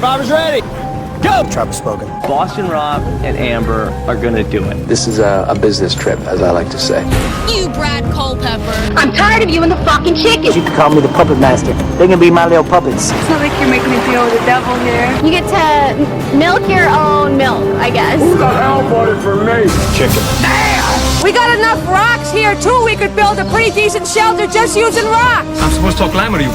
Survivor's ready. Go! Travis Spoken. Boston Rob and Amber are gonna do it. This is a business trip, as I like to say. You, Brad Culpepper. I'm tired of you and the fucking chicken. You can call me the puppet master. They can be my little puppets. It's not like you're making a deal with the devil here. You get to milk your own milk, I guess. Who the hell voted for me? Chicken. We got enough rocks here, too. We could build a pretty decent shelter just using rocks. I'm supposed to talk Lamb to you.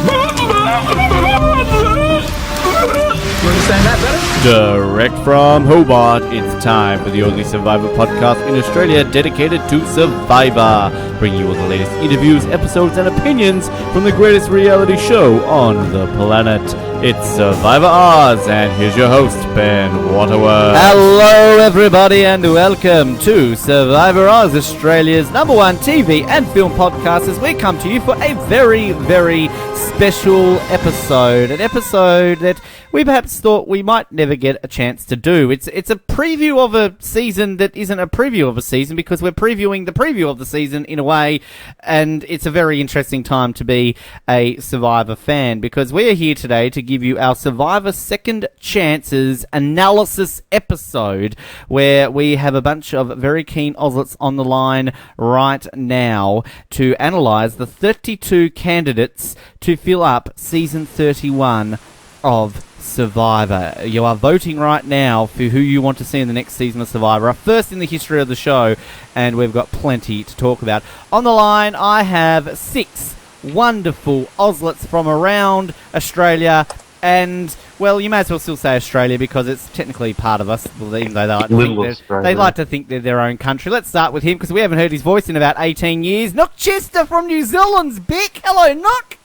You understand that better? Direct from Hobart, it's time for the only Survivor podcast in Australia dedicated to Survivor, bringing you all the latest interviews, episodes, and opinions from the greatest reality show on the planet. It's Survivor Oz, and here's your host, Ben Waterworth. Hello, everybody, and welcome to Survivor Oz, Australia's #1 TV and film podcast, as we come to you for a very, very special episode. An episode that we perhaps thought we might never get a chance to do. It's a preview of a season that isn't a preview of a season, because we're previewing the preview of the season in a way, and it's a very interesting time to be a Survivor fan, because we are here today to give you our Survivor Second Chances analysis episode, where we have a bunch of very keen Ozlets on the line right now to analyse the 32 candidates to fill up Season 31 of Survivor. You are voting right now for who you want to see in the next season of Survivor, our first in the history of the show, and we've got plenty to talk about. On the line, I have 6 wonderful Ozlets from around Australia, and, well, you may as well still say Australia because it's technically part of us, even though they like to think they're their own country. Let's start with him because we haven't heard his voice in about 18 years. Nock Chester from New Zealand's Bick. Hello, Nock.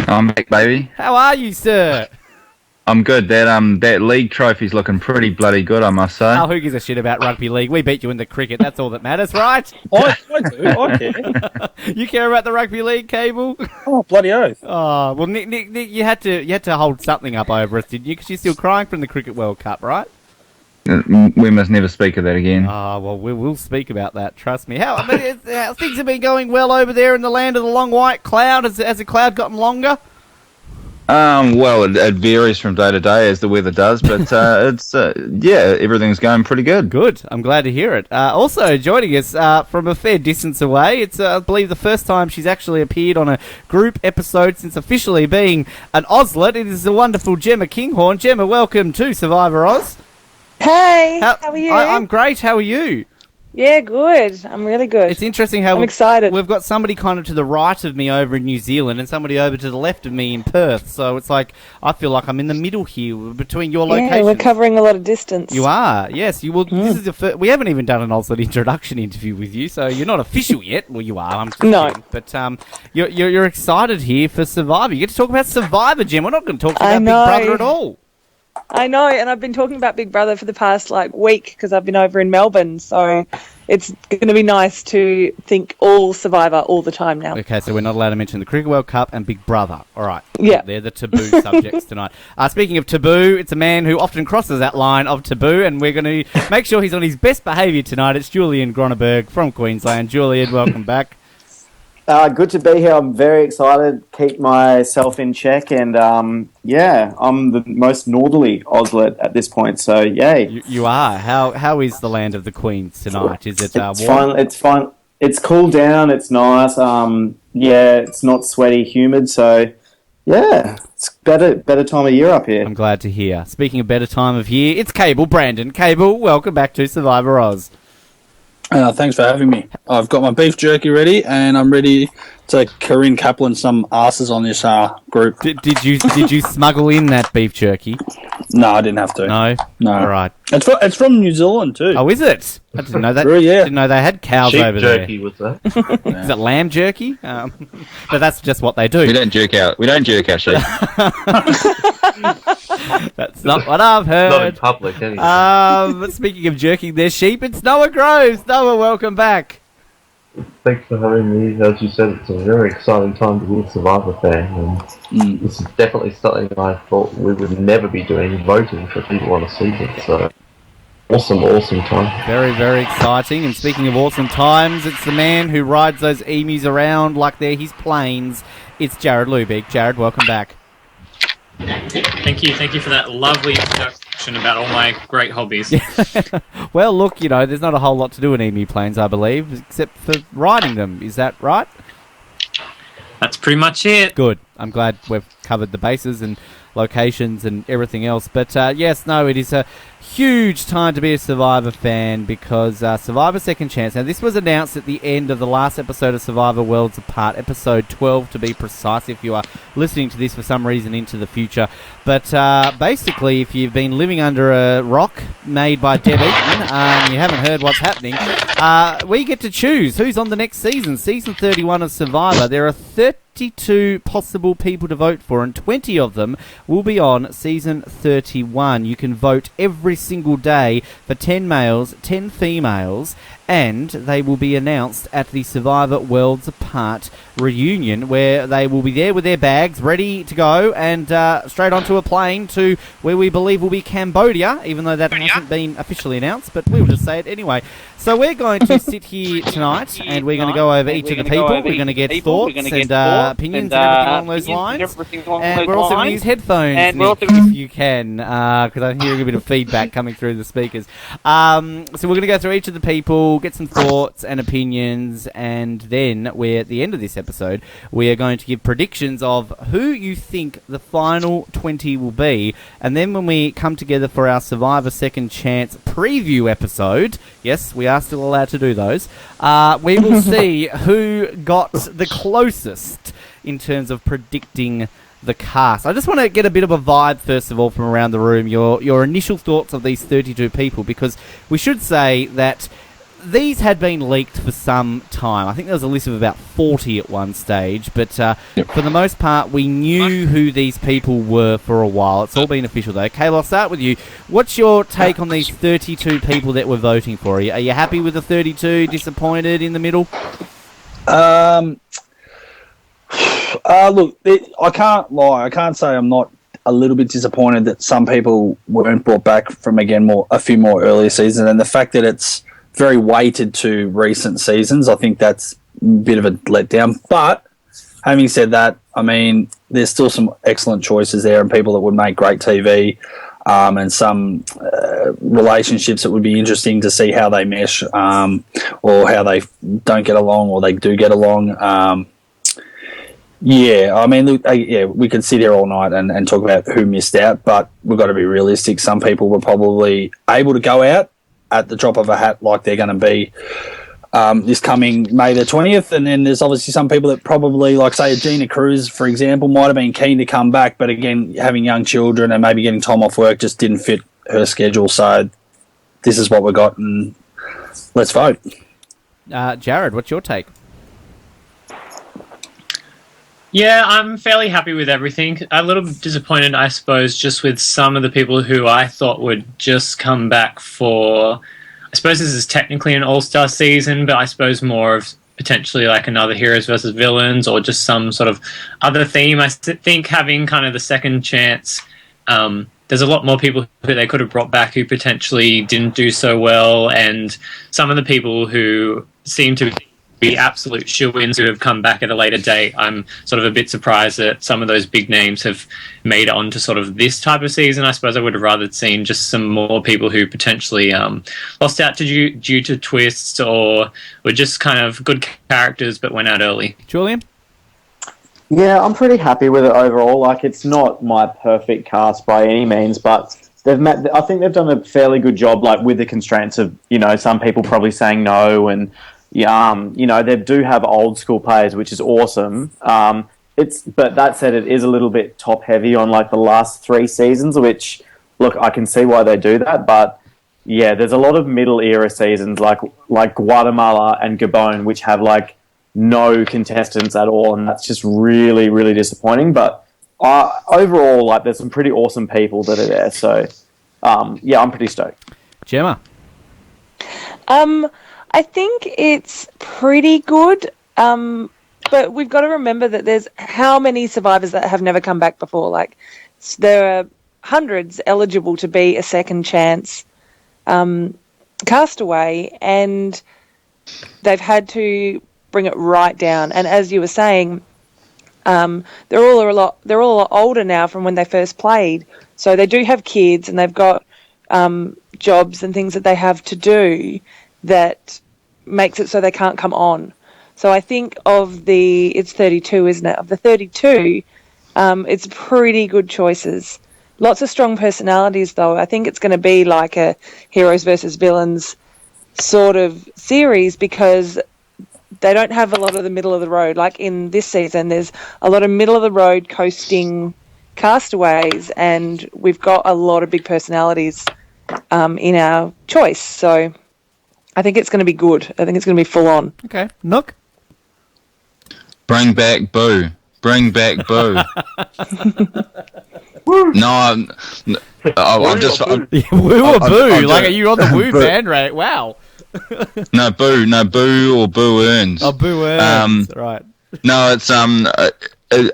I'm back, baby. How are you, sir? I'm good. That league trophy's looking pretty bloody good, I must say. Oh, who gives a shit about rugby league? We beat you in the cricket. That's all that matters, right? I do. I care. You care about the rugby league, Cable? Oh, bloody oath. Oh, well, Nick, you had to hold something up over us, didn't you? Because you're still crying from the Cricket World Cup, right? We must never speak of that again. Oh, well, we'll speak about that. Trust me. How things have been going well over there in the land of the long white cloud. Has the cloud gotten longer? Well, it varies from day to day as the weather does, but everything's going pretty good. Good. I'm glad to hear it. Also joining us from a fair distance away, it's I believe the first time she's actually appeared on a group episode since officially being an Ozlet. It is the wonderful Gemma Kinghorn. Gemma, welcome to Survivor Oz. Hey, how are you? I'm great. How are you? Yeah, good. I'm really good. It's interesting how I'm excited. We've got somebody kind of to the right of me over in New Zealand and somebody over to the left of me in Perth. So it's like I feel like I'm in the middle here between your locations. Yeah, we're covering a lot of distance. You are, yes. You will. This is the first. We haven't even done an Ozlet introduction interview with you, so you're not official yet. Well, you are. I'm just kidding. But you're excited here for Survivor. You get to talk about Survivor, Jim. We're not going to talk about Big Brother at all. I know, and I've been talking about Big Brother for the past week because I've been over in Melbourne, so it's going to be nice to think all Survivor all the time now. Okay, so we're not allowed to mention the Cricket World Cup and Big Brother. All right. Yeah. They're the taboo subjects tonight. Speaking of taboo, it's a man who often crosses that line of taboo, and we're going to make sure he's on his best behaviour tonight. It's Julian Groneberg from Queensland. Julian, welcome back. Good to be here. I'm very excited. Keep myself in check, and I'm the most northerly Ozlet at this point. So yay! You are. How is the land of the Queens tonight? Is it it's warm? fine. It's fine. It's cooled down. It's nice. It's not sweaty, humid. So it's better time of year up here. I'm glad to hear. Speaking of better time of year, it's Cable Brandon. Cable, welcome back to Survivor Oz. Thanks for having me. I've got my beef jerky ready, and I'm ready to Corinne Kaplan some asses on this group. Did you smuggle in that beef jerky? No, I didn't have to. No. All right. It's from New Zealand too. Oh, is it? I didn't know that. Yeah. Didn't know they had cows Sheep over there. jerky was that? Is it lamb jerky? But that's just what they do. We don't jerk out sheep. That's not what I've heard. Not in public, anyway. But speaking of jerking their sheep, it's Noah Groves. Noah, welcome back. Thanks for having me. As you said, it's a very exciting time to be a Survivor fan, and this is definitely something I thought we would never be doing, voting for people on a season. So awesome time. Very, very exciting. And speaking of awesome times, it's the man who rides those emus around like they're his planes. It's Jared Lubeck. Jared, welcome back. Thank you for that lovely introduction about all my great hobbies. Well, look, there's not a whole lot to do in emu planes, I believe, except for riding them. Is that right? That's pretty much it. Good. I'm glad we've covered the bases and locations and everything else. But yes, no, it is a huge time to be a Survivor fan because Survivor Second Chance. Now, this was announced at the end of the last episode of Survivor Worlds Apart, episode 12 to be precise, if you are listening to this for some reason into the future. But basically, if you've been living under a rock made by Deb Eaton, you haven't heard what's happening, we get to choose who's on the next season, season 31 of Survivor. There are 32 possible people to vote for, and 20 of them will be on season 31. You can vote every single day for 10 males, 10 females, and they will be announced at the Survivor Worlds Apart reunion, where they will be there with their bags ready to go and straight onto a plane to where we believe will be Cambodia, even though that hasn't been officially announced, but we'll just say it anyway. So we're going to sit here tonight and we're going to go over each of the people. We're going to get thoughts and opinions and everything along those lines. And we're also going to use headphones, Nick, if you can, because I'm hearing a bit of feedback coming through the speakers. So we're going to go through each of the people, get some thoughts and opinions, and then we're at the end of this episode, we are going to give predictions of who you think the final 20 will be. And then when we come together for our Survivor Second Chance preview episode, yes, we are still allowed to do those, we will see who got the closest in terms of predicting the cast. I just want to get a bit of a vibe, first of all, from around the room, your initial thoughts of these 32 people, because we should say that these had been leaked for some time. I think there was a list of about 40 at one stage, but for the most part, we knew who these people were for a while. It's all been official, though. Caleb, I'll start with you. What's your take on these 32 people that we're voting for? Are you happy with the 32? Disappointed in the middle? Look, I can't lie. I can't say I'm not a little bit disappointed that some people weren't brought back from, again, a few more earlier seasons, and the fact that it's very weighted to recent seasons, I think that's a bit of a letdown. But having said that, I mean, there's still some excellent choices there and people that would make great TV, and some relationships that would be interesting to see how they mesh, or how they don't get along or they do get along. Yeah, I mean, look, we could sit here all night and talk about who missed out, but we've got to be realistic. Some people were probably able to go out at the drop of a hat, like they're going to be this coming May the 20th. And then there's obviously some people that probably, like, say, Gina Cruz, for example, might have been keen to come back, but again, having young children and maybe getting time off work just didn't fit her schedule. So this is what we got, and let's vote. Jared, what's your take? Yeah, I'm fairly happy with everything. A little bit disappointed, I suppose, just with some of the people who I thought would just come back for... I suppose this is technically an all-star season, but I suppose more of potentially like another heroes versus villains or just some sort of other theme. I think having kind of the second chance, there's a lot more people who they could have brought back who potentially didn't do so well, and some of the people who seem to be absolute shoo-ins who have come back at a later date. I'm sort of a bit surprised that some of those big names have made it onto sort of this type of season. I suppose I would have rather seen just some more people who potentially lost out due to twists or were just kind of good characters but went out early. Julian? Yeah, I'm pretty happy with it overall. Like, it's not my perfect cast by any means, but I think they've done a fairly good job, like, with the constraints of, some people probably saying no, and they do have old school players, which is awesome. But that said, it is a little bit top heavy on like the last 3 seasons, which, look, I can see why they do that. But yeah, there's a lot of middle era seasons like Guatemala and Gabon, which have like no contestants at all, and that's just really, really disappointing. But overall, like, there's some pretty awesome people that are there. So yeah, I'm pretty stoked. Gemma? I think it's pretty good, but we've got to remember that there's how many survivors that have never come back before. Like, there are hundreds eligible to be a second chance castaway, and they've had to bring it right down. And as you were saying, They're all a lot older now from when they first played, so they do have kids and they've got jobs and things that they have to do that makes it so they can't come on. So I think it's 32, isn't it? Of the 32, it's pretty good choices. Lots of strong personalities, though. I think it's going to be like a heroes versus villains sort of series because they don't have a lot of the middle of the road. Like in this season, there's a lot of middle of the road coasting castaways, and we've got a lot of big personalities in our choice. So I think it's going to be good. I think it's going to be full on. Okay. Nook? Bring back Boo. Bring back Boo. No, I'm just... Woo or Boo? Like, are you on the Woo band, right? Wow. No, Boo or Boo Earns. Oh, Boo Earns, right. No, it's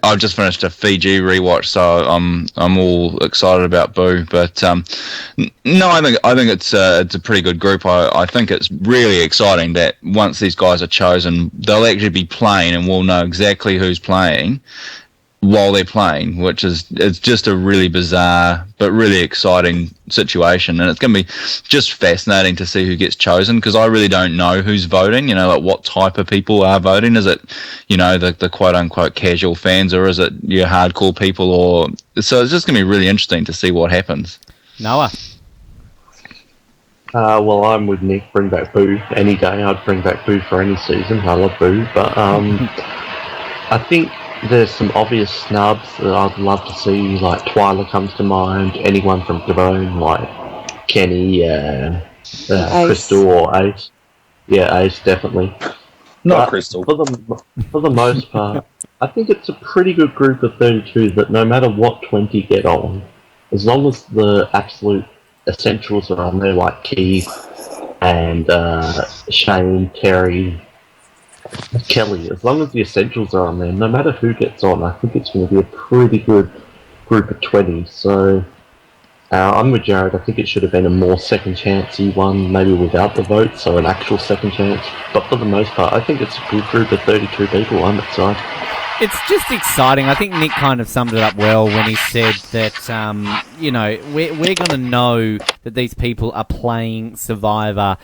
I've just finished a Fiji rewatch, so I'm all excited about Boo. But no, I think it's a pretty good group. I think it's really exciting that once these guys are chosen, they'll actually be playing, and we'll know exactly who's playing while they're playing, which it's just a really bizarre but really exciting situation, and it's going to be just fascinating to see who gets chosen, because I really don't know who's voting, like what type of people are voting. Is it, the quote-unquote casual fans, or is it your hardcore people? So it's just going to be really interesting to see what happens. Noah? Well, I'm with Nick. Bring back Boo any day. I'd bring back Boo for any season. I love Boo, but I think there's some obvious snubs that I'd love to see, like Twyla comes to mind, anyone from Gabon, like Kenny, Crystal or Ace. Yeah, Ace, definitely. Not Crystal. For the most part, I think it's a pretty good group of 32 that no matter what 20 get on, as long as the absolute essentials are on there, like Keith and Shane, Terry, Kelly, as long as the essentials are on there, no matter who gets on, I think it's going to be a pretty good group of 20. So I'm with Jared. I think it should have been a more second chancey one, maybe without the vote, so an actual second chance. But for the most part, I think it's a good group of 32 people. I'm excited. It's just exciting. I think Nick kind of summed it up well when he said that, we're going to know that these people are playing Survivor.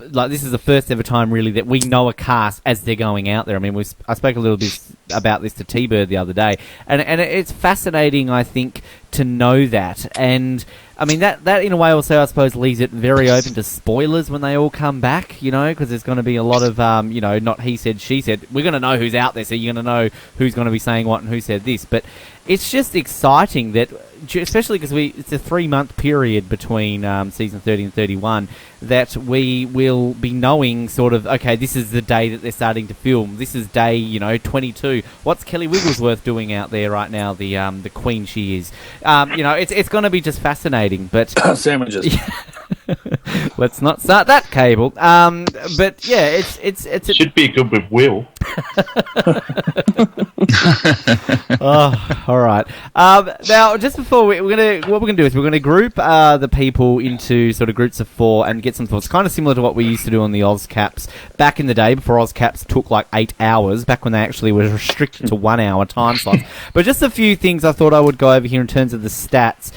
Like, this is the first ever time, really, that we know a cast as they're going out there. I mean, I spoke a little bit about this to T-Bird the other day, and it's fascinating, I think, to know that. And, I mean, that in a way also, I suppose, leaves it very open to spoilers when they all come back, because there's going to be a lot of, not he said, she said. We're going to know who's out there, so you're going to know who's going to be saying what and who said this. But it's just exciting that, especially because it's a 3-month period between season 30 and 31, that we will be knowing sort of, okay, this is the day that they're starting to film. This is day, 22. What's Kelly Wigglesworth doing out there right now? The queen she is. It's going to be just fascinating. But sandwiches. Let's not start that cable. But yeah, it should be good with Will. Oh, all right. Now, just before what we're gonna do is we're gonna group the people into sort of groups of 4 and get some thoughts. Kind of similar to what we used to do on the OzCaps back in the day, before OzCaps took like 8 hours. Back when they actually were restricted to 1 hour time slots. But just a few things I thought I would go over here in terms of the stats.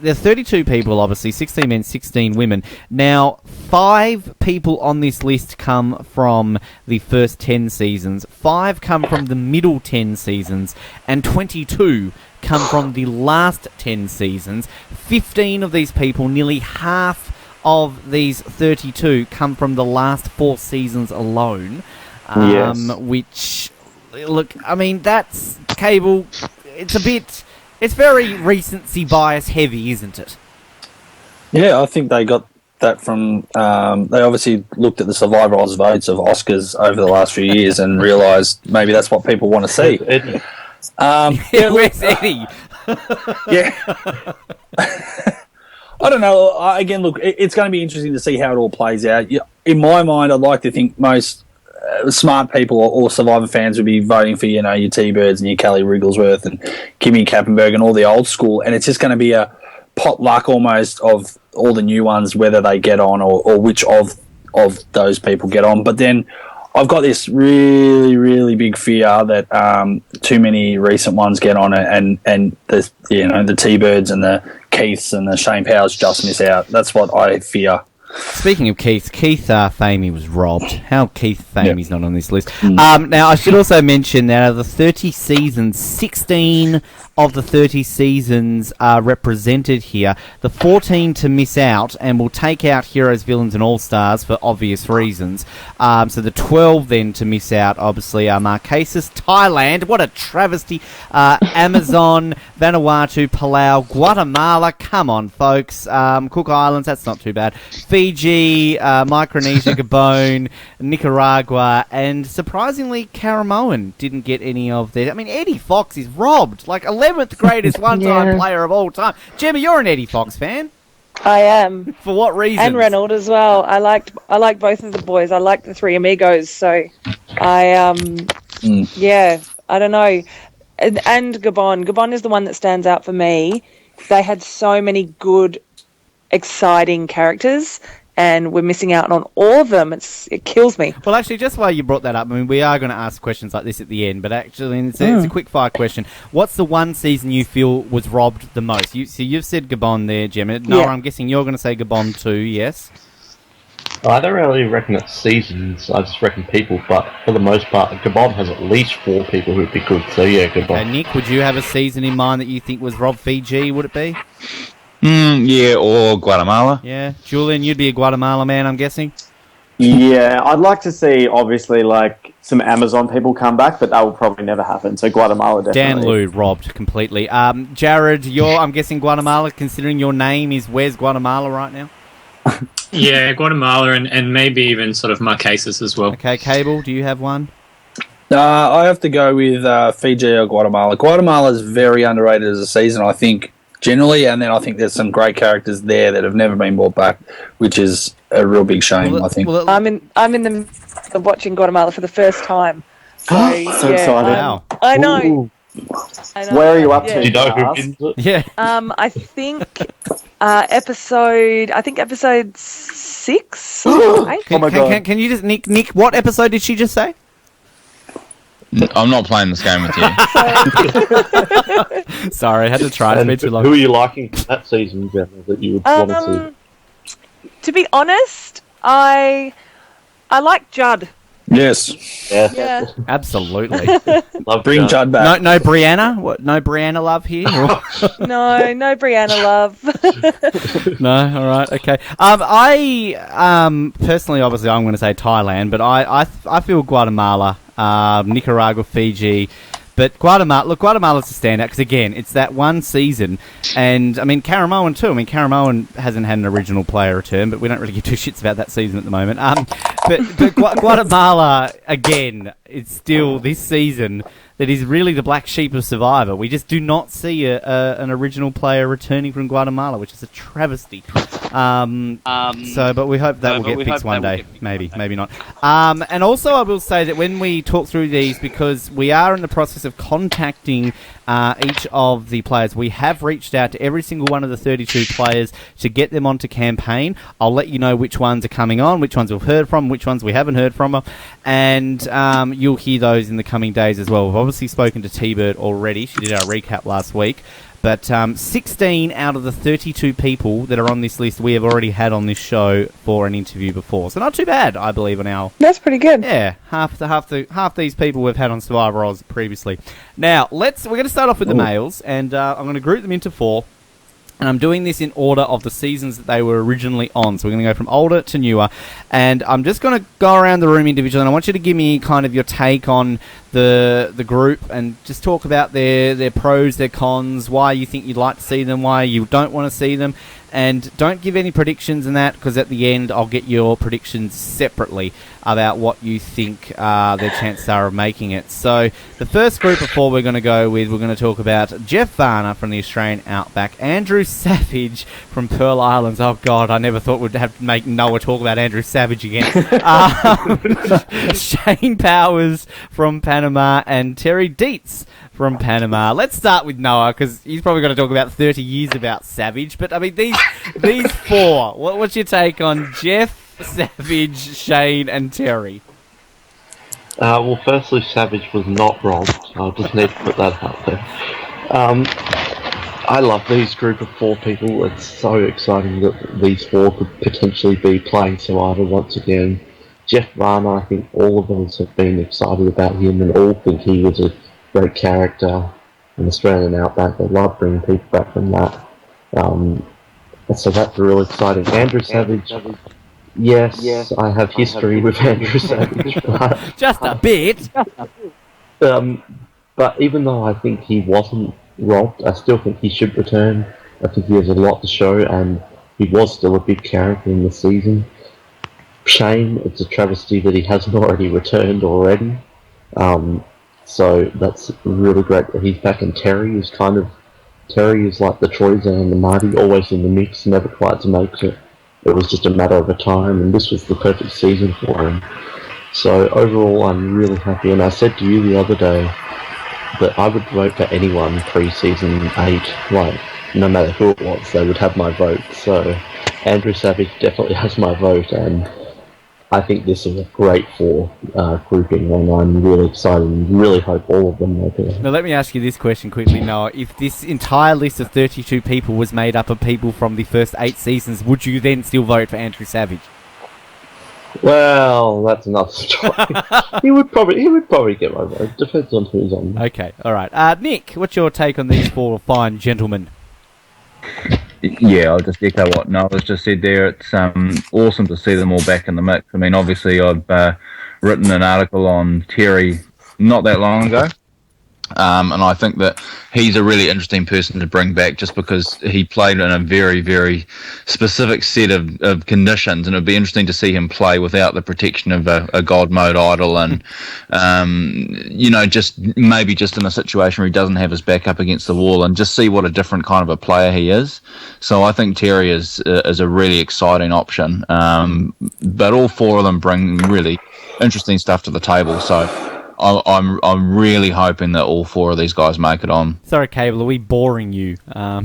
There's 32 people, obviously, 16 men, 16 women. Now, 5 people on this list come from the first 10 seasons, 5 come from the middle 10 seasons, and 22 come from the last 10 seasons. 15 of these people, nearly half of these 32, come from the last 4 seasons alone. Yes. Which, look, I mean, that's Cable. It's very recency bias heavy, isn't it? Yeah, I think they got that from... they obviously looked at the Survivor Oz votes of Oscars over the last few years and realised maybe that's what people want to see. Where's Eddie? Yeah. I don't know. Again, look, it's going to be interesting to see how it all plays out. In my mind, I'd like to think most smart people or Survivor fans would be voting for, your T-Birds and your Kelly Wigglesworth and Kimmy Kappenberg and all the old school, and it's just going to be a potluck almost of all the new ones, whether they get on or which of those people get on. But then I've got this really, really big fear that too many recent ones get on it, and the T-Birds and the Keiths and the Shane Powers just miss out. That's what I fear. Speaking of Keith Famey was robbed. How Keith Famey's not on this list? Now, I should also mention that out of the 30 seasons, 16 of the 30 seasons are represented here. The 14 to miss out, and we'll take out Heroes, Villains, and All-Stars for obvious reasons. So the 12 then to miss out, obviously, are Marquesas, Thailand, what a travesty, Amazon, Vanuatu, Palau, Guatemala, come on, folks, Cook Islands, that's not too bad, Fiji, Micronesia, Gabon, Nicaragua, and surprisingly, Caramoan didn't get any of their... I mean, Eddie Fox is robbed, like 11th greatest one-time player of all time. Gemma, you're an Eddie Fox fan. I am. For what reason? And Reynolds as well. I like both of the boys. I like the Three Amigos. So I I don't know. And Gabon. Gabon is the one that stands out for me. They had so many good, exciting characters, and we're missing out on all of them. It kills me. Well, actually, just while you brought that up, I mean, we are going to ask questions like this at the end, but actually, it's a quick fire question. What's the one season you feel was robbed the most? You've said Gabon there, Gemma. Noah, I'm guessing you're going to say Gabon too, yes? I don't really reckon it's seasons, I just reckon people, but for the most part, Gabon has at least 4 people who'd be good, so yeah, Gabon. Nick, would you have a season in mind that you think was robbed? Fiji, would it be? Yeah, or Guatemala. Yeah. Julian, you'd be a Guatemala man, I'm guessing? Yeah, I'd like to see, obviously, like, some Amazon people come back, but that will probably never happen, so Guatemala definitely. Dan Liu robbed completely. Jared, I'm guessing Guatemala, considering your name is Where's Guatemala right now? Yeah, Guatemala and maybe even sort of Marquesas as well. Okay, Cable, do you have one? I have to go with Fiji or Guatemala. Guatemala is very underrated as a season, I think, generally, and then I think there's some great characters there that have never been brought back, which is a real big shame, I think. I'm in the midst of watching Guatemala for the first time. So excited. Wow. I know. Ooh. I know. Where are you up to? Do you know who wins it? Yeah. I think episode 6. Right? Oh my God. Can you just Nick? What episode did she just say? I'm not playing this game with you. Sorry, I had to try. It's been too long. Who are you liking that season, Gemma, that you would want to see? To be honest, I like Judd. Yes. Yeah. Absolutely. Bring Judd back. No Brianna? What? No Brianna love here? No Brianna love. No, all right, okay. I personally, obviously, I'm going to say Thailand, but I feel Guatemala, Nicaragua, Fiji. But Guatemala's a standout because, again, it's that one season. And, I mean, Caramoan too. I mean, Caramoan hasn't had an original player return, but we don't really give two shits about that season at the moment. But Guatemala, again, it's still this season that is really the black sheep of Survivor. We just do not see an original player returning from Guatemala, which is a travesty. But we hope that will get fixed one day. Maybe not. And also, I will say that when we talk through these, because we are in the process of contacting each of the players, we have reached out to every single one of the 32 players to get them onto campaign. I'll let you know which ones are coming on, which ones we've heard from, which ones we haven't heard from, and you'll hear those in the coming days as well. We've obviously spoken to T-Bird already. She did our recap last week. But 16 out of the 32 people that are on this list we have already had on this show for an interview before. So not too bad, I believe, on our... That's pretty good. Yeah, half these people we've had on Survivor Oz previously. Now, we're going to start off with the males, and I'm going to group them into 4. And I'm doing this in order of the seasons that they were originally on. So we're going to go from older to newer. And I'm just going to go around the room individually. And I want you to give me kind of your take on the group and just talk about their pros, their cons, why you think you'd like to see them, why you don't want to see them. And don't give any predictions in that, because at the end I'll get your predictions separately about what you think their chances are of making it. So the first group of 4 we're going to go with, we're going to talk about Jeff Varner from the Australian Outback, Andrew Savage from Pearl Islands. Oh God, I never thought we'd have to make Noah talk about Andrew Savage again. Shane Powers from Panama and Terry Dietz from Panama. Let's start with Noah, because he's probably going to talk about 30 years about Savage. But I mean, these 4. What's your take on Jeff, Savage, Shane, and Terry? Well, firstly, Savage was not robbed. I just need to put that out there. I love these group of 4 people. It's so exciting that these 4 could potentially be playing Survivor once again. Jeff Varner, I think all of us have been excited about him and all think he was a great character in Australian Outback. I love bringing people back from that. So that's really exciting. Andrew Savage, yes, I have history with Andrew Savage. But, just a bit. But even though I think he wasn't robbed, I still think he should return. I think he has a lot to show, and he was still a big character in the season. Shame, it's a travesty that he hasn't already returned already. So that's really great that he's back, and Terry is like the Troyzan and the Marty, always in the mix, never quite to make it. It was just a matter of a time, and this was the perfect season for him. So overall, I'm really happy, and I said to you the other day that I would vote for anyone pre-season 8, like, no matter who it was, they would have my vote. So Andrew Savage definitely has my vote, and I think this is a great 4 grouping, and I'm really excited and really hope all of them make it. Now let me ask you this question quickly, Noah. If this entire list of 32 people was made up of people from the first 8 seasons, would you then still vote for Andrew Savage? Well, that's another story. he would probably get my vote. Depends on who's on. Okay, all right. Nick, what's your take on these 4 fine gentlemen? Yeah, I'll just echo what Noah's just said there. It's awesome to see them all back in the mix. I mean, obviously, I've written an article on Terry not that long ago, and I think that he's a really interesting person to bring back just because he played in a very, very specific set of conditions, and it'd be interesting to see him play without the protection of a God mode idol, and just maybe just in a situation where he doesn't have his back up against the wall, and just see what a different kind of a player he is. So I think Terry is a really exciting option, but all 4 of them bring really interesting stuff to the table. So I'm really hoping that all 4 of these guys make it on. Sorry, Cable, are we boring you? I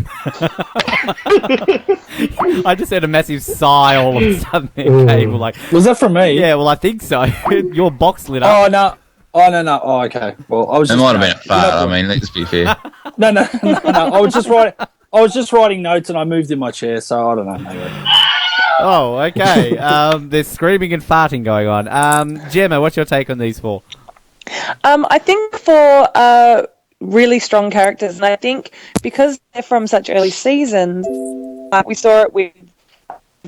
just had a massive sigh all of a sudden there, Cable. Like, was that from me? Yeah, well, I think so. Your box lit up. Oh, no. Oh, okay. Well, I was. It might have been a fart. I mean, let's be fair. No. I was just writing notes, and I moved in my chair, so I don't know. Maybe. Oh, okay. There's screaming and farting going on. Gemma, what's your take on these 4? I think 4 really strong characters, and I think because they're from such early seasons, we saw it with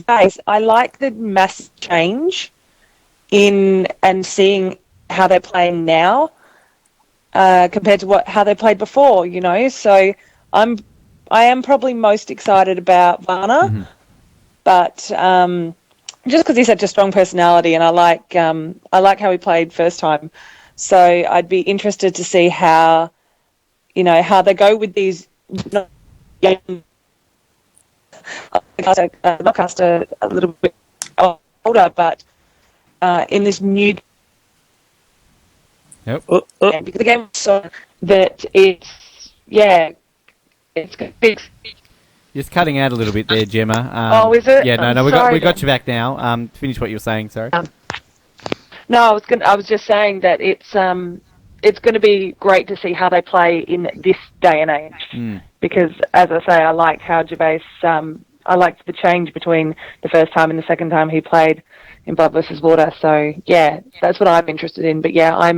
Base. I like the massive change in and seeing how they're playing now compared to how they played before. So I am probably most excited about Varner, but just because he's such a strong personality, and I like how he played first time. So I'd be interested to see how they go with these young cast a little bit older, but in this new because the game so that it's big. Just cutting out a little bit there, Gemma. Is it? Yeah, no, we got you back now. Finish what you were saying. Sorry. No, I was just saying that it's going to be great to see how they play in this day and age. Because, as I say, I like how Gervais. I liked the change between the first time and the second time he played in Blood vs. Water. So yeah, that's what I'm interested in. But yeah,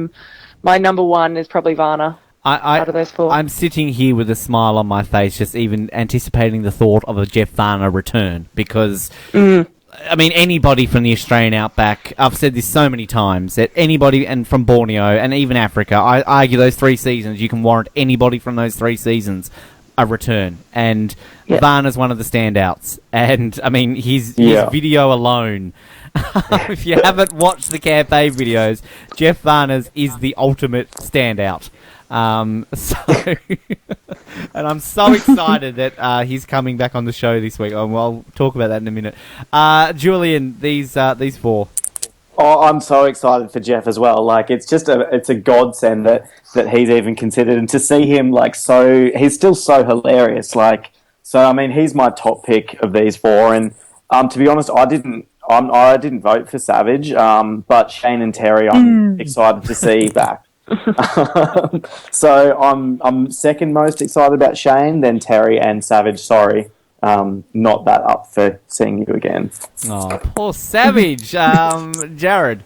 my number 1 is probably Varner. Out of those 4. I'm sitting here with a smile on my face, just even anticipating the thought of a Jeff Varner return, because I mean, anybody from the Australian Outback, I've said this so many times, that anybody, and from Borneo and even Africa, I argue those 3 seasons, you can warrant anybody from those 3 seasons a return. And Varner's one of the standouts. And, I mean, his video alone, if you haven't watched the campaign videos, Jeff Varner's is the ultimate standout. And I'm so excited that he's coming back on the show this week. I'll talk about that in a minute. Julian, these 4. Oh, I'm so excited for Jeff as well. Like, it's a godsend that he's even considered, and to see him he's still so hilarious. Like, so I mean, he's my top pick of these 4, and to be honest, I I didn't vote for Savage, but Shane and Terry, I'm excited to see back. So I'm second most excited about Shane, then Terry and Savage. Sorry, not that up for seeing you again. Oh, poor Savage. Jared.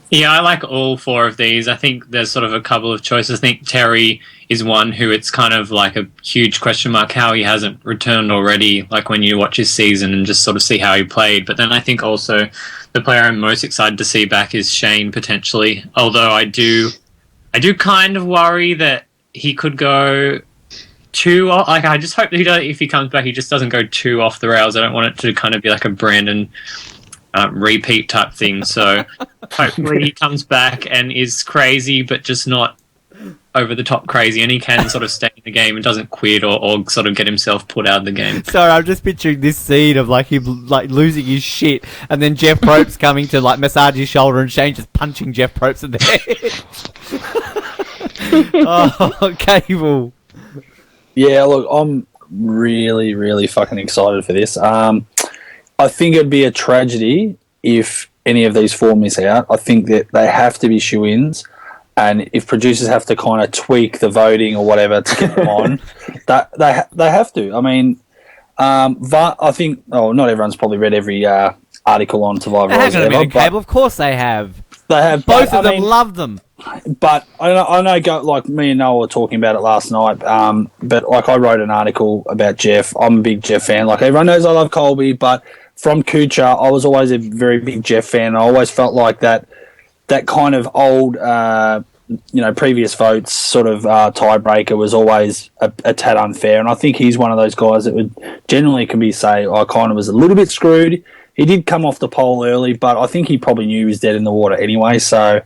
Yeah, I like all four of these. I think there's sort of a couple of choices. I think Terry is one who it's kind of like a huge question mark how he hasn't returned already, like when you watch his season and just sort of see how he played. But then I think also the player I'm most excited to see back is Shane, potentially. Although I do kind of worry that he could go too, like, I just hope that if he comes back, he just doesn't go too off the rails. I don't want it to kind of be like a Brandon repeat type thing. So hopefully he comes back and is crazy, but just not over the top crazy, and he can sort of stay in the game and doesn't quit or sort of get himself put out of the game. Sorry, I'm just picturing this scene of like him like losing his shit, and then Jeff Probst coming to like massage his shoulder, and Shane just punching Jeff Probst in the head. Oh, Cable. Yeah, look, I'm really, really fucking excited for this. I think it'd be a tragedy if any of these four miss out. I think that they have to be shoo-ins, and if producers have to kind of tweak the voting or whatever to get them on, that they have to. I mean, I think not everyone's probably read every article on Survivor. They're going to be Cable. Of course they have. They have. Both of them love them. But I know, like me and Noah were talking about it last night. But like I wrote an article about Jeff. I'm a big Jeff fan. Like everyone knows I love Colby, but from Kuchar, I was always a very big Jeff fan. I always felt like that kind of old, previous votes sort of tiebreaker was always a tad unfair. And I think he's one of those guys that would generally can be say, I kind of was a little bit screwed. He did come off the pole early, but I think he probably knew he was dead in the water anyway. So,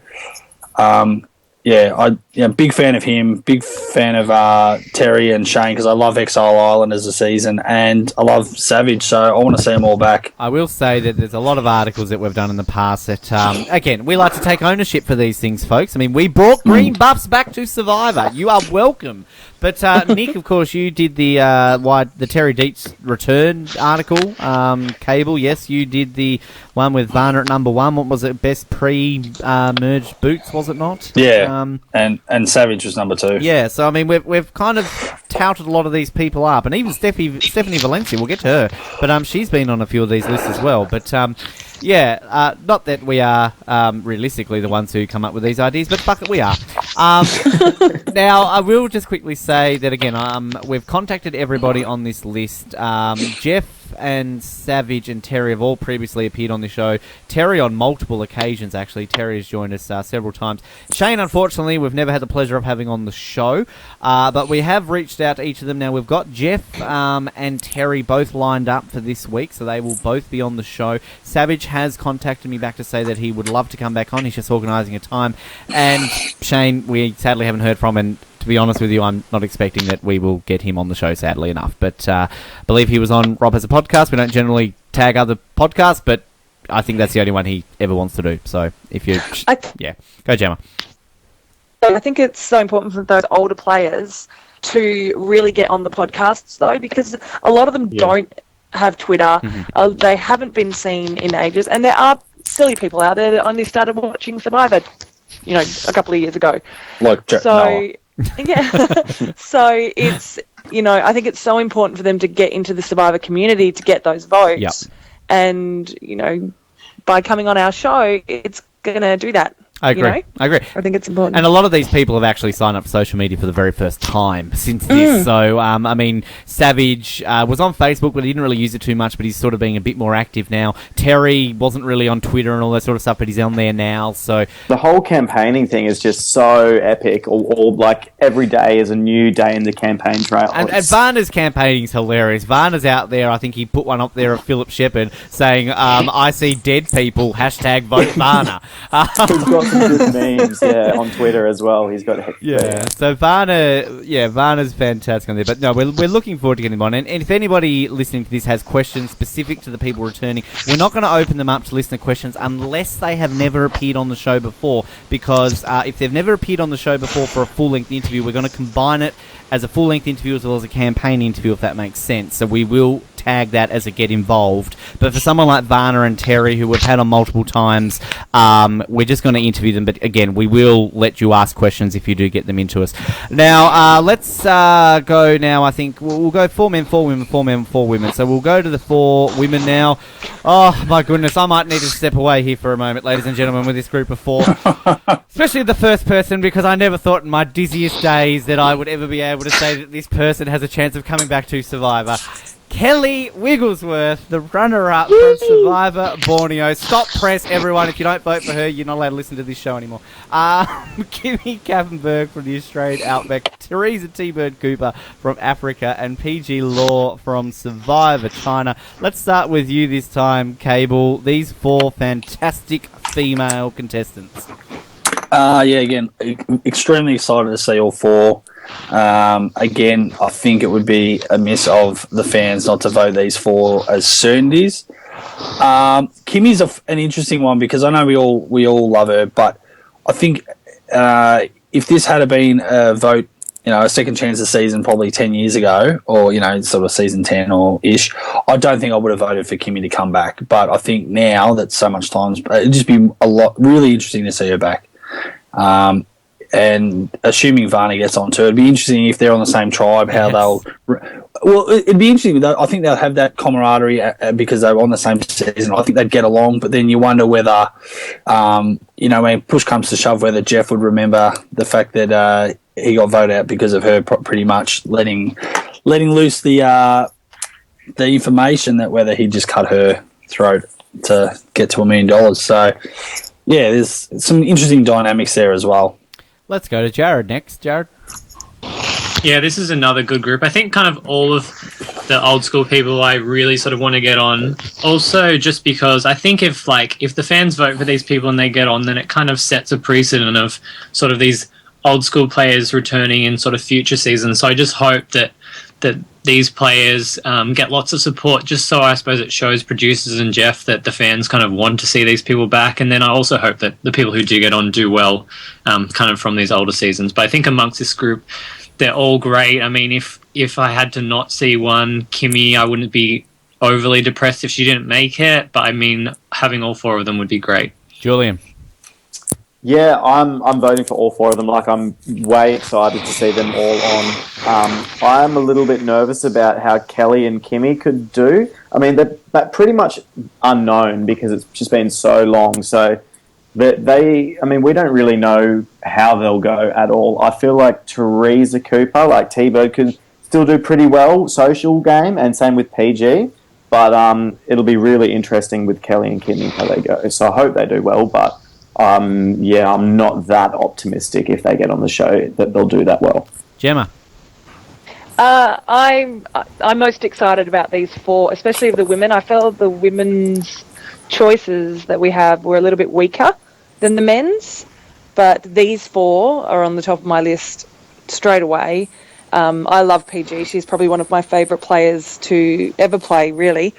big fan of him. Big fan of Terry and Shane because I love Exile Island as a season, and I love Savage. So I want to see them all back. I will say that there's a lot of articles that we've done in the past that, again, we like to take ownership for these things, folks. I mean, we brought green buffs back to Survivor. You are welcome. But Nick, of course, you did the Terry Dietz return article. Cable, yes, you did the one with Varner at number 1. What was it? Best pre-merged boots, was it not? Yeah. And Savage was number 2. Yeah. So I mean, we've kind of touted a lot of these people up, and even Stephanie Valencia. We'll get to her, but she's been on a few of these lists as well. But not that we are realistically the ones who come up with these ideas, but fuck it, we are. Now, I will just quickly say that again, we've contacted everybody on this list. Jeff and Savage and Terry have all previously appeared on the show. Terry on multiple occasions, actually. Terry has joined us several times. Shane, unfortunately, we've never had the pleasure of having on the show, but we have reached out to each of them. Now, we've got Jeff and Terry both lined up for this week, so they will both be on the show. Savage has contacted me back to say that he would love to come back on. He's just organising a time. And Shane, we sadly haven't heard from, and to be honest with you, I'm not expecting that we will get him on the show, sadly enough. But I believe he was on Rob Has a Podcast. We don't generally tag other podcasts, but I think that's the only one he ever wants to do. So if you... Go Gemma. I think it's so important for those older players to really get on the podcasts, though, because a lot of them don't have Twitter. They haven't been seen in ages, and there are silly people out there that only started watching Survivor, a couple of years ago. Like Noah. Yeah. So it's, I think it's so important for them to get into the Survivor community to get those votes. Yep. And, by coming on our show, it's going to do that. I agree. I think it's important. And a lot of these people have actually signed up for social media for the very first time since this. So, I mean, Savage was on Facebook, but he didn't really use it too much, but he's sort of being a bit more active now. Terry wasn't really on Twitter and all that sort of stuff, but he's on there now. So the whole campaigning thing is just so epic. All like every day is a new day in the campaign trail. And Varner's campaigning is hilarious. Varner's out there. I think he put one up there of Philip Shepherd saying, I see dead people, #vote Varner. He's got some good memes, on Twitter as well. He's got So Varner's fantastic on there. But no, we're looking forward to getting him on. And if anybody listening to this has questions specific to the people returning, we're not going to open them up to listener questions unless they have never appeared on the show before. Because if they've never appeared on the show before for a full-length interview, we're going to combine it as a full-length interview as well as a campaign interview, if that makes sense. So we will tag that as a get involved. But for someone like Varna and Terry, who we've had on multiple times, we're just going to interview them. But again, we will let you ask questions if you do get them into us. Now, let's go now. I think we'll go 4 men, 4 women, 4 men, 4 women. So we'll go to the 4 women now. Oh, my goodness. I might need to step away here for a moment, ladies and gentlemen, with this group of 4. Especially the first person, because I never thought in my dizziest days that I would ever be able to say that this person has a chance of coming back to Survivor. Kelly Wigglesworth, the runner-up from Survivor Borneo. Stop press, everyone. If you don't vote for her, you're not allowed to listen to this show anymore. Kimmy Kappenberg from the Australian Outback, Teresa T-Bird Cooper from Africa, and PG Law from Survivor China. Let's start with you this time, Cable. These 4 fantastic female contestants. Again, extremely excited to see all 4. Again, I think it would be a miss of the fans not to vote these 4 as certainties. Kimmy's an interesting one because I know we all love her, but I think if this had been a vote, a second chance of season probably 10 years ago, or sort of season 10 or ish, I don't think I would have voted for Kimmy to come back. But I think now that so much time's, it'd just be really interesting to see her back. And assuming Varney gets on to it, it'd be interesting if they're on the same tribe, how they'll... Well, it'd be interesting. I think they'll have that camaraderie because they're on the same season. I think they'd get along, but then you wonder whether, when push comes to shove, whether Jeff would remember the fact that he got voted out because of her pretty much letting loose the information that whether he just cut her throat to get to $1 million. So, yeah, there's some interesting dynamics there as well. Let's go to Jared next. Jared? Yeah, this is another good group. I think kind of all of the old school people I really sort of want to get on. Also, just because I think if the fans vote for these people and they get on, then it kind of sets a precedent of sort of these old school players returning in sort of future seasons. So I just hope that these players get lots of support, just so I suppose it shows producers and Jeff that the fans kind of want to see these people back. And then I also hope that the people who do get on do well kind of from these older seasons. But I think amongst this group, they're all great. I mean, if I had to not see one, Kimmy, I wouldn't be overly depressed if she didn't make it. But I mean, having all 4 of them would be great. Julian? Yeah, I'm voting for all 4 of them. I'm way excited to see them all on. I'm a little bit nervous about how Kelly and Kimmy could do. I mean, they're pretty much unknown because it's just been so long. So we don't really know how they'll go at all. I feel like Teresa Cooper, T-Bird, could still do pretty well social game, and same with PG. But it'll be really interesting with Kelly and Kimmy how they go. So I hope they do well, but... I'm not that optimistic if they get on the show that they'll do that well. Gemma? I'm most excited about these 4, especially of the women. I felt the women's choices that we have were a little bit weaker than the men's, but these 4 are on the top of my list straight away. I love PG. She's probably one of my favourite players to ever play, really.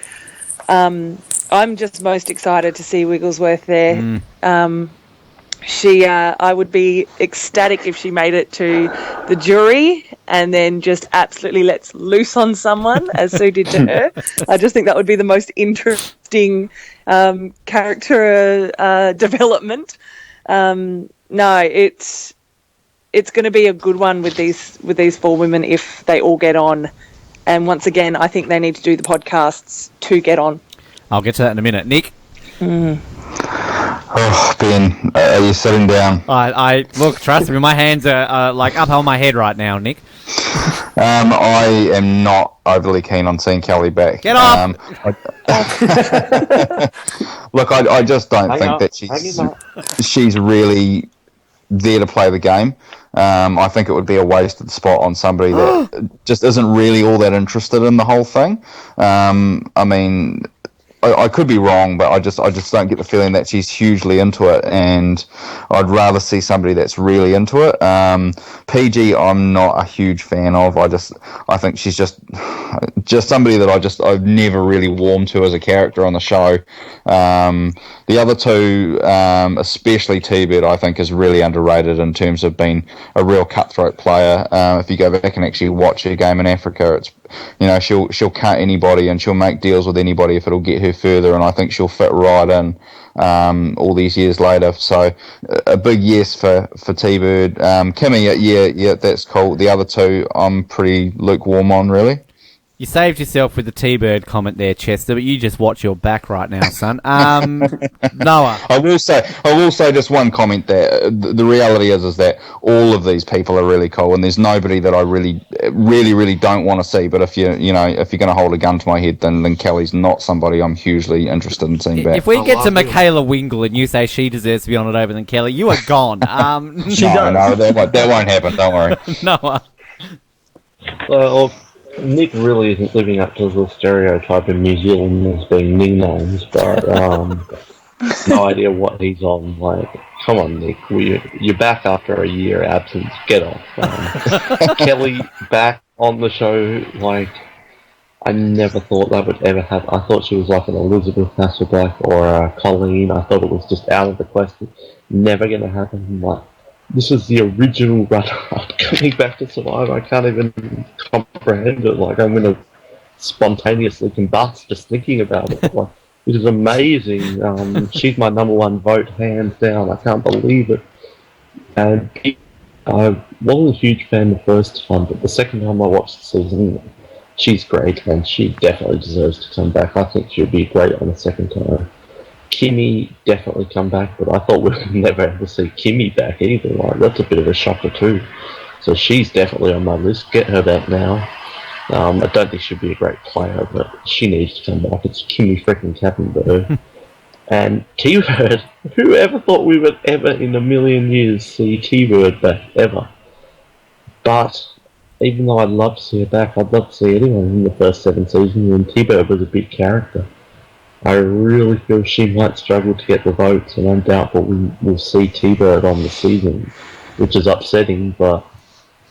I'm just most excited to see Wigglesworth there. I would be ecstatic if she made it to the jury and then just absolutely lets loose on someone, as Sue did to her. I just think that would be the most interesting character development. No, it's going to be a good one with these 4 women if they all get on. And once again, I think they need to do the podcasts to get on. I'll get to that in a minute. Nick? Oh, Ben, are you sitting down? I look, trust me, my hands are up on my head right now, Nick. I am not overly keen on seeing Kelly back. Get off! Look, I just don't think that she's really there to play the game. I think it would be a wasted spot on somebody that just isn't really all that interested in the whole thing. I mean, I could be wrong, but I just don't get the feeling that she's hugely into it, and I'd rather see somebody that's really into it. PG, I'm not a huge fan of. I think she's just somebody that I've never really warmed to as a character on the show. The other 2, especially T-Bird, I think is really underrated in terms of being a real cutthroat player. If you go back and actually watch her game in Africa, she'll cut anybody and she'll make deals with anybody if it'll get her further, and I think she'll fit right in all these years later. So a big yes for T-Bird. Kimmy, yeah, that's cool. The other two I'm pretty lukewarm on, really. You saved yourself with the T-Bird comment there, Chester, but you just watch your back right now, son. Noah. I will say just one comment there. The reality is that all of these people are really cool, and there's nobody that I really don't want to see. But if you're going to hold a gun to my head, then Kelly's not somebody I'm hugely interested in seeing back. If we get to Michaela Wingle and you say she deserves to be on it over than Kelly, you are gone. No, that won't happen. Don't worry. Noah. Nick really isn't living up to the stereotype in New Zealand as being nicknames, but no idea what he's on. Like, come on, Nick, you're back after a year absence. Get off. Kelly back on the show. Like, I never thought that would ever happen. I thought she was like an Elizabeth Hasselbeck or a Colleen. I thought it was just out of the question. Never going to happen. Like, this is the original runner-up coming back to Survivor. I can't even comprehend it. Like, I'm going to spontaneously combust just thinking about it. Like, it is amazing. She's my number one vote, hands down. I can't believe it. And I wasn't a huge fan the first time, but the second time I watched the season, she's great, and she definitely deserves to come back. I think she'll be great on the second time. Kimmy definitely come back, but I thought we would never ever see Kimmy back either. Like, that's a bit of a shocker too. So she's definitely on my list. Get her back now. I don't think she'll be a great player, but she needs to come back. It's Kimmy freaking Cappenberg. And T-Bird, who ever thought we would ever in a million years see T-Bird back, ever? But even though I'd love to see her back, I'd love to see anyone in the first 7 seasons, and T-Bird was a big character. I really feel she might struggle to get the votes, and I'm doubtful we'll see T-Bird on the season, which is upsetting, but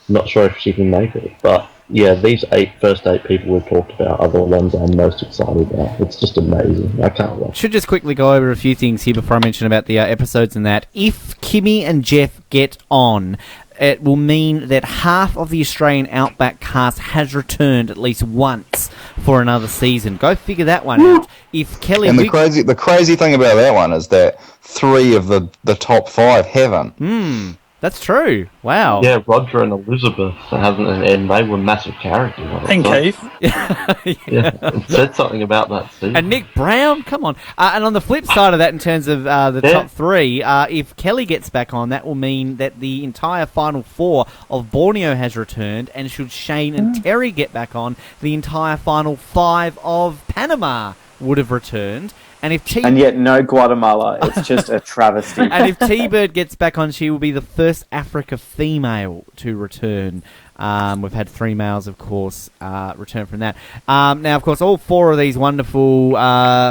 I'm not sure if she can make it. But yeah, these first eight people we've talked about are the ones I'm most excited about. It's just amazing. I can't wait. Should just quickly go over a few things here before I mention about the episodes and that. If Kimmy and Jeff get on, it will mean that half of the Australian Outback cast has returned at least once for another season. Go figure that one out. If Kelly and the crazy thing about that one is that 3 of the top 5 haven't. That's true. Wow. Yeah, Roger and Elizabeth hasn't, and they were massive characters. And Keith. Yeah, it said something about that too. And Nick Brown, come on. And on the flip side of that, in terms of the top 3, if Kelly gets back on, that will mean that the entire final 4 of Borneo has returned, and should Shane and Terry get back on, the entire final 5 of Panama would have returned. And yet no Guatemala. It's just a travesty. And if T-Bird gets back on, she will be the first Africa female to return. We've had 3 males, of course, return from that. Now, of course, all 4 of these wonderful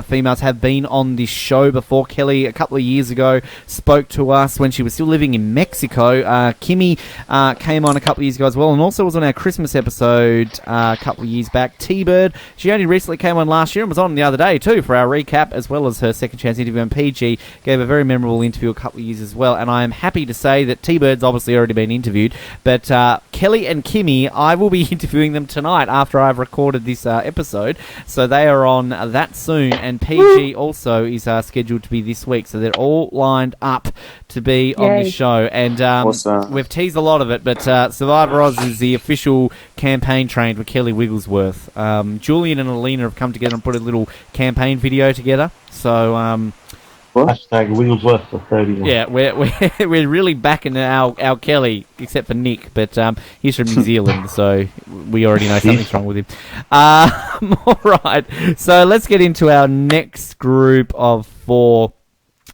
females have been on this show before. Kelly, a couple of years ago, spoke to us when she was still living in Mexico. Kimmy came on a couple of years ago as well, and also was on our Christmas episode a couple of years back. T-Bird, she only recently came on last year and was on the other day, too, for our recap, as well as her second chance interview. And PG gave a very memorable interview a couple of years as well. And I am happy to say that T-Bird's obviously already been interviewed, but Kelly and Kimmy, I will be interviewing them tonight after I've recorded this episode, so they are on that soon. And PG also is scheduled to be this week, so they're all lined up to be on this show. And awesome. We've teased a lot of it, but Survivor Oz is the official campaign train for Kelly Wigglesworth. Julian and Alina have come together and put a little campaign video together, so Hashtag Wigglesworth for 31. yeah, we're really backing our Kelly, except for Nick, but he's from New Zealand, so we already know something's wrong with him. All right, so let's get into our next group of 4.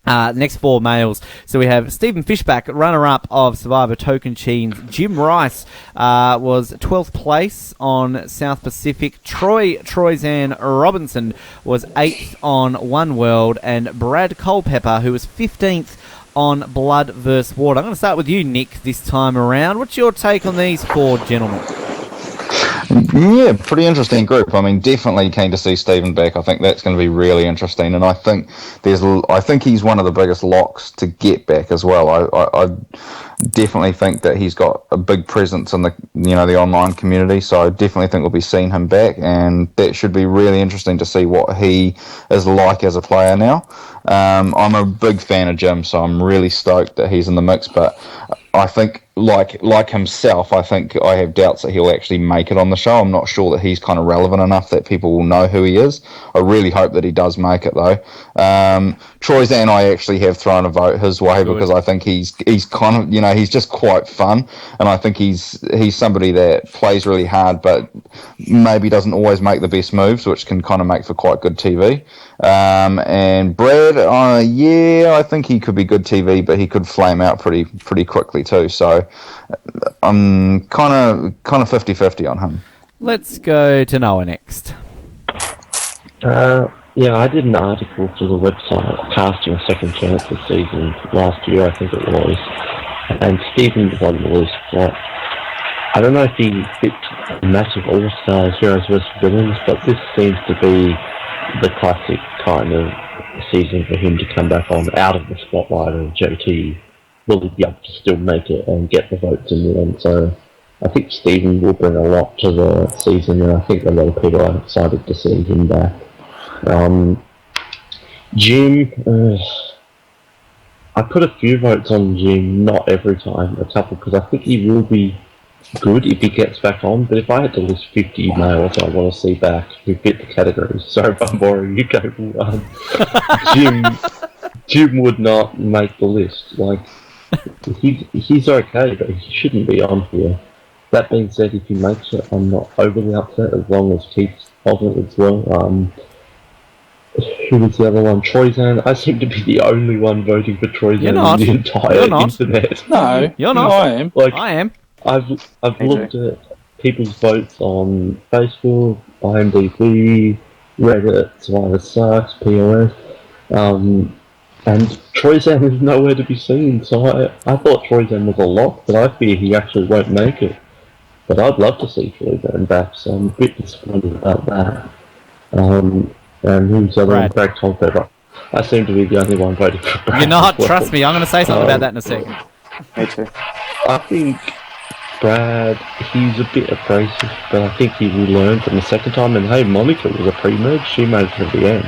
Next 4 males. So we have Stephen Fishback, runner-up of Survivor Tocantins. Jim Rice was 12th place on South Pacific. Troyzan Robinson was 8th on One World. And Brad Culpepper, who was 15th on Blood vs. Water. I'm going to start with you, Nick, this time around. What's your take on these 4 gentlemen? Yeah, pretty interesting group. I mean, definitely keen to see Stephen back. I think that's going to be really interesting, and I think he's one of the biggest locks to get back as well. definitely think that he's got a big presence in the the online community. So I definitely think we'll be seeing him back, and that should be really interesting to see what he is like as a player now. I'm a big fan of Jim, so I'm really stoked that he's in the mix. But I think, like himself, I think I have doubts that he'll actually make it on the show. I'm not sure that he's kind of relevant enough that people will know who he is. I really hope that he does make it, though. Troy Zan, I actually have thrown a vote his way because I think he's kind of, he's just quite fun, and I think he's somebody that plays really hard, but maybe doesn't always make the best moves, which can kind of make for quite good TV. And Brad, I think he could be good TV, but he could flame out pretty quickly too. So I'm kind of 50-50 on him. Let's go to Noah next. Yeah, I did an article for the website casting a second chance this season last year, I think it was, and Stephen was on the list. But I don't know if he picked massive all-stars, heroes versus villains, but this seems to be the classic kind of season for him to come back on out of the spotlight, and JT will be able to still make it and get the votes in the end. So I think Stephen will bring a lot to the season, and I think a lot of people are excited to see him back. Jim, I put a few votes on Jim, not every time, a couple, because I think he will be good if he gets back on. But if I had to list 50 males I want to see back who fit the categories, sorry if I'm boring you, Cable. Jim would not make the list. Like, he's okay, but he shouldn't be on here. That being said, if he makes it, I'm not overly upset as long as Keith's on it as well. Who was the other one? Troy Zan. I seem to be the only one voting for Troy Zan on the entire internet. No, you're not. I am. I am. I've looked at people's votes on Facebook, IMDb, Reddit, Survivor Sucks, POS, and Troy Zan is nowhere to be seen. So I thought Troy Zan was a lock, but I fear he actually won't make it. But I'd love to see Troy Zan back, so I'm a bit disappointed about that. And who's the other one? Brad Culpepper. I seem to be the only one voting for Brad. You're not. Trust me. I'm going to say something about that in a second. Me too. I think Brad, he's a bit abrasive, but I think he will learn from the second time. And hey, Monica was a pre-merge. She made it at the end.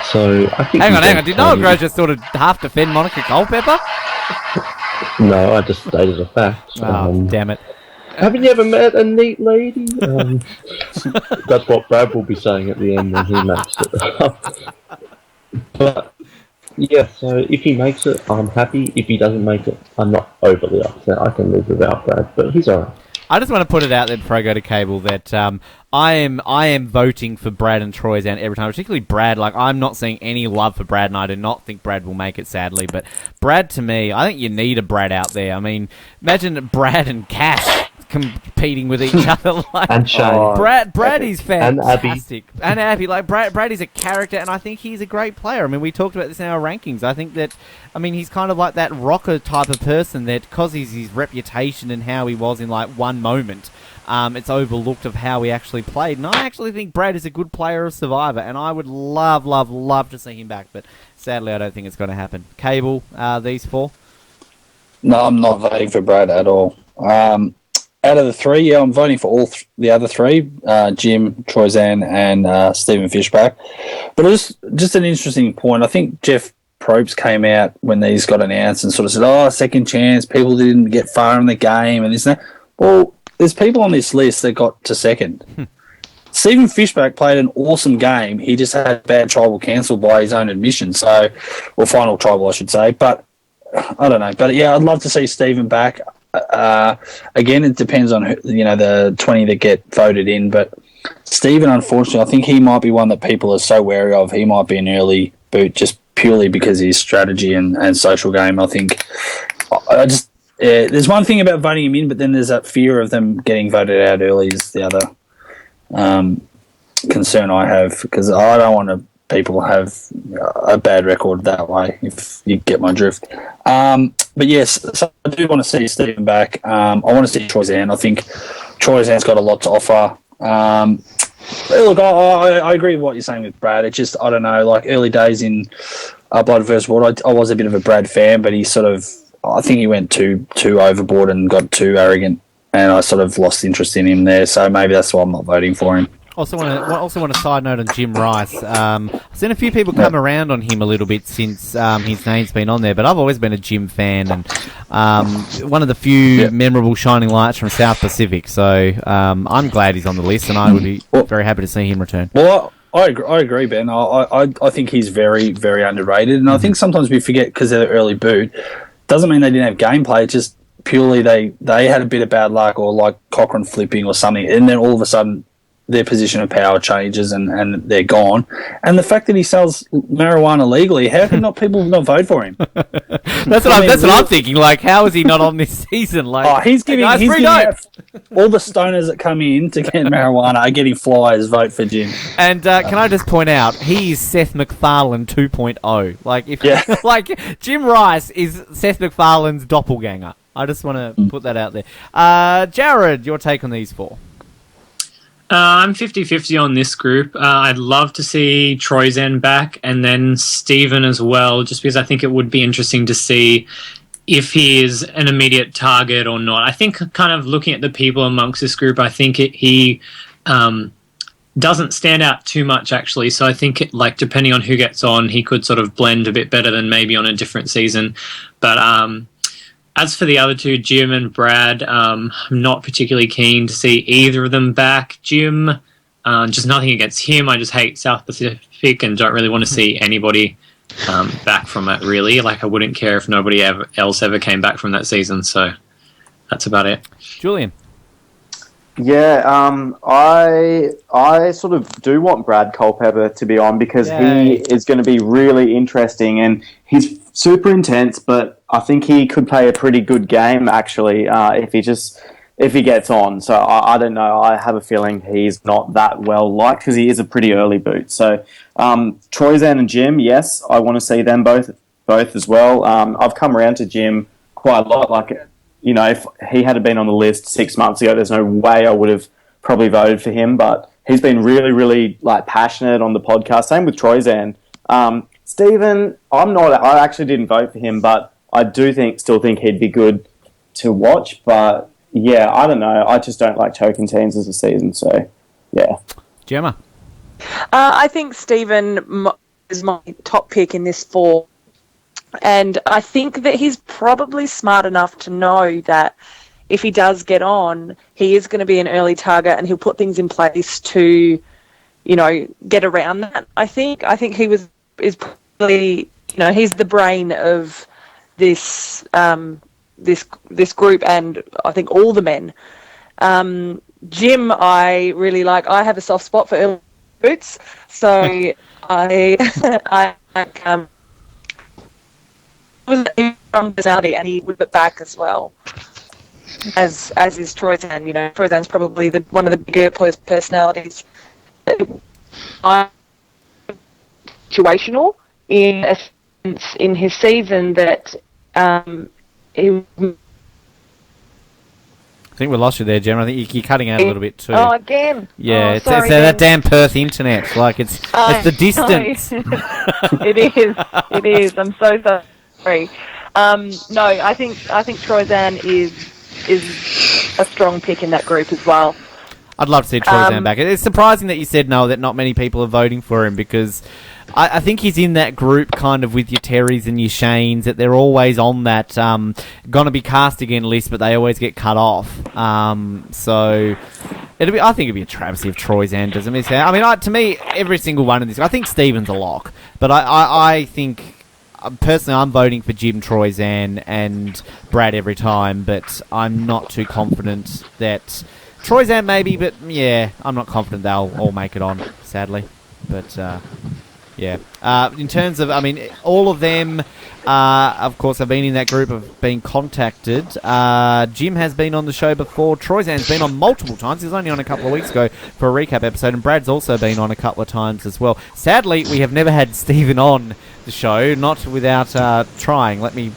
So I think. Hang on. Did Noah Gross just sort of half defend Monica Culpepper? No, I just stated a fact. Damn it. Haven't you ever met a neat lady? That's what Brad will be saying at the end when he makes it. But yeah, so if he makes it, I'm happy. If he doesn't make it, I'm not overly upset. I can live without Brad, but he's alright. I just want to put it out there before I go to Cable that I am voting for Brad and Troy Zan every time, particularly Brad. Like, I'm not seeing any love for Brad, and I do not think Brad will make it, sadly. But Brad, to me, I think you need a Brad out there. I mean, imagine Brad and Cash competing with each other. Like, and Shane. Brad is fantastic. And Abby. Like, Brad is a character, and I think he's a great player. I mean, we talked about this in our rankings. I think that, he's kind of like that rocker type of person that, because he's his reputation and how he was in, like, one moment, it's overlooked of how he actually played. And I actually think Brad is a good player of Survivor, and I would love, love, love to see him back. But sadly, I don't think it's going to happen. Cable, these four? No, I'm not voting for Brad at all. Out of the three, I'm voting for all the other three, Jim, Troy Zan, and Stephen Fishback. But it was just an interesting point. I think Jeff Probst came out when these got announced and sort of said, second chance, people didn't get far in the game and this and that. Well, there's people on this list that got to second. Stephen Fishback played an awesome game. He just had bad tribal cancelled by his own admission. Or final tribal, I should say. But I don't know. But yeah, I'd love to see Stephen back. Again, it depends on the 20 that get voted in, but Stephen, unfortunately, I think he might be one that people are so wary of. He might be an early boot just purely because of his strategy and social game. I think there's one thing about voting him in, but then there's that fear of them getting voted out early is the other concern I have, because I don't want people have a bad record that way, if you get my drift. But yes, so I do want to see Stephen back. I want to see Troy Zan. I think Troy Zan's got a lot to offer. Look, I agree with what you're saying with Brad. It's just, I don't know, like early days in Blood vs. World, I was a bit of a Brad fan, but he sort of I think he went too overboard and got too arrogant, and I sort of lost interest in him there. So maybe that's why I'm not voting for him. Also want a side note on Jim Rice. I've seen a few people come around on him a little bit since his name's been on there, but I've always been a Jim fan, and one of the few memorable shining lights from South Pacific. So I'm glad he's on the list, and I would be very happy to see him return. Well, I agree, Ben. I think he's very, very underrated, and I think sometimes we forget because they're the early boot. Doesn't mean they didn't have gameplay. It's just purely they had a bit of bad luck, or like Cochrane flipping or something, and then all of a sudden their position of power changes and they're gone. And the fact that he sells marijuana legally, how can people not vote for him? That's what I'm thinking. Like, how is he not on this season? Like, he's giving out all the stoners that come in to get marijuana are getting flyers. Vote for Jim. And can I just point out, he is Seth MacFarlane 2.0. Like, like Jim Rice is Seth MacFarlane's doppelganger. I just want to put that out there. Jared, your take on these four? I'm 50-50 on this group. I'd love to see Troyzan back and then Stephen as well, just because I think it would be interesting to see if he is an immediate target or not. I think kind of looking at the people amongst this group, I think he doesn't stand out too much, actually. So I think, depending on who gets on, he could sort of blend a bit better than maybe on a different season. But as for the other two, Jim and Brad, I'm not particularly keen to see either of them back. Jim, just nothing against him. I just hate South Pacific and don't really want to see anybody back from it, really. Like, I wouldn't care if nobody else ever came back from that season. So that's about it. Julian? Yeah, I sort of do want Brad Culpepper to be on because he is going to be really interesting, and he's super intense, but I think he could play a pretty good game, actually, if he gets on. So I don't know. I have a feeling he's not that well liked because he is a pretty early boot. So Troyzan and Jim, yes, I want to see them both as well. I've come around to Jim quite a lot. Like, you know, if he had been on the list 6 months ago, there's no way I would have probably voted for him. But he's been really, really passionate on the podcast. Same with Troyzan. Stephen, I actually didn't vote for him, but I do still think he'd be good to watch. But yeah, I don't know. I just don't like choking teams as a season. So yeah. Gemma? I think Stephen is my top pick in this four. And I think that he's probably smart enough to know that if he does get on, he is going to be an early target and he'll put things in place to, get around that. I think he is probably, he's the brain of this this group, and I think all the men. Jim, I really like. I have a soft spot for early boots, so I like. Was a strong personality, and he would put back as well as is Troyzan. Troyzan's probably one of the bigger personalities. Situational in a sense in his season that he. I think we lost you there, Gemma. I think you're cutting out a little bit too. Oh, again? Yeah, it's sorry, that damn Perth internet. Like, it's the distance. It is. I'm so sorry. No, I think Troyzan is a strong pick in that group as well. I'd love to see Troyzan back. It's surprising that you said no, that not many people are voting for him, because I think he's in that group kind of with your Terrys and your Shanes, that they're always on that gonna be cast again list, but they always get cut off. So I think it'd be a travesty if Troyzan doesn't miss out. I mean, to me, every single one of this, I think Stephen's a lock, but I think personally I'm voting for Jim, Troyzan, and Brad every time, but I'm not too confident that Troyzan maybe, but yeah, I'm not confident they'll all make it on, sadly. But yeah. In terms of, all of them, of course, have been in that group of being contacted. Jim has been on the show before. Troyzan's been on multiple times. He was only on a couple of weeks ago for a recap episode, and Brad's also been on a couple of times as well. Sadly, we have never had Stephen on the show, not without trying. Let me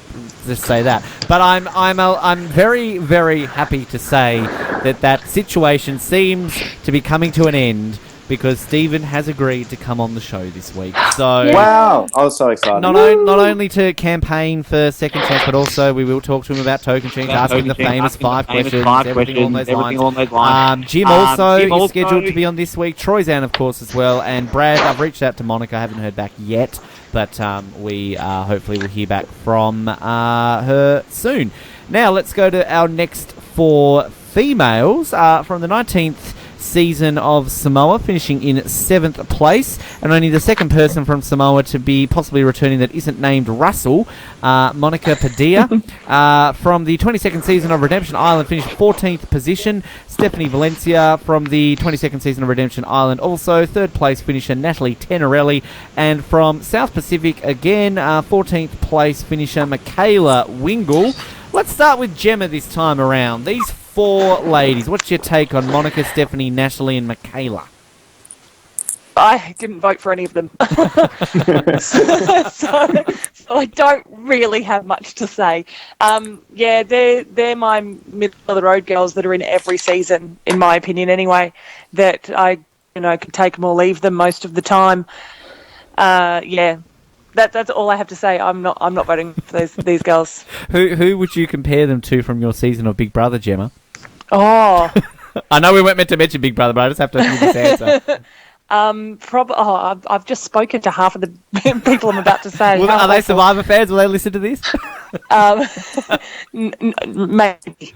just say that. But I'm very, very happy to say that situation seems to be coming to an end because Stephen has agreed to come on the show this week. So wow, I was so excited. Not only to campaign for second chance, but also we will talk to him about Token Chance, asking the famous 5 questions, everything along those lines. Jim also is scheduled to be on this week. Troy's out, of course, as well. And Brad, I've reached out to Monica. I haven't heard back yet, but we hopefully will hear back from her soon. Now let's go to our next 4 females from the 19th season of Samoa, finishing in 7th place, and only the second person from Samoa to be possibly returning that isn't named Russell, Monica Padilla. From the 22nd season of Redemption Island, finished 14th position. Stephanie Valencia from the 22nd season of Redemption Island, also 3rd place finisher Natalie Tenorelli, and from South Pacific again, 14th place finisher Michaela Wingle. Let's start with Gemma this time around. These 4 ladies, what's your take on Monica, Stephanie, Natalie, and Michaela? I didn't vote for any of them. so I don't really have much to say. Yeah, they're my middle of the road girls that are in every season, in my opinion anyway, that I can take them or leave them most of the time. Yeah. That's all I have to say. I'm not voting for these girls. Who would you compare them to from your season of Big Brother, Gemma? Oh, I know we weren't meant to mention Big Brother, but I just have to give this answer. I've just spoken to half of the people I'm about to say. Are they Survivor fans? Will they listen to this? Maybe.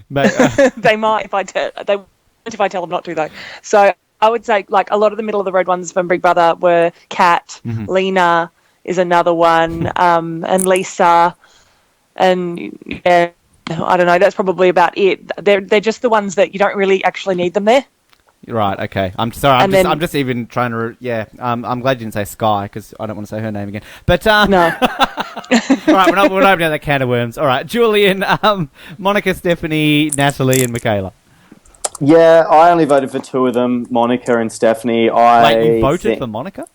They might if I tell them not to, though. So I would say, like, a lot of the middle of the road ones from Big Brother were Kat, Lena is another one, and Lisa, and yeah, I don't know. That's probably about it. They're just the ones that you don't really actually need them there. Right. Okay. I'm sorry. I'm just even trying to. I'm glad you didn't say Sky because I don't want to say her name again. But no. All right. We're not opening that can of worms. All right. Julian, Monica, Stephanie, Natalie, and Michaela. Yeah, I only voted for 2 of them, Monica and Stephanie. Wait, you voted for Monica?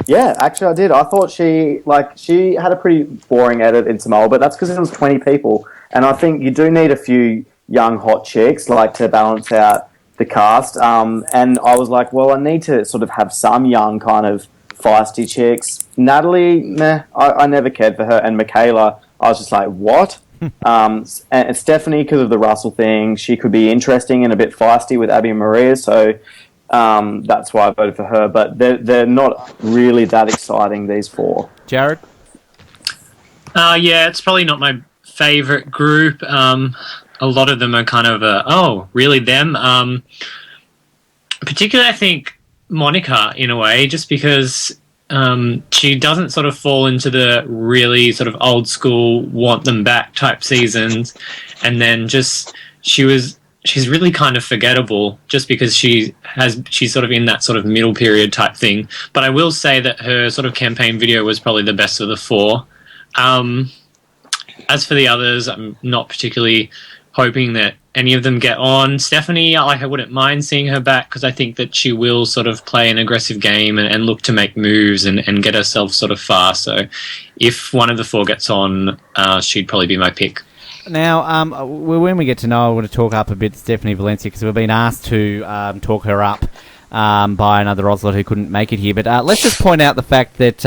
Yeah, actually I did. I thought she had a pretty boring edit in Samoa, but that's because it was 20 people. And I think you do need a few young hot chicks, like, to balance out the cast. And I was like, well, I need to sort of have some young kind of feisty chicks. Natalie, meh, I never cared for her. And Michaela, I was just like, what? And Stephanie, because of the Russell thing, she could be interesting and a bit feisty with Abby and Maria, so that's why I voted for her, but they're not really that exciting, these 4. Jared? Yeah, it's probably not my favourite group. A lot of them are kind of, really them? Particularly, I think, Monica, in a way, just because she doesn't sort of fall into the really sort of old school, want them back type seasons, and then just she's really kind of forgettable just because she's sort of in that sort of middle period type thing. But I will say that her sort of campaign video was probably the best of the 4. As for the others, I'm not particularly hoping that any of them get on. Stephanie, I wouldn't mind seeing her back because I think that she will sort of play an aggressive game and look to make moves and get herself sort of far. So if one of the 4 gets on, she'd probably be my pick. Now, when we get to know, I want to talk up a bit Stephanie Valencia because we've been asked to talk her up by another Ocelot who couldn't make it here. But let's just point out the fact that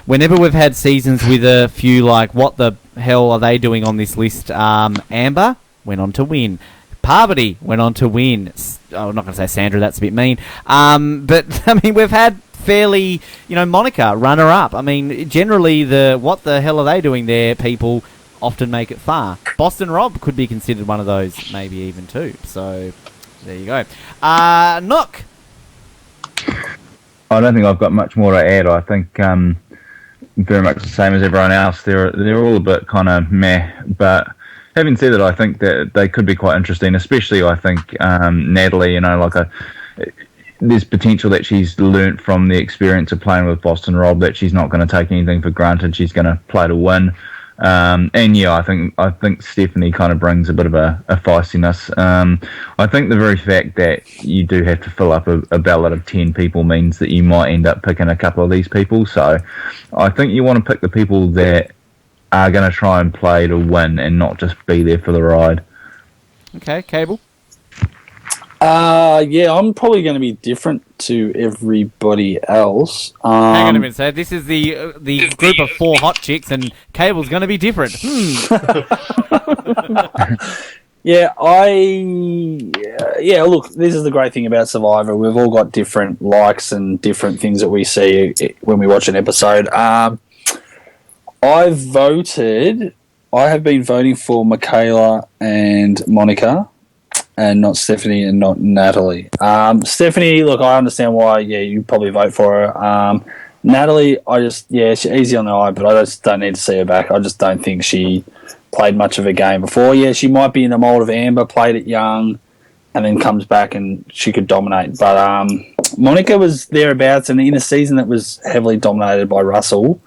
whenever we've had seasons with a few like, what the hell are they doing on this list? Amber went on to win. Parvati went on to win. I'm not going to say Sandra, that's a bit mean. But, I mean, we've had fairly, Monica, runner-up. I mean, generally, what the hell are they doing there, people often make it far. Boston Rob could be considered one of those, maybe even 2. So, there you go. Nook. I don't think I've got much more to add. I think very much the same as everyone else. They're all a bit kind of meh, but having said that, I think that they could be quite interesting, especially I think Natalie, there's potential that she's learnt from the experience of playing with Boston Rob that she's not going to take anything for granted. She's going to play to win. And yeah, I think Stephanie kind of brings a bit of a feistiness. I think the very fact that you do have to fill up a ballot of 10 people means that you might end up picking a couple of these people. So I think you want to pick the people that are going to try and play to win and not just be there for the ride. Okay, Cable? Yeah, I'm probably going to be different to everybody else. Hang on a minute, so this is the group of 4 hot chicks, and Cable's going to be different. Yeah, look, this is the great thing about Survivor. We've all got different likes and different things that we see when we watch an episode. I have been voting for Michaela and Monica, and not Stephanie and not Natalie. Stephanie, look, I understand why, you probably vote for her. Natalie, she's easy on the eye, but I just don't need to see her back. I just don't think she played much of a game before. Yeah, she might be in the mould of Amber, played it young, and then comes back and she could dominate. But Monica was thereabouts, and in a season that was heavily dominated by Russell,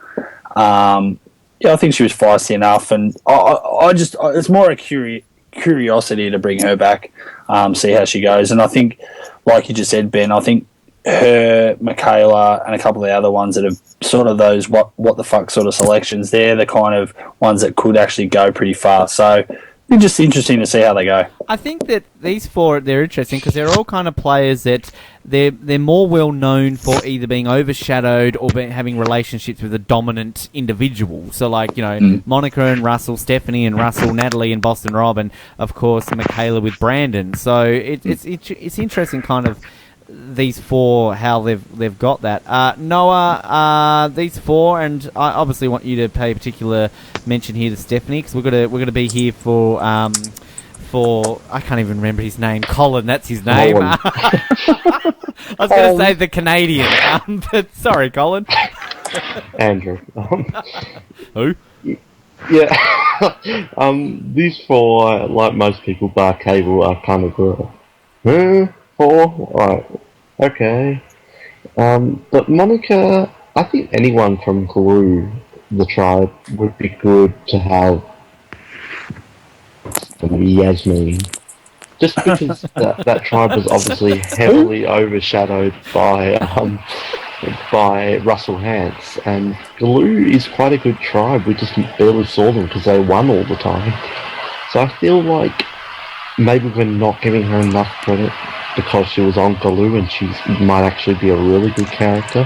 I think she was feisty enough, and it's more a curiosity to bring her back, see how she goes. And I think, like you just said, Ben, I think her, Michaela, and a couple of the other ones that have sort of those what the fuck sort of selections, they're the kind of ones that could actually go pretty far. So it's just interesting to see how they go. I think that these 4, they're interesting because they're all kind of players that they're more well known for either being overshadowed or having relationships with a dominant individual. So like, Monica and Russell, Stephanie and Russell, Natalie and Boston Rob, and of course Michaela with Brandon. So it's interesting kind of these 4, how they've got that. Noah, these 4, and I obviously want you to pay particular mention here to Stephanie, because we're gonna be here for I can't even remember his name. Colin, that's his name. I was going to say the Canadian, but sorry, Colin. Andrew. Who? Yeah. These 4, like most people, bar Cable, are kind of 4? Alright. Okay. But Monica, I think anyone from Glue, the tribe, would be good to have. Yasmin. Just because that tribe was obviously heavily overshadowed by Russell Hantz, and Glue is quite a good tribe. We just barely saw them because they won all the time. So I feel like maybe we're not giving her enough credit because she was on Glue, and she might actually be a really good character.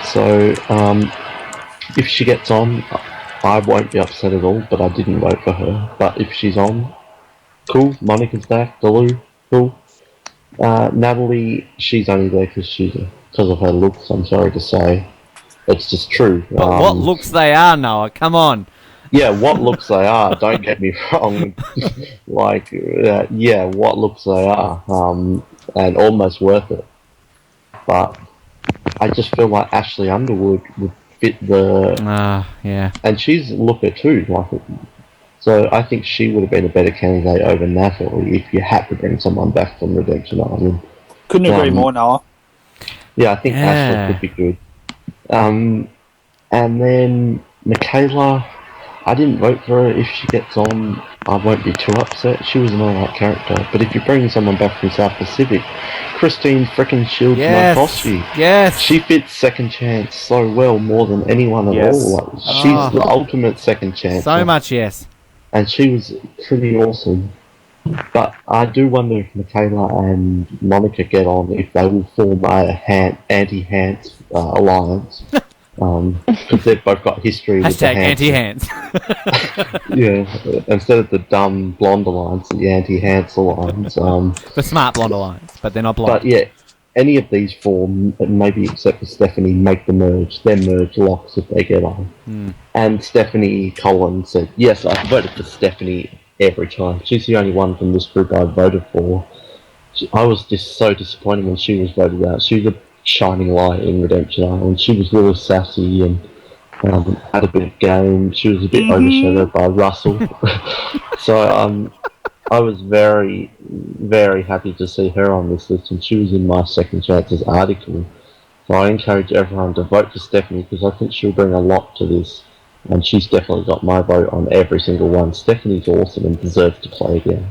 So if she gets on, I won't be upset at all, but I didn't vote for her. But if she's on, cool. Monica's back. Glue, cool. Natalie, she's only there because of her looks, I'm sorry to say. It's just true. But what looks they are, Noah? Come on. Yeah, what looks they are, don't get me wrong. What looks they are. And almost worth it. But I just feel like Ashley Underwood would fit the... yeah. And she's a looker too. So I think she would have been a better candidate over Natalie if you had to bring someone back from Redemption Island. Couldn't agree more, Noah. Yeah, I think Ashley could be good. And then Michaela, I didn't vote for her. If she gets on, I won't be too upset. She was an alright character. But if you're bringing someone back from South Pacific, Christine frickin' Shields Markoski. Yes. She fits Second Chance so well, more than anyone at all. She's the ultimate Second Chance. So much yes. And she was pretty awesome. But I do wonder if Michaela and Monica get on, if they will form a anti-Hantz alliance. Because they've both got history with the anti-Hantz. Yeah, instead of the dumb blonde alliance, the anti-Hantz alliance. The smart blonde alliance, but they're not blonde. But yeah, any of these 4, maybe except for Stephanie, make the merge. They're merge locks if they get on. And Stephanie Collins said, yes, I voted for Stephanie every time. She's the only one from this group I voted for. I was just so disappointed when she was voted out. She was a shining light in Redemption Island. She was really sassy and had a bit of game. She was a bit overshadowed by Russell. So I was very, very happy to see her on this list, and she was in my Second Chances article. So I encourage everyone to vote for Stephanie because I think she'll bring a lot to this, and she's definitely got my vote on every single one. Stephanie's awesome and deserves to play again.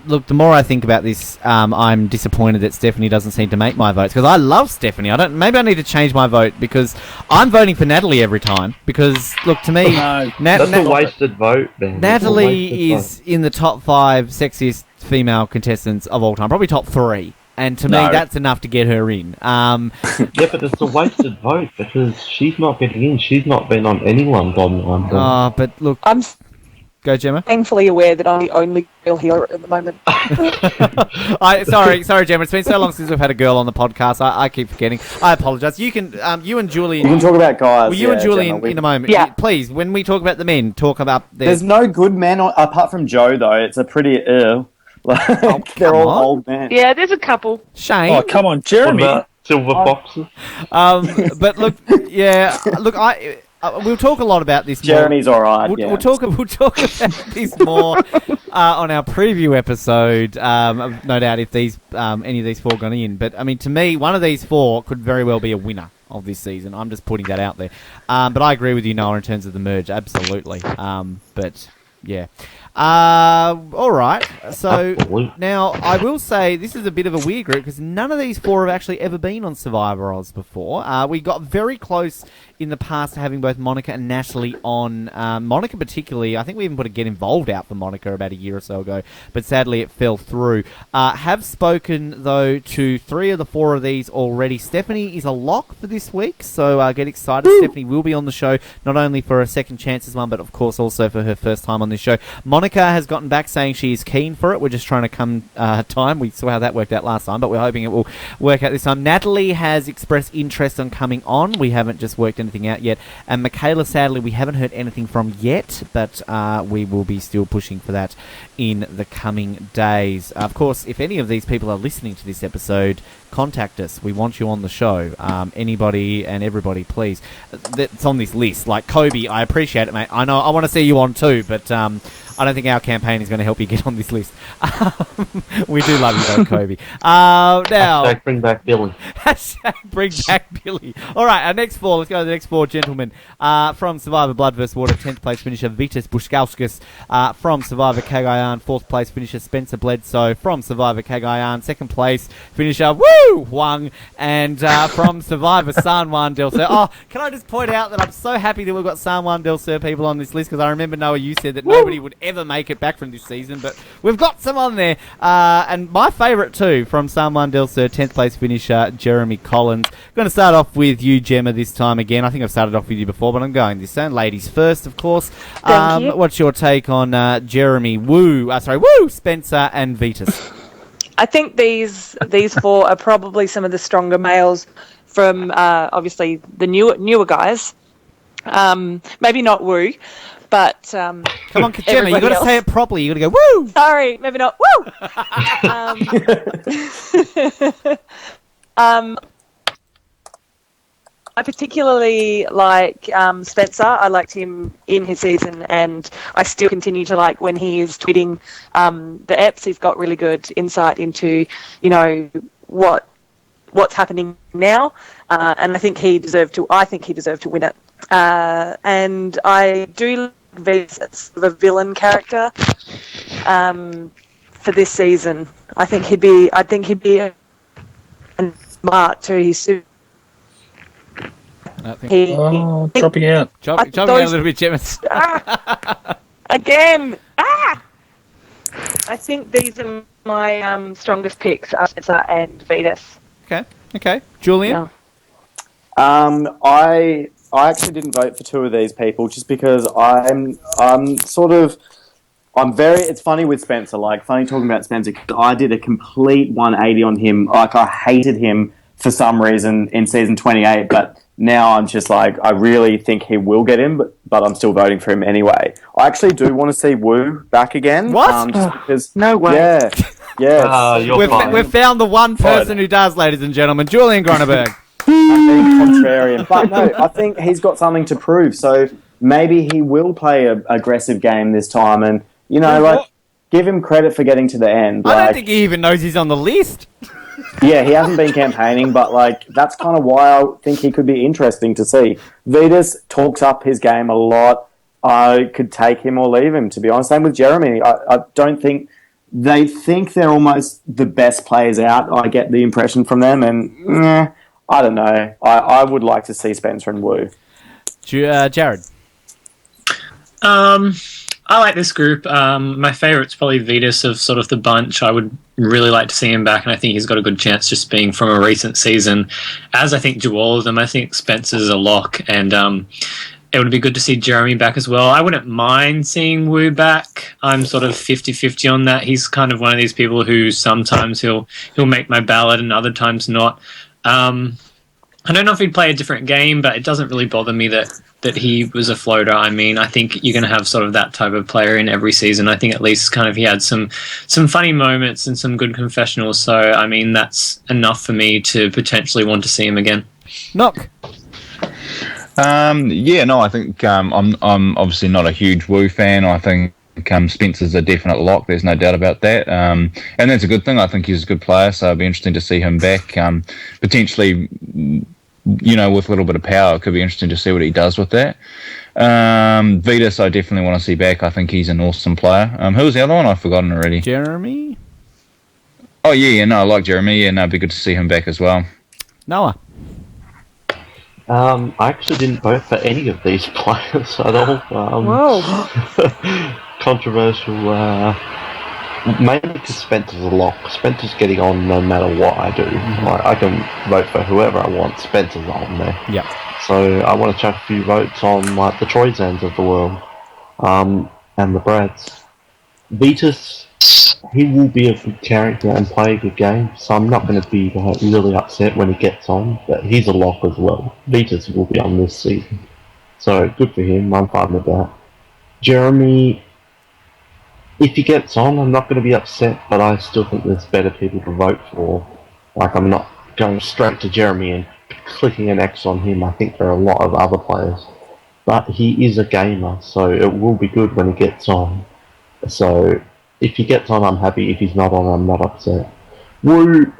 Look, the more I think about this, I'm disappointed that Stephanie doesn't seem to make my votes because I love Stephanie. Maybe I need to change my vote because I'm voting for Natalie every time. Because look, to me, that's a wasted vote, man. Natalie is in the top 5 sexiest female contestants of all time, probably top 3. And to me, that's enough to get her in. Yeah, but it's a wasted vote because she's not getting in. She's not been on anyone Gone Undone. But look, go Gemma. Thankfully aware that I'm the only girl here at the moment. Sorry, Gemma. It's been so long since we've had a girl on the podcast. I keep forgetting. I apologise. You can, you and Julian. You can talk about guys. Well, you and Julian in a moment. Yeah. Please, when we talk about the men, talk about. There's no good men apart from Joe, though. It's a pretty they're all old men. Yeah, there's a couple. Shane. Oh, come on, Jeremy. Silver foxes. But look, we'll talk a lot about this. Jeremy's all right. We'll talk about this more on our preview episode. No doubt if these any of these 4 gone in. But I mean, to me, one of these 4 could very well be a winner of this season. I'm just putting that out there. But I agree with you, Noah, in terms of the merge. Absolutely. But yeah. All right. So now I will say this is a bit of a weird group because none of these 4 have actually ever been on Survivor Oz before. We got very close in the past to having both Monica and Natalie on. Monica particularly, I think we even put a Get Involved out for Monica about a year or so ago, but sadly it fell through. Have spoken, though, to 3 of the 4 of these already. Stephanie is a lock for this week, so get excited. Woo! Stephanie will be on the show, not only for a Second Chances one, but of course also for her first time on this show. Monica has gotten back saying she is keen for it. We're just trying to come time. We saw how that worked out last time, but we're hoping it will work out this time. Natalie has expressed interest on coming on. We haven't just worked anything out yet. And Michaela, sadly, we haven't heard anything from yet, but we will be still pushing for that in the coming days. Of course, if any of these people are listening to this episode, contact us. We want you on the show. Anybody and everybody, please. That's on this list. Like Kobe, I appreciate it, mate. I know I want to see you on too, but I don't think our campaign is going to help you get on this list. We do love you, though, Kobe. Now, Hashtag bring back Billy. Hashtag bring back Billy. All right, our next 4. Let's go to the next 4 gentlemen. From Survivor Blood vs. Water, 10th place finisher Vitas Bushkauskas. From Survivor Cagayan, 4th place finisher Spencer Bledsoe. From Survivor Cagayan, 2nd place finisher Huang. And from Survivor San Juan Del Sur. Oh, can I just point out that I'm so happy that we've got San Juan Del Sur people on this list because I remember, Noah, you said that nobody would ever make it back from this season, but we've got some on there. And my favourite too, from San Juan Del Sur, 10th place finisher Jeremy Collins. I'm going to start off with you, Gemma, this time again. I think I've started off with you before, but I'm going this time. Ladies first, of course. Thank you. What's your take on Jeremy, Spencer and Vitas? I think these 4 are probably some of the stronger males from obviously the newer guys. Maybe not Woo, but come on, Gemma, you got to say it properly. You got to go woo. Sorry, maybe not woo. I particularly like Spencer. I liked him in his season, and I still continue to like when he is tweeting the EPs. He's got really good insight into, what's happening now, and I think he deserved to win it. And I do like V's as sort of a villain character for this season. I think he'd be smart too. He's super. Dropping out. Dropping out a little bit, Gemma. Again. I think these are my strongest picks, Spencer and Vitas. Okay. Julian? Yeah. I actually didn't vote for 2 of these people just because it's funny with Spencer, funny talking about Spencer, because I did a complete 180 on him. I hated him for some reason in season 28, but now I'm just I really think he will get in, but I'm still voting for him anyway. I actually do want to see Woo back again. What? Just because, no way. Yeah. Yes. We've found the one person who does, ladies and gentlemen. Julian Groneberg. I'm being contrarian. But no, I think he's got something to prove. So maybe he will play an aggressive game this time and, give him credit for getting to the end. I don't think he even knows he's on the list. Yeah, he hasn't been campaigning, but that's kind of why I think he could be interesting to see. Vitas talks up his game a lot. I could take him or leave him, to be honest. Same with Jeremy. I don't think they think they're almost the best players out. I get the impression from them, and I don't know. I would like to see Spencer and Woo. Jared. I like this group. My favourite's probably Vitas of sort of the bunch. I would really like to see him back, and I think he's got a good chance just being from a recent season. As I think do all of them, I think Spencer's a lock, and it would be good to see Jeremy back as well. I wouldn't mind seeing Wu back. I'm sort of 50-50 on that. He's kind of one of these people who sometimes he'll make my ballot and other times not. I don't know if he'd play a different game, but it doesn't really bother me that he was a floater. I mean, I think you're going to have sort of that type of player in every season. I think at least kind of he had some funny moments and some good confessionals. So, I mean, that's enough for me to potentially want to see him again. Knock. I think I'm obviously not a huge Wu fan. I think Spencer's a definite lock. There's no doubt about that. And that's a good thing. I think he's a good player, so it'd be interesting to see him back. Potentially, with a little bit of power, it could be interesting to see what he does with that. Vitas, I definitely want to see back. I think he's an awesome player. Who was the other one? I've forgotten already. Jeremy? Oh, yeah, I like Jeremy, and it'd be good to see him back as well. Noah? I actually didn't vote for any of these players at all. Whoa. Controversial, mainly because Spencer's a lock. Spencer's getting on no matter what I do. I can vote for whoever I want. Spencer's on there. Yeah. So I want to chuck a few votes on like the Troyzans of the world, and the Brads. Vitas, he will be a good character and play a good game, so I'm not going to be really upset when he gets on, but he's a lock as well. Vitas will be on this season, so good for him. I'm fine with that. Jeremy, if he gets on, I'm not going to be upset, but I still think there's better people to vote for. Like, I'm not going straight to Jeremy and clicking an X on him. I think there are a lot of other players, but he is a gamer, so it will be good when he gets on. So if he gets on, I'm happy. If he's not on, I'm not upset. Wu,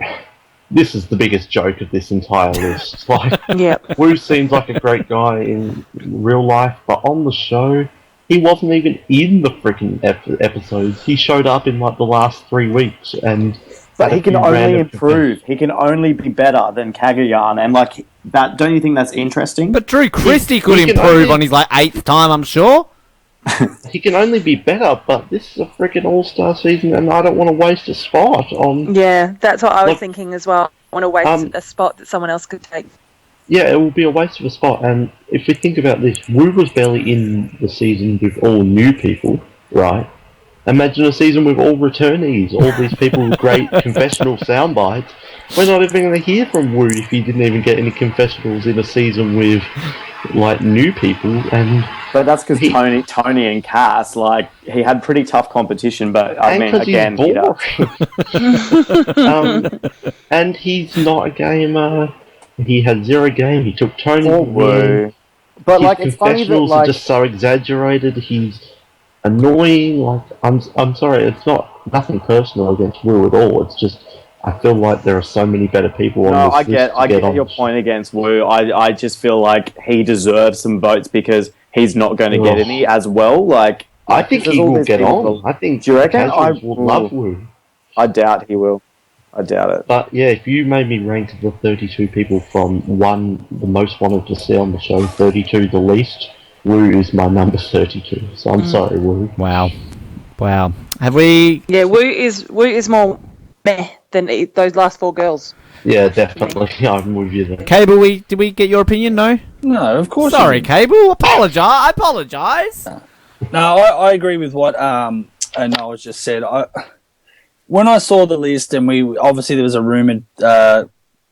this is the biggest joke of this entire list. Like, Wu seems like a great guy in real life, but on the show, he wasn't even in the freaking episodes. He showed up in like the last 3 weeks, but he can only improve. He can only be better than Kagayan, and like that. Don't you think that's interesting? But Drew Christie could improve on his like 8th time, I'm sure. He can only be better, but this is a freaking all-star season, and I don't want to waste a spot on... Yeah, that's what I was thinking as well. I want to waste a spot that someone else could take. Yeah, it will be a waste of a spot, and if we think about this, Wu was barely in the season with all new people, right? Imagine a season with all returnees, all these people with great confessional sound bites. We're not even going to hear from Wu if he didn't even get any confessionals in a season with, like, new people, and... But that's because Tony and Cass, like, he had pretty tough competition, but I mean, again, and he's not a gamer. He had 0 game. He took Tony. But like, it's funny that like, are just so exaggerated. He's annoying. Like, I'm sorry. It's nothing personal against Wu at all. It's just I feel like there are so many better people on this list. I get your point against Wu. I just feel like he deserves some votes because he's not going to get any as well. Like, I think he will get on. I think. Do you reckon? I will love Wu. I doubt he will. I doubt it. But yeah, if you made me rank the 32 people from 1, the most wanted to see on the show, 32 the least, Wu is my number 32. So I'm sorry, Wu. Wow. Have we? Yeah, Wu is more meh than those last 4 girls. Yeah, definitely. I'm with you there. Cable, did we get your opinion? No, of course. Sorry, Cable. I apologise. No, I agree with what Noah just said. When I saw the list, and obviously there was a rumoured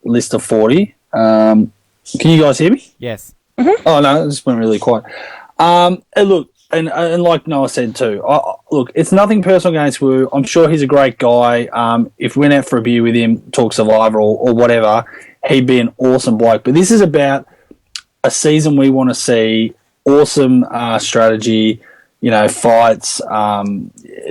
list of 40. Can you guys hear me? Yes. Mm-hmm. Oh no, it just went really quiet. Look, and like Noah said too. Look, it's nothing personal against Wu. I'm sure he's a great guy. If we went out for a beer with him, talk Survivor or whatever, he'd be an awesome bloke. But this is about a season we want to see. Awesome strategy, fights,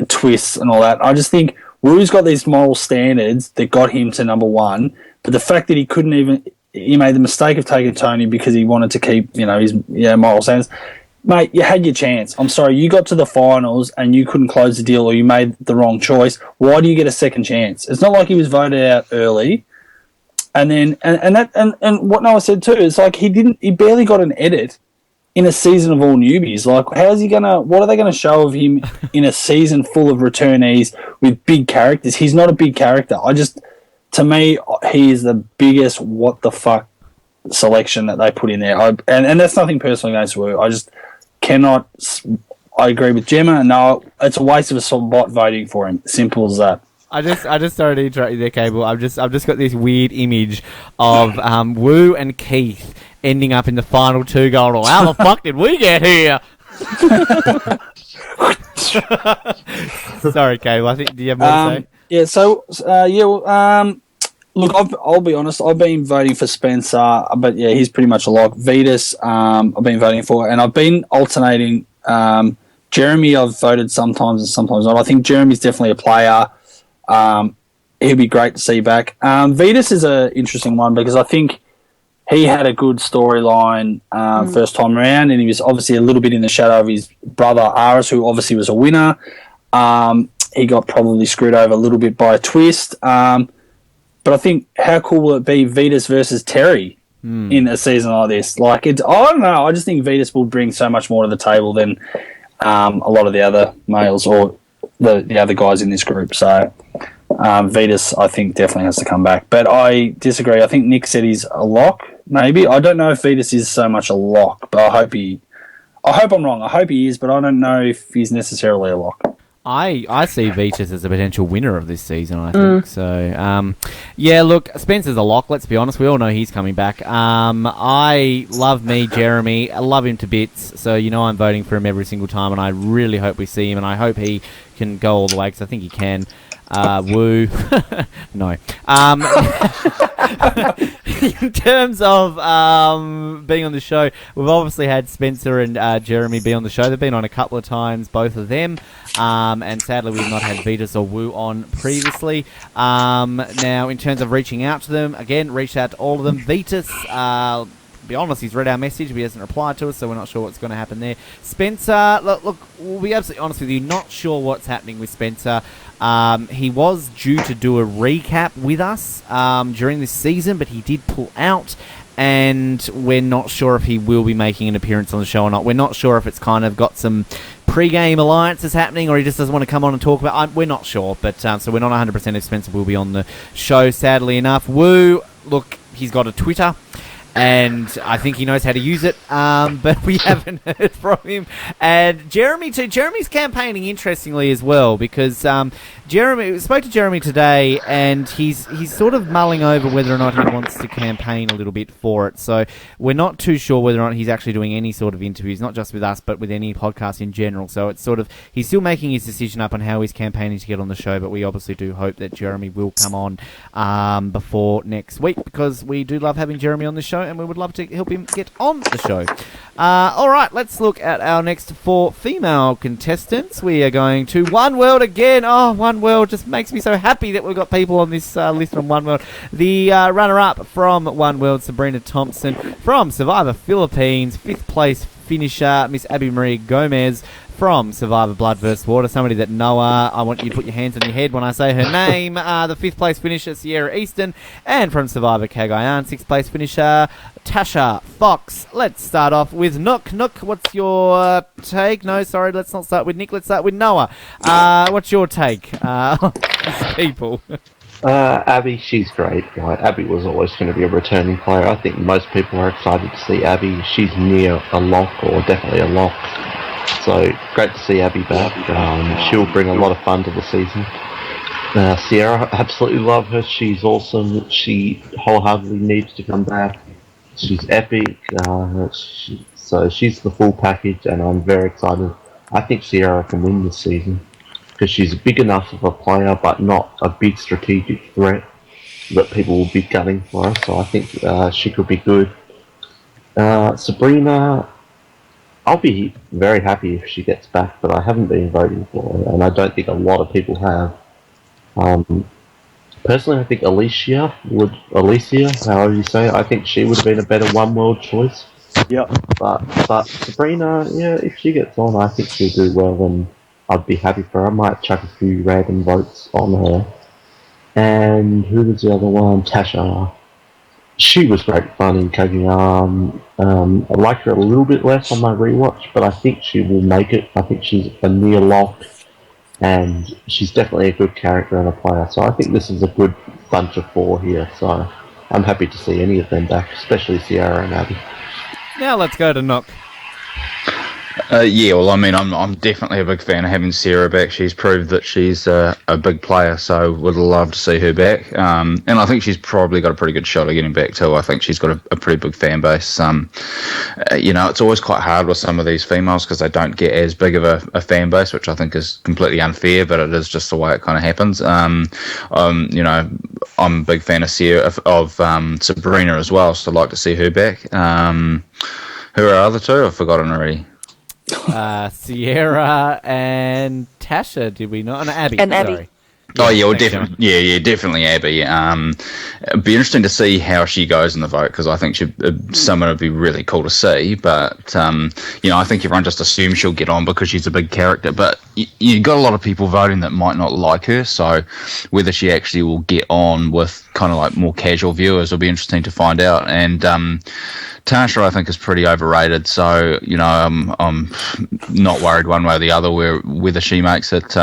twists, and all that. I just think Wu's got these moral standards that got him to number 1, but the fact that he made the mistake of taking Tony because he wanted to keep, his moral standards. Mate, you had your chance. I'm sorry, you got to the finals and you couldn't close the deal, or you made the wrong choice. Why do you get a second chance? It's not like he was voted out early. And then and what Noah said too is like he barely got an edit in a season of all newbies. Like, how's he gonna? What are they gonna show of him in a season full of returnees with big characters? He's not a big character. To me, he is the biggest what the fuck selection that they put in there. And that's nothing personal against Wu. I just cannot. I agree with Gemma. No, it's a waste of a spot voting for him. Simple as that. I just started to interrupt you there, Cable. I've just got this weird image of Wu and Keith ending up in the final two going, how the fuck did we get here? Sorry, Cable. I think, do you have more to say? Yeah, so, look, I'll be honest. I've been voting for Spencer, but yeah, he's pretty much a lock. Vetus, I've been voting for, and I've been alternating. Jeremy, I've voted sometimes and sometimes not. I think Jeremy's definitely a player. He'd be great to see back. Vetus is an interesting one because I think he had a good storyline first time around, and he was obviously a little bit in the shadow of his brother Aris, who obviously was a winner. He got probably screwed over a little bit by a twist. But I think how cool will it be Vetus versus Terry in a season like this? Like, I don't know. I just think Vetus will bring so much more to the table than a lot of the other males or the other guys in this group. So Vetus, I think, definitely has to come back. But I disagree. I think Nick said he's a lock, maybe. I don't know if Vetus is so much a lock, but I hope I'm wrong. I hope he is, but I don't know if he's necessarily a lock. I see Vetus as a potential winner of this season, I think. So, yeah, look, Spencer's a lock, let's be honest. We all know he's coming back. I love Jeremy. I love him to bits. So, I'm voting for him every single time, and I really hope we see him, and I hope he can go all the way, because I think he can. Woo. No. In terms of being on the show, we've obviously had Spencer and Jeremy be on the show. They've been on a couple of times, both of them. And sadly, we've not had Vetus or Wu on previously. Now, in terms of reaching out to them, again, reached out to all of them. Vetus, to be honest, he's read our message, but he hasn't replied to us, so we're not sure what's going to happen there. Spencer, look, we'll be absolutely honest with you, not sure what's happening with Spencer. He was due to do a recap with us during this season, but he did pull out, and we're not sure if he will be making an appearance on the show or not. We're not sure if it's kind of got some pre-game alliances happening, or he just doesn't want to come on and talk about it. We're not sure, but so we're not 100% if Spencer will be on the show, sadly enough. Wu, look, he's got a Twitter, and I think he knows how to use it, but we haven't heard from him. And Jeremy too. Jeremy's campaigning interestingly as well, because Jeremy spoke to Jeremy today, and he's sort of mulling over whether or not he wants to campaign a little bit for it. So we're not too sure whether or not he's actually doing any sort of interviews, not just with us, but with any podcast in general. So it's sort of, he's still making his decision up on how he's campaigning to get on the show, but we obviously do hope that Jeremy will come on before next week, because we do love having Jeremy on the show, and we would love to help him get on the show. All right, let's look at our next 4 female contestants. We are going to One World again. Oh, One World just makes me so happy that we've got people on this list on One World. The runner-up from One World, Sabrina Thompson. From Survivor Philippines, 5th place finisher, Miss Abby Maria Gomez. From Survivor Blood vs. Water, somebody that Noah, I want you to put your hands on your head when I say her name, the 5th place finisher, Sierra Easton. And from Survivor Cagayan, 6th place finisher, Tasha Fox. Let's start off with Nook. Nook, what's your take? No, sorry, let's not start with Nick, let's start with Noah. What's your take on these people? Abby, she's great. Right? Abby was always going to be a returning player. I think most people are excited to see Abby. She's near a lock, or definitely a lock. So great to see Abby back. She'll bring a lot of fun to the season. Sierra, absolutely love her. She's awesome. She wholeheartedly needs to come back. She's epic. So she's the full package, and I'm very excited. I think Sierra can win this season, because she's big enough of a player, but not a big strategic threat that people will be gunning for her. So I think she could be good. Sabrina, I'll be very happy if she gets back, but I haven't been voting for her, and I don't think a lot of people have. Personally, I think Alicia, however you say it, I think she would have been a better One World choice. Yeah. But Sabrina, yeah, if she gets on, I think she'll do well, and I'd be happy for her. I might chuck a few random votes on her. And who was the other one? Tasha. She was great fun in Cagayan. I liked her a little bit less on my rewatch, but I think she will make it. I think she's a near lock, and she's definitely a good character and a player. So I think this is a good bunch of 4 here. So I'm happy to see any of them back, especially Sierra and Abby. Now let's go to Nook. Yeah, well, I mean, I'm definitely a big fan of having Sarah back. She's proved that she's a big player, so would love to see her back. And I think she's probably got a pretty good shot of getting back too. I think she's got a pretty big fan base. You know, it's always quite hard with some of these females because they don't get as big of a fan base, which I think is completely unfair, but it is just the way it kind of happens. You know, I'm a big fan of Sabrina as well, so I'd like to see her back. Who are our other two? I've forgotten already. Sierra and Tasha, did we not? And Abby. And Abby. Sorry. Oh yeah, well, definitely Abby. It'd be interesting to see how she goes in the vote because I think someone would be really cool to see. But you know, I think everyone just assumes she'll get on because she's a big character. But you got a lot of people voting that might not like her. So whether she actually will get on with kind of like more casual viewers will be interesting to find out. And Tasha, I think, is pretty overrated. So you know, I'm not worried one way or the other whether she makes it.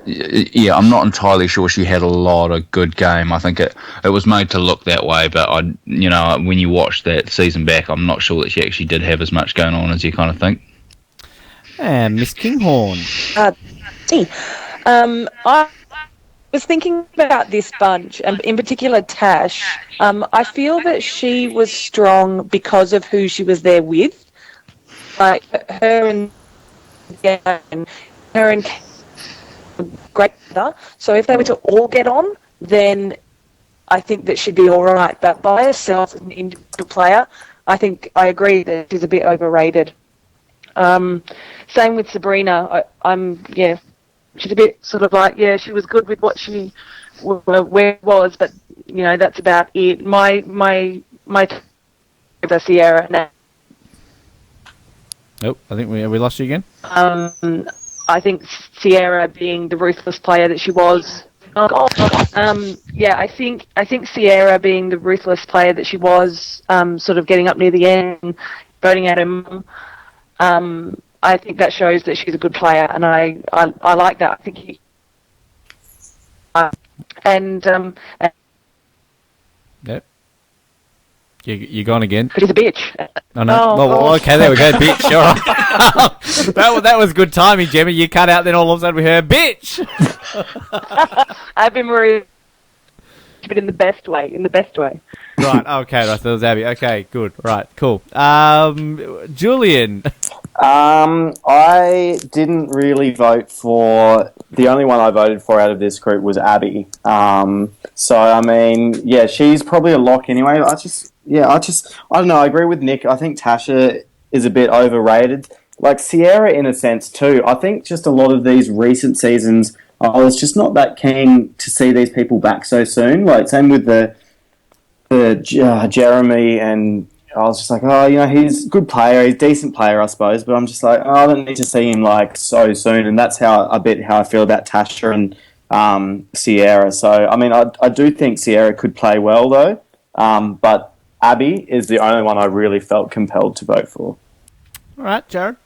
Yeah, I'm not entirely sure she had a lot of good game. I think it was made to look that way, but you know, when you watch that season back, I'm not sure that she actually did have as much going on as you kind of think. And Miss Kinghorn. I was thinking about this bunch, and in particular Tash. I feel that she was strong because of who she was there with, like her and great. So if they were to all get on, then I think that she'd be all right. But by herself as an individual player, I think I agree that she's a bit overrated. Same with Sabrina. She's a bit sort of like, yeah, she was good with what she where it was, but you know, that's about it. My Sierra now. Nope, I think we lost you again. I think Sierra, being the ruthless player that she was, I think Sierra, being the ruthless player that she was, sort of getting up near the end, voting out her mum. I think that shows that she's a good player, and I like that. I think Yep. You gone again? But he's a bitch. Oh, no. Well, okay, there we go, bitch. All right. that was good timing, Gemma. You cut out, then all of a sudden we heard, bitch! I've been worried, but in the best way. Right, okay, right, so it was Abby. Okay, good, right, cool. Julian. I didn't really vote for... The only one I voted for out of this group was Abby. So, I mean, yeah, she's probably a lock anyway. I don't know, I agree with Nick. I think Tasha is a bit overrated. Like Sierra, in a sense, too. I think just a lot of these recent seasons, I was just not that keen to see these people back so soon. Like, same with the Jeremy, and I was just like, oh, you know, he's a good player, he's a decent player, I suppose, but I'm just like, oh, I don't need to see him, like, so soon, and that's how I feel about Tasha and Sierra. So, I mean, I do think Sierra could play well, though, but Abby is the only one I really felt compelled to vote for. All right, Jared.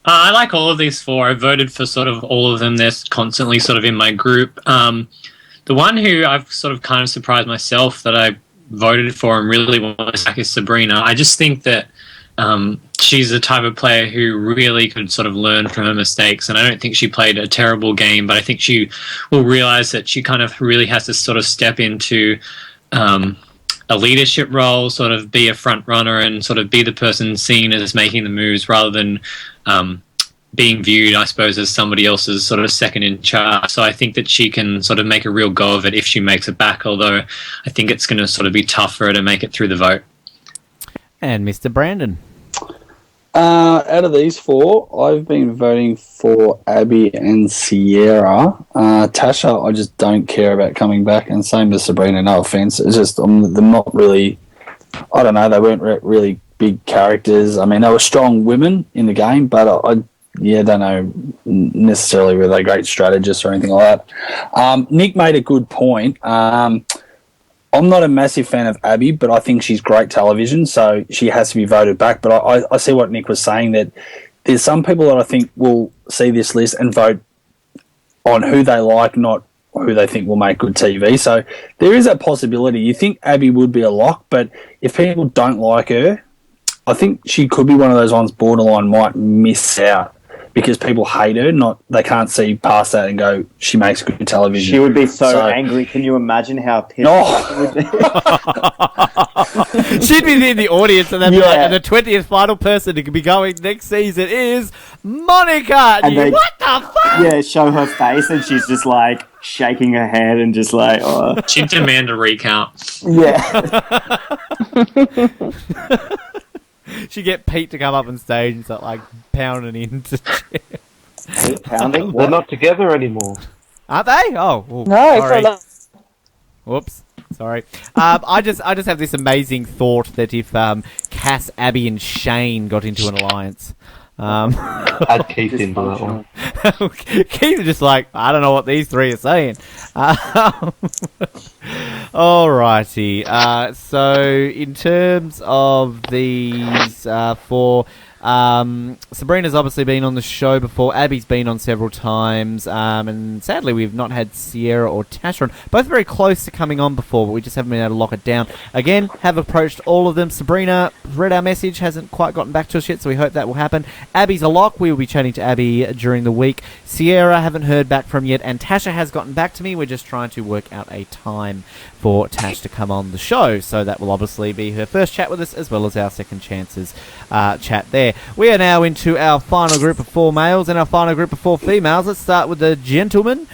I like all of these 4. I voted for sort of all of them. They're constantly sort of in my group. The one who I've sort of kind of surprised myself that I voted for and really want to back is Sabrina. I just think that she's the type of player who really could sort of learn from her mistakes, and I don't think she played a terrible game, but I think she will realize that she kind of really has to sort of step into a leadership role, sort of be a front runner and sort of be the person seen as making the moves rather than being viewed, I suppose, as somebody else's sort of second in charge. So I think that she can sort of make a real go of it if she makes it back, although I think it's going to sort of be tough for her to make it through the vote. And Mr. Brandon. Out of these 4, I've been voting for Abby and Sierra. Tasha, I just don't care about coming back, and same as Sabrina, no offense. It's just, they're not really, I don't know, they weren't really big characters. I mean, they were strong women in the game, but I don't know necessarily were they great strategists or anything like that. Nick made a good point. I'm not a massive fan of Abby, but I think she's great television, so she has to be voted back. But I see what Nick was saying, that there's some people that I think will see this list and vote on who they like, not who they think will make good TV. So there is a possibility. You think Abby would be a lock, but if people don't like her, I think she could be one of those ones borderline might miss out because people hate her. They can't see past that and go, she makes good television. She would be so angry. Can you imagine how pissed she would be? She'd be in the audience and they'd be like, and the 20th final person who could be going next season is Monica. And what the fuck? Yeah, show her face and she's just like shaking her head and just like, oh. She'd demand a recount. Yeah. She'd get Pete to come up on stage and start like pounding into Pete pounding? They're not together anymore. Aren't they? Oh, well, No, sorry. for Whoops. Sorry. I just have this amazing thought that if Cass, Abby, and Shane got into an alliance, Add Keith into that one. Keith is just like, I don't know what these three are saying. Alrighty. So in terms of these four, Sabrina's obviously been on the show before. Abby's been on several times, and sadly we've not had Sierra or Tasha on. Both very close to coming on before, but we just haven't been able to lock it down. Again, have approached all of them. Sabrina read our message, hasn't quite gotten back to us yet, so we hope that will happen. Abby's a lock. We will be chatting to Abby during the week. Sierra, haven't heard back from yet, and Tasha has gotten back to me. We're just trying to work out a time for Tash to come on the show, so that will obviously be her first chat with us, as well as our second chances chat there. We are now into our final group of 4 males and our final group of 4 females. Let's start with the gentleman.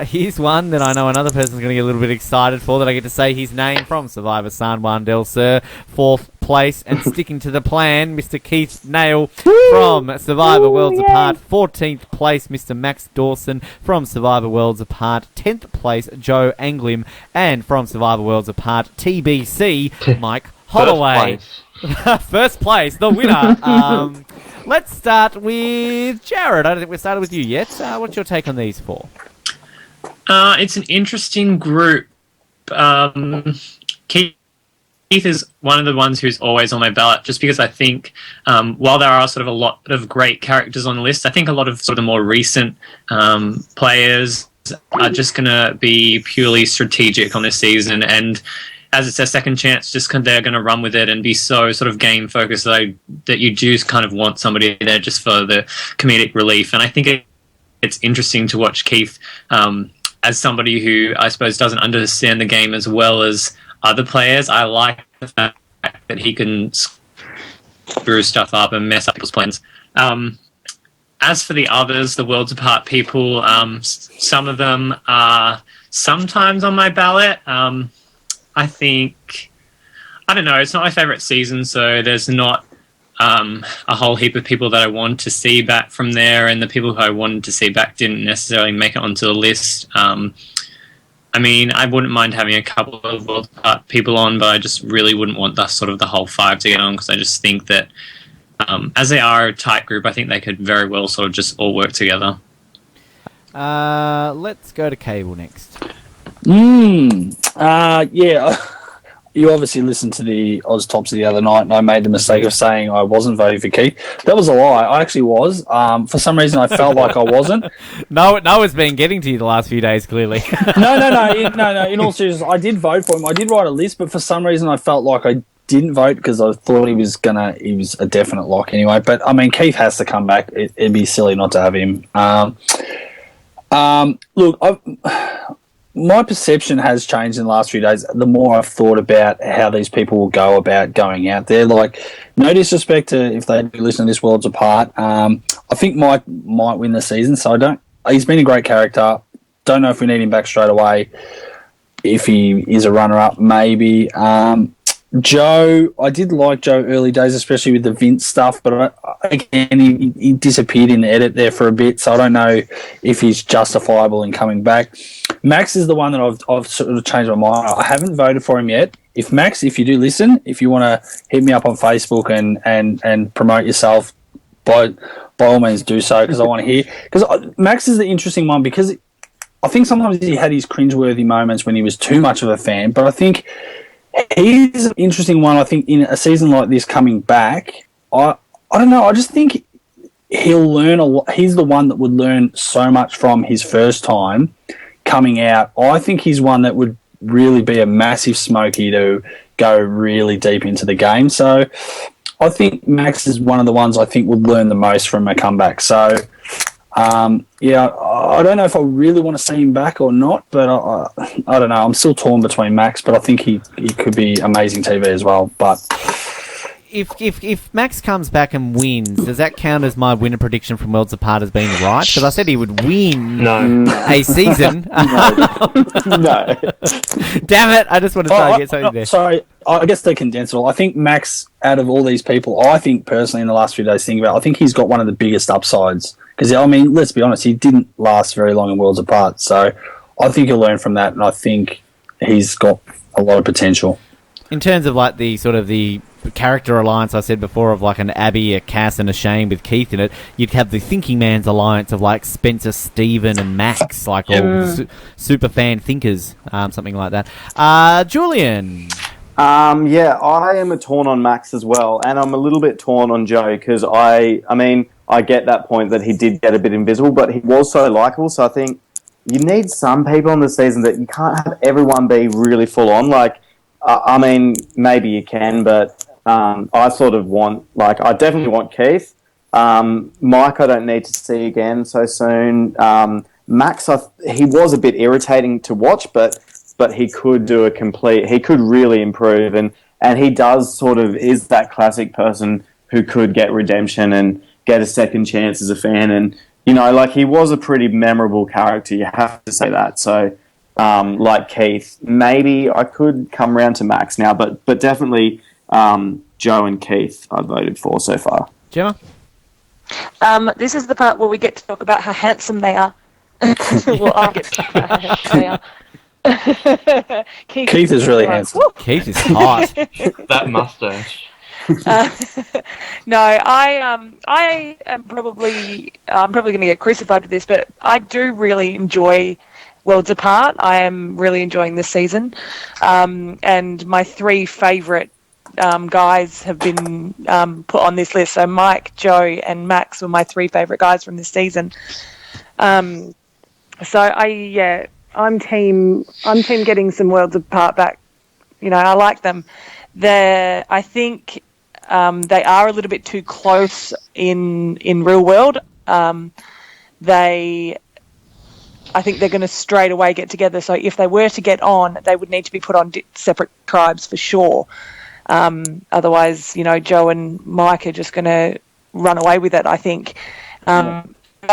Here's one that I know another person's going to get a little bit excited for, that I get to say his name from Survivor San Juan del Sur. 4th place and sticking to the plan, Mr. Keith Nail from Survivor Worlds Apart. 14th place, Mr. Max Dawson from Survivor Worlds Apart. 10th place, Joe Anglim. And from Survivor Worlds Apart, TBC, Mike Holloway. First place, the winner. Let's start with Jared. I don't think we've started with you yet. What's your take on these 4? It's an interesting group. Keith is one of the ones who's always on my ballot, just because I think while there are sort of a lot of great characters on the list, I think a lot of sort of the more recent players are just going to be purely strategic on this season, and as it's their second chance, they're going to run with it and be so sort of game focused that you just kind of want somebody there just for the comedic relief. And I think it's interesting to watch Keith as somebody who I suppose doesn't understand the game as well as other players. I like the fact that he can screw stuff up and mess up people's plans. As for the others, the Worlds Apart people, some of them are sometimes on my ballot. I think, I don't know, it's not my favourite season, so there's not a whole heap of people that I want to see back from there, and the people who I wanted to see back didn't necessarily make it onto the list. I mean, I wouldn't mind having a couple of World Cup people on, but I just really wouldn't want the whole 5 to get on, because I just think that as they are a tight group, I think they could very well sort of just all work together. Let's go to Cable next. Yeah. You obviously listened to the Oz Tops the other night, and I made the mistake of saying I wasn't voting for Keith. That was a lie. I actually was. For some reason, I felt like I wasn't. No, it's been getting to you the last few days, clearly. No. In all seriousness, I did vote for him. I did write a list, but for some reason, I felt like I didn't vote because I thought he was a definite lock anyway. But I mean, Keith has to come back. It'd be silly not to have him. Look, my perception has changed in the last few days. The more I've thought about how these people will go about going out there, like, no disrespect to if they do listen to this Worlds Apart. I think Mike might win the season, so he's been a great character. Don't know if we need him back straight away. If he is a runner-up, maybe. Joe, I did like Joe early days, especially with the Vince stuff, but again, he disappeared in the edit there for a bit, so I don't know if he's justifiable in coming back. Max is the one that I've sort of changed my mind. I haven't voted for him yet. If you do listen, if you want to hit me up on Facebook and promote yourself, by all means do so, because I want to hear. Because Max is the interesting one, because I think sometimes he had his cringeworthy moments when he was too much of a fan, but I think he's an interesting one. I think in a season like this coming back, I don't know. I just think he'll learn a lot. He's the one that would learn so much from his first time coming out. I think he's one that would really be a massive smoky to go really deep into the game. So I think Max is one of the ones I think would learn the most from a comeback. So, yeah, I don't know if I really want to see him back or not, but I don't know. I'm still torn between Max, but I think he could be amazing TV as well. But If Max comes back and wins, does that count as my winner prediction from Worlds Apart as being right? Because I said he would win a season. No. Damn it! I just wanted to get something there. Sorry, I guess to condense it all, I think Max, out of all these people, I think personally in the last few days thinking about it, I think he's got one of the biggest upsides. Because, I mean, let's be honest, he didn't last very long in Worlds Apart. So I think he'll learn from that, and I think he's got a lot of potential. In terms of like the sort of the character alliance I said before of like an Abby, a Cass and a Shane with Keith in it, you'd have the Thinking Man's alliance of like Spencer, Steven and Max, like all super fan thinkers, something like that. Julian? Yeah, I am torn on Max as well, and I'm a little bit torn on Joe because I mean, I get that point that he did get a bit invisible, but he was so likeable, so I think you need some people on the season that you can't have everyone be really full on. Like, I mean, maybe you can, but I sort of want, like, I definitely want Keith. Mike, I don't need to see again so soon. Max, he was a bit irritating to watch, but he could do he could really improve, and he does sort of is that classic person who could get redemption and get a second chance as a fan, and, you know, like, he was a pretty memorable character, you have to say that, so... like Keith, maybe I could come around to Max now, but definitely Joe and Keith I voted for so far. Gemma? This is the part where we get to talk about how handsome they are. Well, I get to talk about how handsome they are. Keith is really handsome. Keith is hot. That mustache. No, I am probably going to get crucified for this, but I do really enjoy Worlds Apart. I am really enjoying this season, and my three favourite guys have been put on this list. So Mike, Joe, and Max were my three favourite guys from this season. So I'm team getting some Worlds Apart back. You know, I like them. I think they are a little bit too close in real world. I think they're going to straight away get together. So if they were to get on, they would need to be put on separate tribes for sure. Otherwise, you know, Joe and Mike are just going to run away with it, I think. I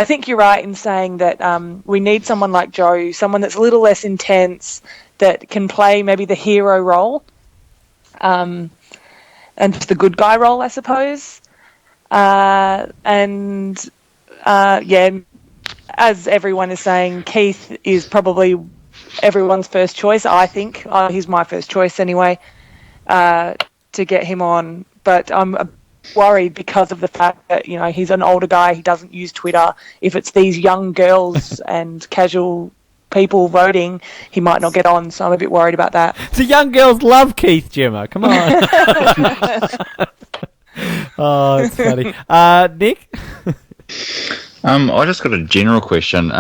think you're right in saying that we need someone like Joe, someone that's a little less intense, that can play maybe the hero role and the good guy role, I suppose. As everyone is saying, Keith is probably everyone's first choice, I think. He's my first choice anyway, to get him on. But I'm worried because of the fact that, you know, he's an older guy, he doesn't use Twitter. If it's these young girls and casual people voting, he might not get on, so I'm a bit worried about that. The young girls love Keith, Gemma. Come on. Oh, it's funny. Nick? I just got a general question.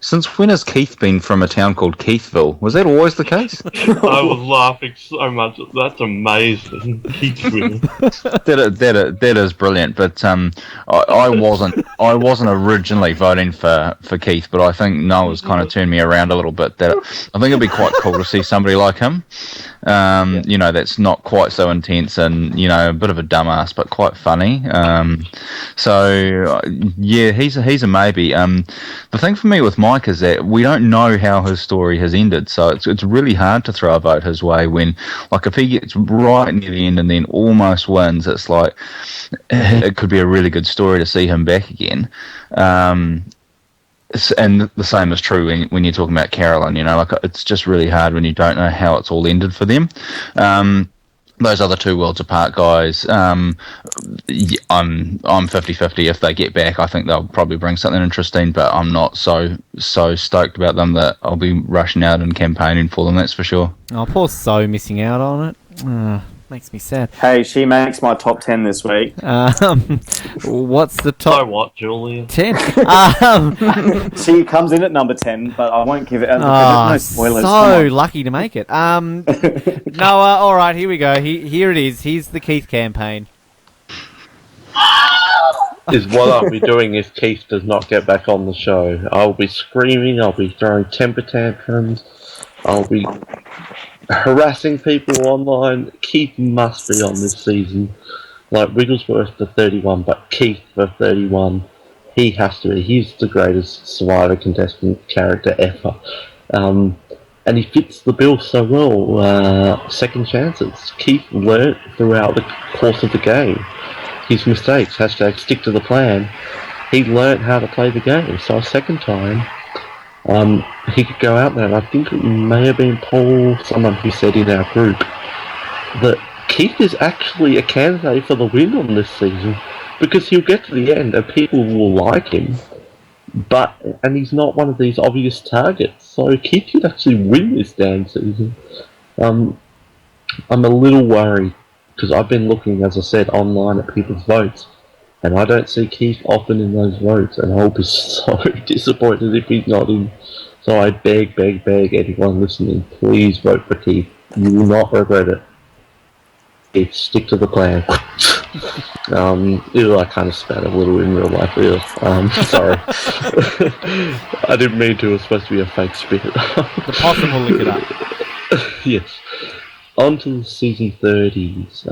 Since when has Keith been from a town called Keithville? Was that always the case? I was laughing so much. That's amazing. Keithville. That is brilliant. But I wasn't originally voting for Keith, but I think Noah's kind of turned me around a little bit. That I think it'd be quite cool to see somebody like him. You know, that's not quite so intense and, you know, a bit of a dumbass, but quite funny. Yeah, he's a maybe. The thing for me with Mike is that we don't know how his story has ended, so it's really hard to throw a vote his way when, like, if he gets right near the end and then almost wins, it's like it could be a really good story to see him back again. And the same is true when you're talking about Carolyn, you know, like, it's just really hard when you don't know how it's all ended for them. those other two Worlds Apart guys, I'm 50-50. If they get back, I think they'll probably bring something interesting, but I'm not so stoked about them that I'll be rushing out and campaigning for them, that's for sure. Oh, poor So missing out on it. Makes me sad. Hey, she makes my top 10 this week. What's the top? So what, Julian? 10. She comes in at number 10, but I won't give it. No spoilers. So lucky to make it. Noah, all right, here we go. Here it is. Here's the Keith campaign. Is what I'll be doing if Keith does not get back on the show. I'll be screaming, I'll be throwing temper tantrums, I'll be harassing people online. Keith must be on this season. Like Wigglesworth for 31, but Keith for 31. He has to be. He's the greatest Survivor contestant character ever. And he fits the bill so well. Second chances. Keith learnt throughout the course of the game his mistakes. # stick to the plan. He learnt how to play the game. So a second time, he could go out there, and I think it may have been Paul, someone who said in our group, that Keith is actually a candidate for the win on this season, because he'll get to the end and people will like him, and he's not one of these obvious targets, so Keith could actually win this damn season. I'm a little worried, because I've been looking, as I said, online at people's votes, and I don't see Keith often in those votes, and I'll be so disappointed if he's not in. So I beg anyone listening, please vote for Keith. You will not regret it. Keith, stick to the plan. I kind of spat a little in real life. Sorry. I didn't mean to. It was supposed to be a fake spit. The possum will lick it up. Yes. On to the season 30s.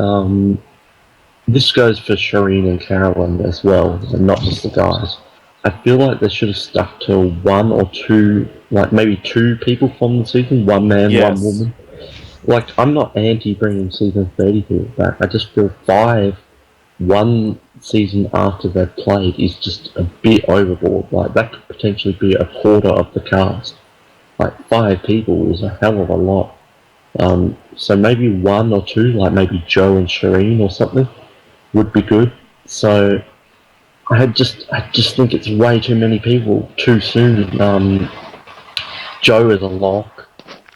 This goes for Shireen and Carolyn as well, and not just the guys. I feel like they should have stuck to one or two, like maybe two people from the season, one man, one woman. Like, I'm not anti bringing season 30 people back. I just feel 5, one season after they've played, is just a bit overboard. Like, that could potentially be a quarter of the cast. Like, 5 people is a hell of a lot. So maybe 1 or 2, like maybe Joe and Shireen or something, would be good. So I just think it's way too many people too soon. Joe is a lock,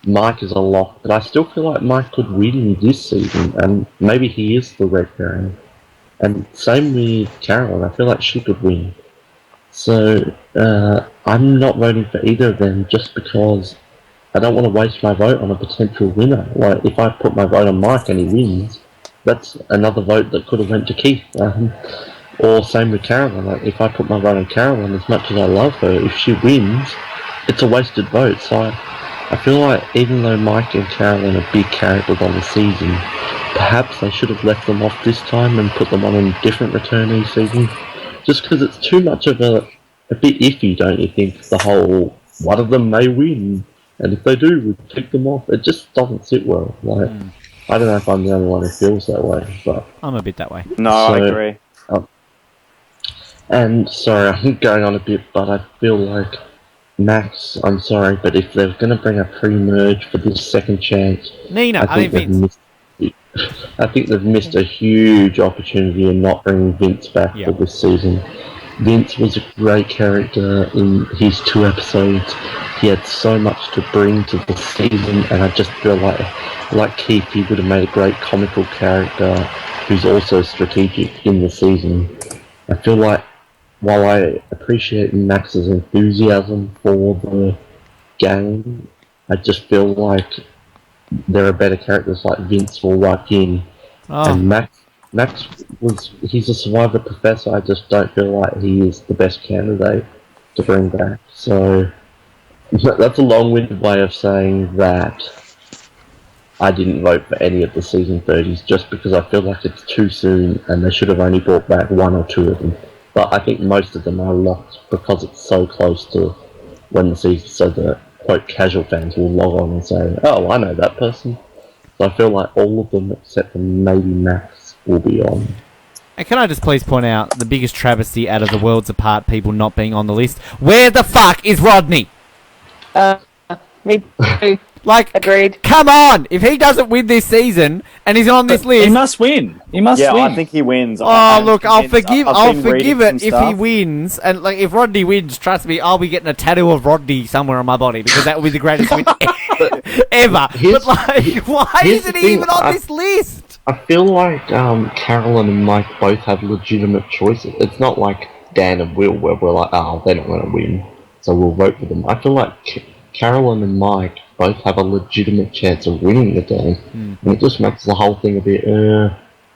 Mike is a lock, but I still feel like Mike could win this season, and maybe he is the red herring. And same with Carolyn, I feel like she could win. So I'm not voting for either of them just because I don't want to waste my vote on a potential winner. Like, if I put my vote on Mike and he wins, that's another vote that could have went to Keith. Or same with Carolyn. Like, if I put my vote on Carolyn, as much as I love her, if she wins, it's a wasted vote. So I feel like even though Mike and Carolyn are big characters on the season, perhaps they should have left them off this time and put them on a different returnee season. Just because it's too much of a bit iffy, don't you think? The whole, one of them may win, and if they do, we'll take them off. It just doesn't sit well. Like, I don't know if I'm the only one who feels that way, but I'm a bit that way. No, I agree. And sorry, I'm going on a bit, but I feel like Max, I'm sorry, but if they're going to bring a pre-merge for this second chance, I think they've missed a huge opportunity in not bringing Vince back for this season. Vince was a great character in his 2 episodes. He had so much to bring to the season, and I just feel like Keith, he would have made a great comical character who's also strategic in the season. I feel like while I appreciate Max's enthusiasm for the game, I just feel like there are better characters like Vince or Joaquin. And Max he's a Survivor professor. I just don't feel like he is the best candidate to bring back. So that's a long-winded way of saying that I didn't vote for any of the season 30s just because I feel like it's too soon and they should have only brought back 1 or 2 of them. But I think most of them are locked because it's so close to when the season, so the quote casual fans will log on and say, oh, I know that person. So I feel like all of them except for maybe Max will be on. And can I just please point out the biggest travesty out of the Worlds Apart people not being on the list? Where the fuck is Rodney? Me too. Like, agreed. Come on, if he doesn't win this season and he's on this list, he must win. He must yeah, win. I think he wins. Oh, look, I'll forgive it if he stuff. wins. And like, if Rodney wins, trust me, I'll be getting a tattoo of Rodney somewhere on my body because that will be the greatest win ever. But like, why isn't he even on this list? I feel like Carolyn and Mike both have legitimate choices. It's not like Dan and Will where we're like, oh, they're not going to win, so we'll vote for them. I feel like Carolyn and Mike both have a legitimate chance of winning the game, and it just makes the whole thing a bit,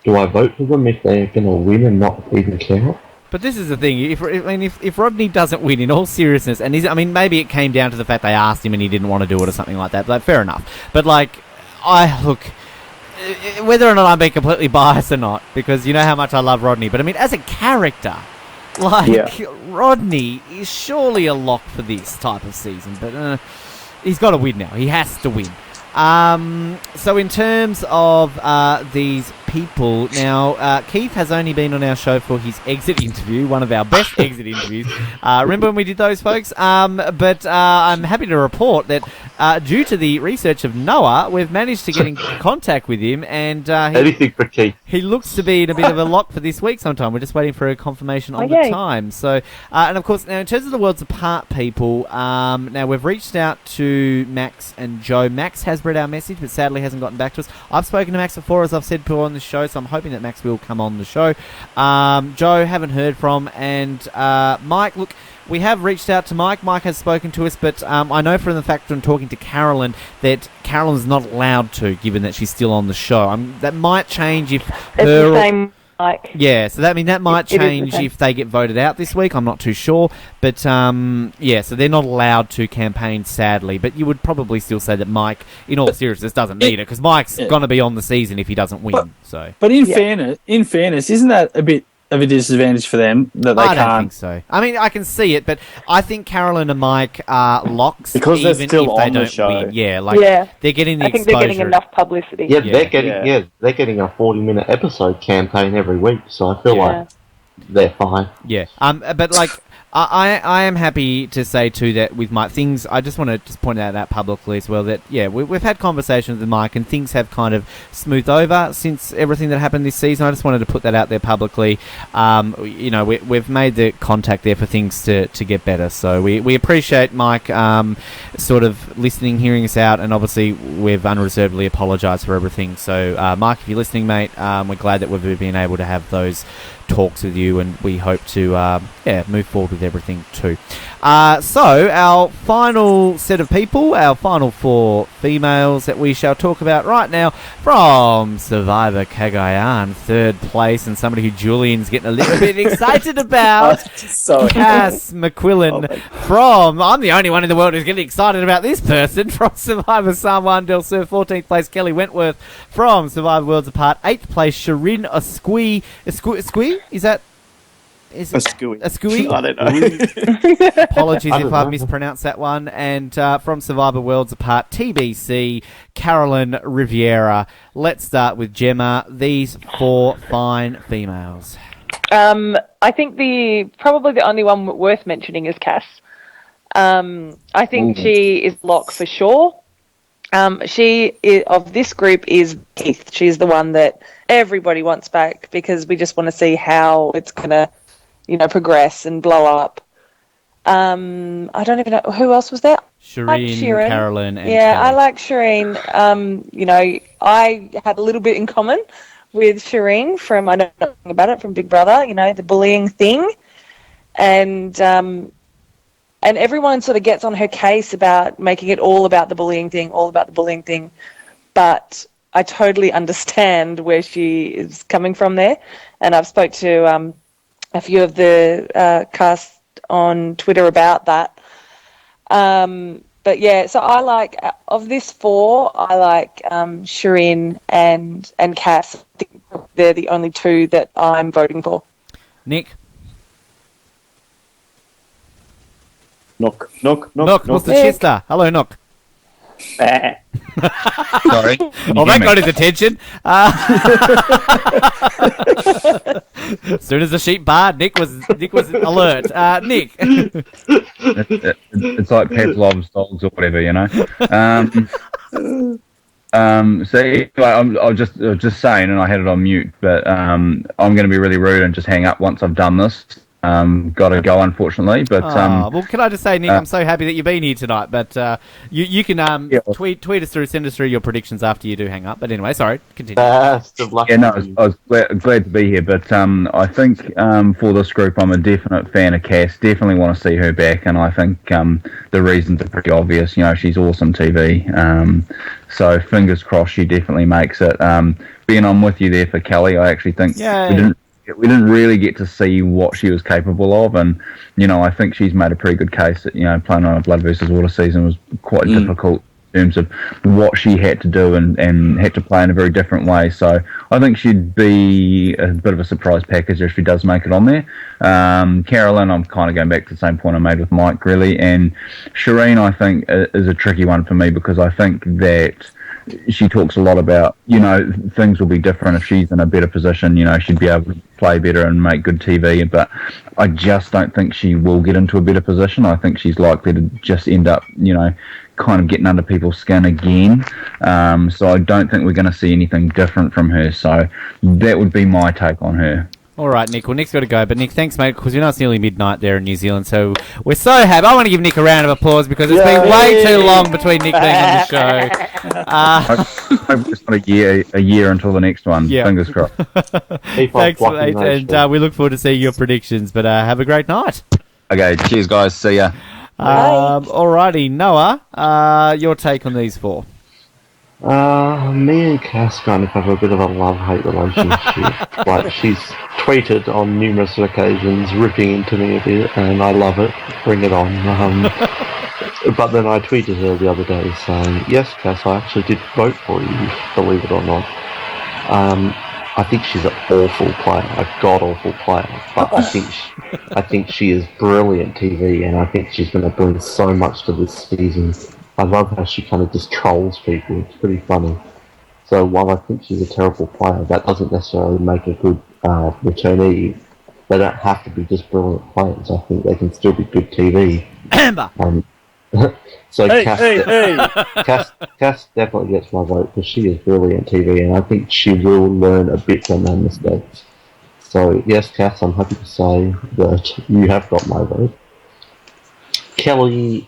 do I vote for them if they're going to win and not even count? But this is the thing. If Rodney doesn't win, in all seriousness, and maybe it came down to the fact they asked him and he didn't want to do it or something like that. Like, fair enough. But like, whether or not I'm being completely biased or not, because you know how much I love Rodney. But I mean, as a character, Rodney is surely a lock for this type of season. But he's got to win now. He has to win. So in terms of these people, now Keith has only been on our show for his exit interview, one of our best exit interviews. Remember when we did those, folks? But I'm happy to report that due to the research of Noah, we've managed to get in contact with him, and anything for Keith. He looks to be in a bit of a lock for this week sometime. We're just waiting for a confirmation on the time. So, and of course, now in terms of the Worlds Apart people, now we've reached out to Max and Joe. Max has read our message, but sadly hasn't gotten back to us. I've spoken to Max before, as I've said before on the show, so I'm hoping that Max will come on the show. Joe, haven't heard from, and Mike, look, we have reached out to Mike. Mike has spoken to us, but I know from the fact from talking to Carolyn that Carolyn's not allowed to, given that she's still on the show. That might change if it's the same, Mike. Yeah, so that might change if they get voted out this week. I'm not too sure, but yeah, so they're not allowed to campaign, sadly. But you would probably still say that Mike, in all seriousness, doesn't need it because Mike's going to be on the season if he doesn't win. But in fairness, isn't that a bit of a disadvantage for them that they can't? I don't think so. I mean, I can see it, but I think Carolyn and Mike are locks because they're still if they on don't the show. Win. Yeah, they're getting the exposure. I think they're getting enough publicity. Yeah, they're getting a 40-minute episode campaign every week, so I feel like they're fine. Yeah, but like. I am happy to say too that with Mike, things, I just want to just point out that publicly as well that we've had conversations with Mike and things have kind of smoothed over since everything that happened this season. I just wanted to put that out there publicly. We've made the contact there for things to get better, so we appreciate Mike sort of listening, hearing us out, and obviously we've unreservedly apologised for everything. So Mike, if you're listening, mate, we're glad that we've been able to have those talks with you, and we hope to move forward with everything too. So our final set of people, our final 4 females that we shall talk about right now from Survivor Cagayan, 3rd place, and somebody who Julian's getting a little bit excited about. Cass McQuillan I'm the only one in the world who's getting excited about this person, from Survivor San Juan del Sur. 14th place, Kelly Wentworth from Survivor Worlds Apart. 8th place, Shireen Asqui. Is that... Is it Asqui? I don't know. Apologies if I've mispronounced that one. And from Survivor Worlds Apart, TBC, Carolyn Riviera. Let's start with Gemma. These 4 fine females. I think probably the only one worth mentioning is Cass. I think she is lock for sure. She is, of this group, is Keith. She's the one that everybody wants back because we just want to see how it's going to, progress and blow up. I don't even know who else was there. Shireen, Carolyn, and Kelly. I like Shireen. I had a little bit in common with Shireen from, I know nothing about it, from Big Brother, the bullying thing. And everyone sort of gets on her case about making it all about the bullying thing, But I totally understand where she is coming from there. And I've spoke to a few of the cast on Twitter about that. But yeah, so I like, of this 4, I like Shireen and Cass. I think they're the only 2 that I'm voting for. Nick? Knock. What's the chester? Hello, Knock. Sorry. Oh, that got his attention. As soon as the sheep barred, Nick was alert. Nick. It's like Pavlov's dogs or whatever, I'm just saying, and I had it on mute, but I'm going to be really rude and just hang up once I've done this. Got to go, unfortunately. But well, can I just say, Nick, I'm so happy that you've been here tonight. But you can tweet us through, send us through your predictions after you do hang up. But anyway, sorry, continue. I was glad to be here. But I think for this group, I'm a definite fan of Cass. Definitely want to see her back, and I think the reasons are pretty obvious. You know, she's awesome TV. So fingers crossed, she definitely makes it. Ben, I'm with you there for Kelly. I actually think we didn't really get to see what she was capable of, and I think she's made a pretty good case that playing on a Blood versus Water season was quite difficult in terms of what she had to do and had to play in a very different way. So I think she'd be a bit of a surprise package if she does make it on there. Carolyn, I'm kind of going back to the same point I made with Mike, really, and Shireen, I think, is a tricky one for me because I think that she talks a lot about, things will be different if she's in a better position. She'd be able to play better and make good TV, but I just don't think she will get into a better position. I think she's likely to just end up, kind of getting under people's skin again. So I don't think we're going to see anything different from her. So that would be my take on her. All right, Nick. Well, Nick's got to go. But, Nick, thanks, mate, because it's nearly midnight there in New Zealand. So we're so happy. I want to give Nick a round of applause because it's been way too long between Nick being on the show. It's not a year until the next one. Yeah. Fingers crossed. Thanks, mate. And we look forward to seeing your predictions. But have a great night. Okay, cheers, guys. See ya. All righty, Noah, your take on these four. Me and Cass kind of have a bit of a love-hate relationship. Like, she's tweeted on numerous occasions, ripping into me a bit, and I love it. Bring it on. But then I tweeted her the other day saying, yes, Cass, I actually did vote for you, believe it or not. I think she's an awful player, a god-awful player, but I think she is brilliant TV, and I think she's going to bring so much to this season. I love how she kind of just trolls people. It's pretty funny. So while I think she's a terrible player, that doesn't necessarily make a good returnee. They don't have to be just brilliant players. I think they can still be good TV. Amber! So Cass definitely gets my vote because she is brilliant TV, and I think she will learn a bit from her mistakes. So yes, Cass, I'm happy to say that you have got my vote. Kelly,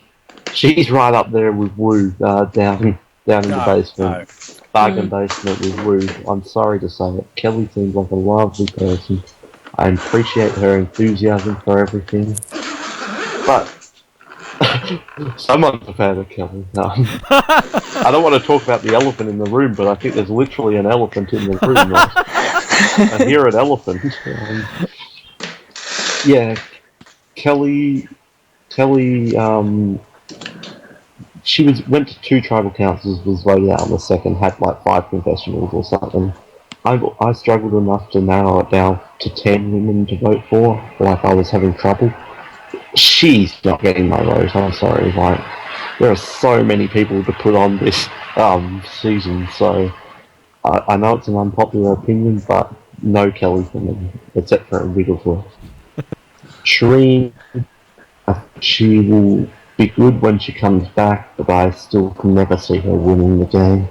she's right up there with Wu down in the basement, bargain basement with Wu. I'm sorry to say it. Kelly seems like a lovely person. I appreciate her enthusiasm for everything, but someone's a fan of Kelly. I don't want to talk about the elephant in the room, but I think there's literally an elephant in the room. I hear an elephant. Kelly. She went to 2 tribal councils, was voted out on the second, had like 5 confessionals or something. I struggled enough to narrow it down to 10 women to vote for. Like, I was having trouble. She's not getting my vote, I'm sorry. Like, there are so many people to put on this season, so I know it's an unpopular opinion, but no Kelly for me, except for Wigglesworth. Shireen, she will be good when she comes back, but I still can never see her winning the game.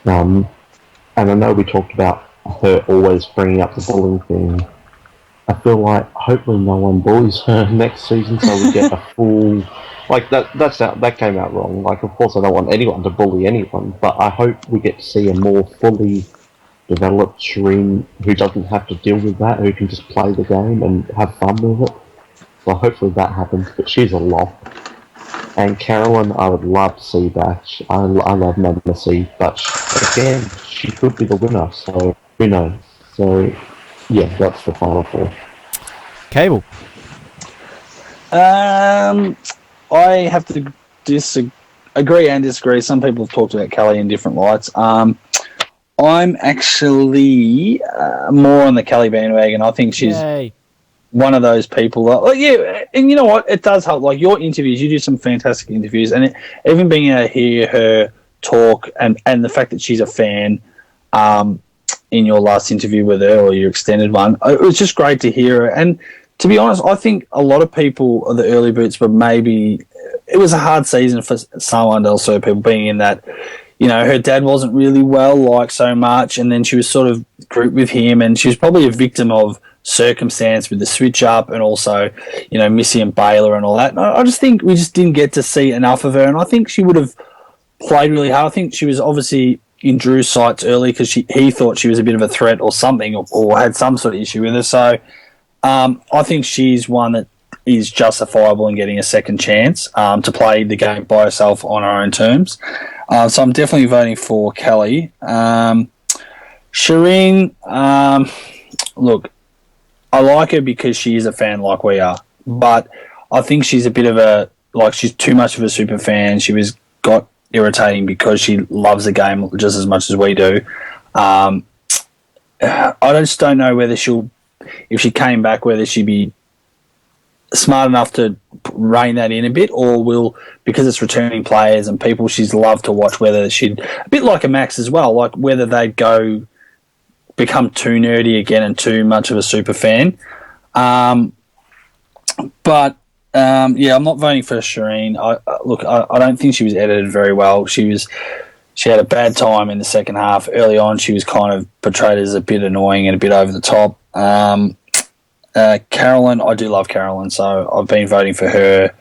And I know we talked about her always bringing up the bullying thing. I feel like hopefully no one bullies her next season, so we get a full... Like, that came out wrong. Like, of course I don't want anyone to bully anyone, but I hope we get to see a more fully developed Shireen who doesn't have to deal with that, who can just play the game and have fun with it. So hopefully that happens, but she's a lot. And Carolyn, I would love to see back. I love Madonna C, but again, she could be the winner, so who knows. So, yeah, that's the final 4. Cable. I have to agree and disagree. Some people have talked about Kelly in different lights. I'm actually more on the Kelly bandwagon. I think she's... Yay. One of those people and you know what, it does help. Like, your interviews, you do some fantastic interviews, and even being able to hear her talk and the fact that she's a fan in your last interview with her, or your extended one, it was just great to hear her. And to be honest, I think a lot of people are the early boots, but maybe it was a hard season for someone else. So people being in that, her dad wasn't really well, like so much, and then she was sort of grouped with him, and she was probably a victim of circumstance with the switch up, and also, Missy and Baylor and all that. And I just think we just didn't get to see enough of her, and I think she would have played really hard. I think she was obviously in Drew's sights early because he thought she was a bit of a threat or something, or had some sort of issue with her. So I think she's one that is justifiable in getting a second chance to play the game by herself on her own terms. So I'm definitely voting for Kelly. Shireen, look, I like her because she is a fan like we are, but I think she's a bit of she's too much of a super fan. She got irritating because she loves the game just as much as we do. I just don't know whether if she came back, whether she'd be smart enough to rein that in a bit, or because it's returning players and people she's loved to watch, whether she'd, a bit like a Max as well, like whether they'd become too nerdy again and too much of a super fan. I'm not voting for Shireen. I don't think she was edited very well. She had a bad time in the second half. Early on, she was kind of portrayed as a bit annoying and a bit over the top. Carolyn, I do love Carolyn, so I've been voting for her.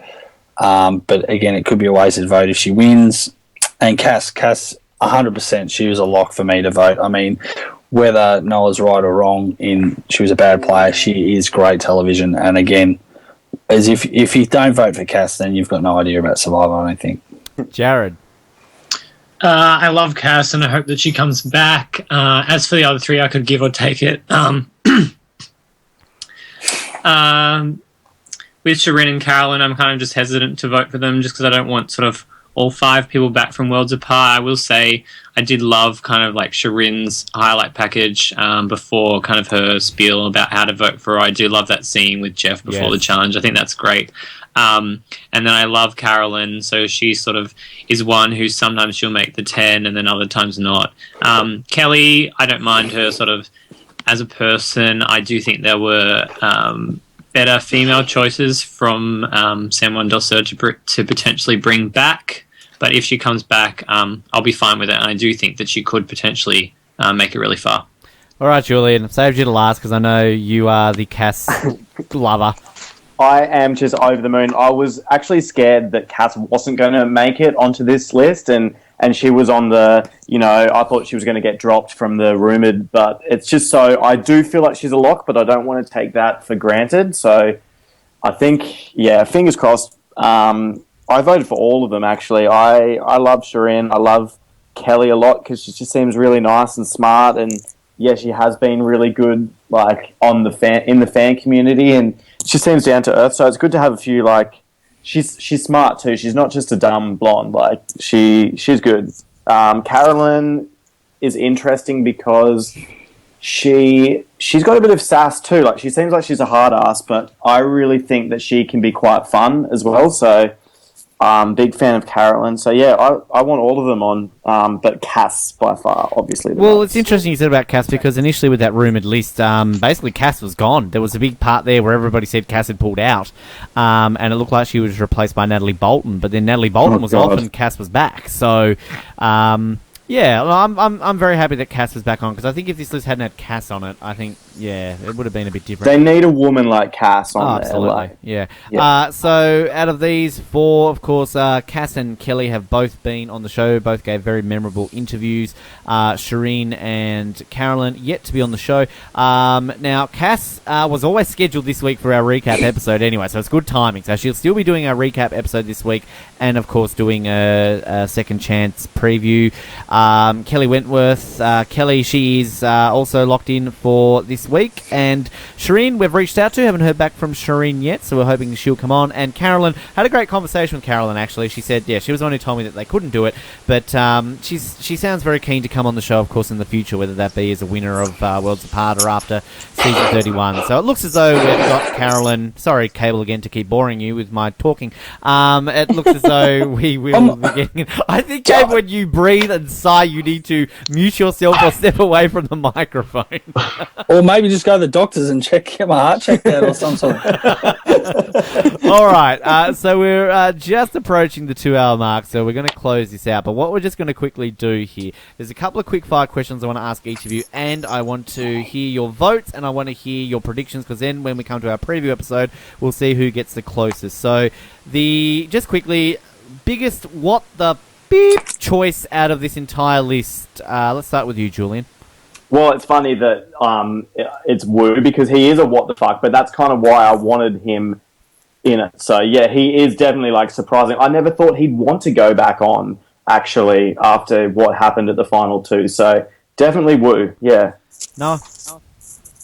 But again, it could be a wasted vote if she wins. And Cass, 100%, she was a lock for me to vote. I mean, whether Noah's right or wrong she was a bad player, she is great television. And again, as if you don't vote for Cass, then you've got no idea about Survivor, I don't think. Jared. I love Cass, and I hope that she comes back. As for the other three, I could give or take it. With Shireen and Carolyn, I'm kind of just hesitant to vote for them just because I don't want sort of all five people back from Worlds Apart. I will say I did love kind of like Shireen's highlight package before kind of her spiel about how to vote for her. I do love that scene with Jeff before the challenge. I think that's great. And then I love Carolyn, so she sort of is one who sometimes she'll make the 10 and then other times not. Kelly, I don't mind her sort of as a person. I do think there were better female choices from San Juan del Sur to potentially bring back. But if she comes back, I'll be fine with it. And I do think that she could potentially make it really far. All right, Julian, I've saved you to last because I know you are the Cass lover. I am just over the moon. I was actually scared that Cass wasn't going to make it onto this list, and she was on the, I thought she was going to get dropped from the rumoured, but it's just so, I do feel like she's a lock, but I don't want to take that for granted. So I think, fingers crossed. I voted for all of them, actually. I love Shireen. I love Kelly a lot because she just seems really nice and smart, and she has been really good, like, in the fan community, and she seems down to earth. So it's good to have a few, like, she's smart too. She's not just a dumb blonde. Like, she's good. Carolyn is interesting because she's got a bit of sass too. Like, she seems like she's a hard ass, but I really think that she can be quite fun as well. So big fan of Carolyn. So I want all of them on, but Cass by far, obviously. Well, it's interesting you said about Cass because initially with that rumoured list, basically Cass was gone. There was a big part there where everybody said Cass had pulled out, and it looked like she was replaced by Natalie Bolton. But then Natalie Bolton was off and Cass was back. So, I'm very happy that Cass was back on because I think if this list hadn't had Cass on it, I think it would have been a bit different. They need a woman like Cass on there. Absolutely, so out of these four, of course, Cass and Kelly have both been on the show. Both gave very memorable interviews. Shireen and Carolyn yet to be on the show. Now, Cass was always scheduled this week for our recap episode anyway, so it's good timing. So she'll still be doing our recap episode this week and, of course, doing a second chance preview. Kelly Wentworth, Kelly, she is also locked in for this week, and Shireen we've reached out to, haven't heard back from Shireen yet, so we're hoping she'll come on. And Carolyn, had a great conversation with Carolyn actually. She said she was the one who told me that they couldn't do it, but she sounds very keen to come on the show, of course, in the future, whether that be as a winner of Worlds Apart or after season 31. So it looks as though we've got Carolyn. Sorry, Cable, again, to keep boring you with my talking. It looks as though we will be getting. I think, Cable, when you breathe and sigh I you need to mute yourself or step away from the microphone. Or maybe just go to the doctors and get my heart checked out or some sort. All right, so we're just approaching the 2-hour mark, so we're going to close this out. But what we're just going to quickly do here, there's a couple of quick-fire questions I want to ask each of you, and I want to hear your votes, and I want to hear your predictions, because then when we come to our preview episode, we'll see who gets the closest. So, just quickly, biggest what the beep choice out of this entire list. Let's start with you, Julian. Well, it's funny that it's Wu, because he is a what the fuck, but that's kind of why I wanted him in it. So, yeah, he is definitely, like, surprising. I never thought he'd want to go back on, actually, after what happened at the final 2. So, definitely Wu, yeah. No.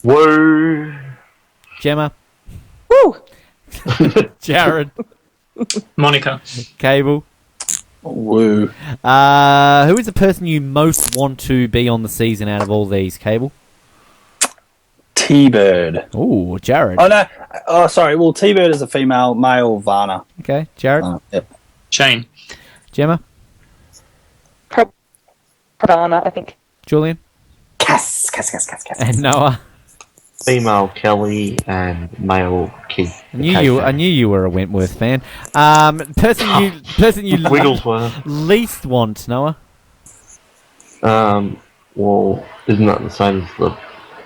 Woo. Gemma. Woo. Jared. Monica. Woo. Cable. Who is the person you most want to be on the season out of all these, Cable? T-Bird. Oh, Jared. Oh, no. Oh, sorry. Well, T-Bird is a female, male Varna. Okay, Jared. Yep. Shane. Gemma. Pravana, I think. Julian. Cass. And Noah. Female Kelly and male Keith. I knew you were a Wentworth fan. Person you Wigglesworth. least want, Noah. Well, isn't that the same as the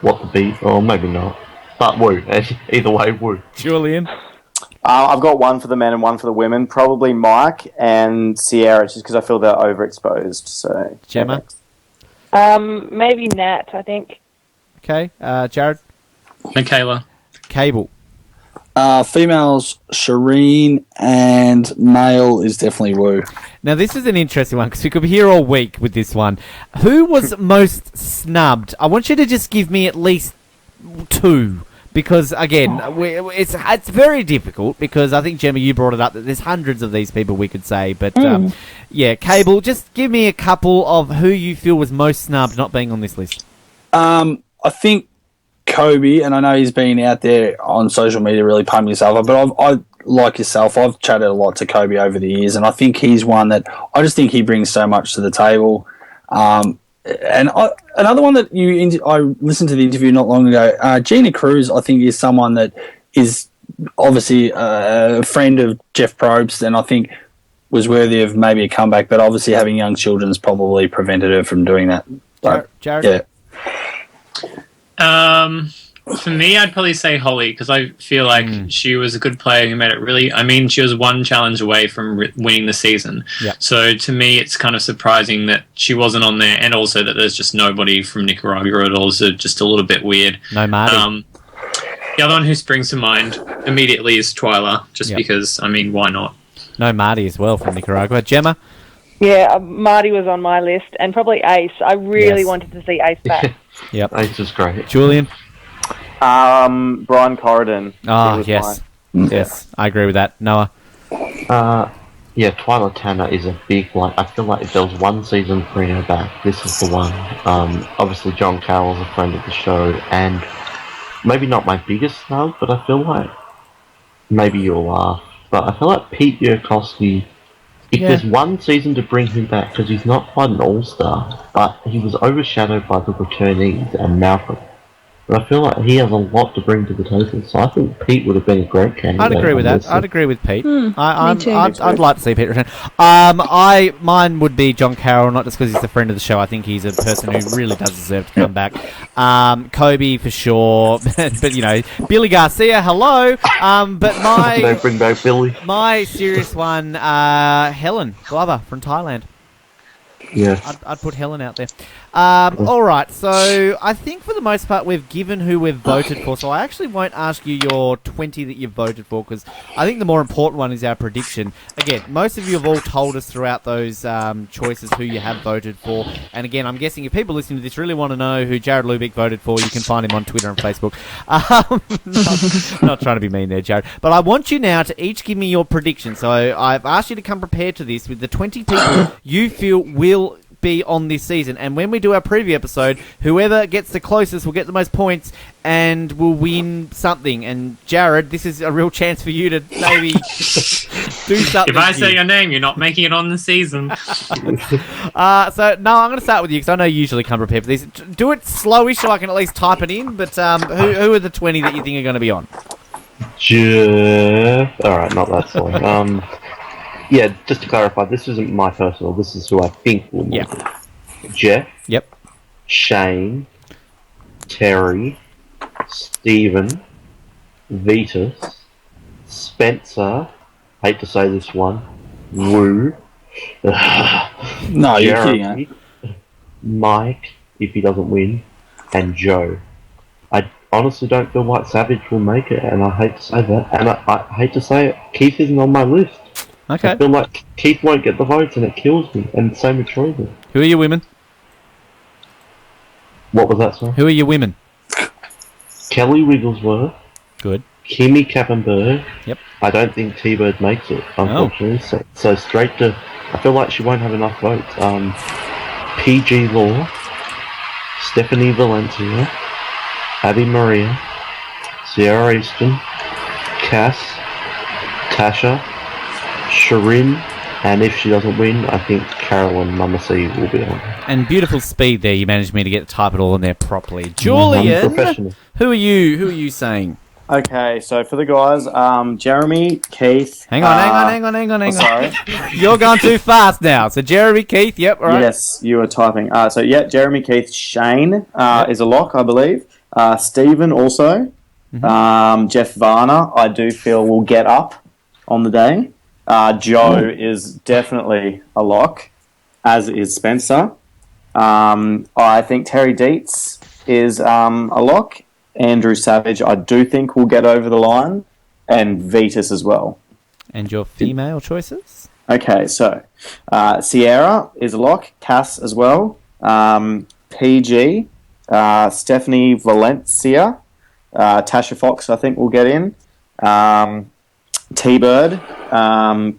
what the beat? Or maybe not. But Woo. Either way, Woo. Julian. I've got one for the men and one for the women. Probably Mike and Sierra, just because I feel they're overexposed. So Gemma. Maybe Nat, I think. Okay, Jared. Michaela. Cable. Females, Shireen, and male is definitely Wu. Now, this is an interesting one, because we could be here all week with this one. Who was most snubbed? I want you to just give me at least 2. Because, again, it's very difficult, because I think, Gemma, you brought it up, that there's hundreds of these people we could say. But, yeah, Cable, just give me a couple of who you feel was most snubbed not being on this list. I think Kobe, and I know he's been out there on social media really pumping himself up, but I like yourself, I've chatted a lot to Kobe over the years, and I think he's one that I just think he brings so much to the table. Another one that I listened to the interview not long ago, Gina Cruz, I think, is someone that is obviously a friend of Jeff Probst, and I think was worthy of maybe a comeback, but obviously having young children has probably prevented her from doing that. But, Jared? Yeah. For me, I'd probably say Holly, because I feel like she was a good player who made it really... I mean, she was one challenge away from winning the season. Yep. So to me, it's kind of surprising that she wasn't on there, and also that there's just nobody from Nicaragua at all, so just a little bit weird. No Marty. The other one who springs to mind immediately is Twyla, just because, I mean, why not? No Marty as well from Nicaragua. Gemma? Yeah, Marty was on my list, and probably Ace. I really wanted to see Ace back. Yep. Ace is great. Julian? Brian Corridon. Oh, yes. Yes, I agree with that. Noah? Yeah, Twyla Tanner is a big one. I feel like if there was one season to bring her back, this is the one. Obviously, John Carroll's a friend of the show, and maybe not my biggest snub, but I feel like maybe you'll laugh. But I feel like Pete Yurkowski, if there's one season to bring him back, because he's not quite an all-star, but he was overshadowed by the returnees and Malcolm. But I feel like he has a lot to bring to the table, so I think Pete would have been a great candidate. I'd agree with that. I'd agree with Pete. Me too. I'd like to see Pete return. Mine would be John Carroll, not just because he's a friend of the show. I think he's a person who really does deserve to come back. Kobe for sure, but you know, Billy Garcia, hello. But Don't bring back Billy. My serious one, Helen Glover from Thailand. Yeah. I'd put Helen out there. All right, so I think for the most part we've given who we've voted for, so I actually won't ask you your 20 that you've voted for, because I think the more important one is our prediction. Again, most of you have all told us throughout those choices who you have voted for, and again, I'm guessing if people listening to this really want to know who Jared Lubick voted for, you can find him on Twitter and Facebook. Not trying to be mean there, Jared, but I want you now to each give me your prediction. So I've asked you to come prepared to this with the 20 people you feel will be on this season. And when we do our preview episode, whoever gets the closest will get the most points and will win something. And Jared, this is a real chance for you to maybe do something. If I say your name, you're not making it on the season. So, no, I'm going to start with you because I know you usually come prepared for these. Do it slowish so I can at least type it in. But who are the 20 that you think are going to be on? Jeff. Alright, not that slow. Yeah, just to clarify, this isn't my personal, this is who I think will make it. Jeff. Yep. Shane. Terry. Stephen. Vetus. Spencer. Hate to say this one. Woo. No, you're kidding, Jeremy, Mike, if he doesn't win, and Joe. I honestly don't feel White Savage will make it, and I hate to say that. And I hate to say it, Keith isn't on my list. Okay. I feel like Keith won't get the votes, and it kills me. And same with Troyden. Who are your women? What was that, sorry? Who are your women? Kelly Wigglesworth. Good. Kimmy Kappenberg. Yep. I don't think T-Bird makes it, unfortunately. So straight to... I feel like she won't have enough votes. PG Law. Stephanie Valencia. Abby Maria. Sierra Easton. Cass. Tasha. Shirin, and if she doesn't win, I think Carolyn Mama C will be on. And beautiful speed there. You managed me to type it all in there properly. Julian, who are you saying? Okay, so for the guys, Jeremy, Keith. Hang on. Sorry. You're going too fast now. So Jeremy, Keith, yep, all right. Yes, you were typing. Jeremy, Keith, Shane is a lock, I believe. Stephen also. Mm-hmm. Jeff Varner, I do feel will get up on the day. Joe is definitely a lock, as is Spencer. I think Terry Dietz is a lock. Andrew Savage, I do think will get over the line, and Vetus as well. And your female choices? Okay, so Sierra is a lock. Cass as well. PG, Stephanie Valencia, Tasha Fox, I think will get in. T-Bird,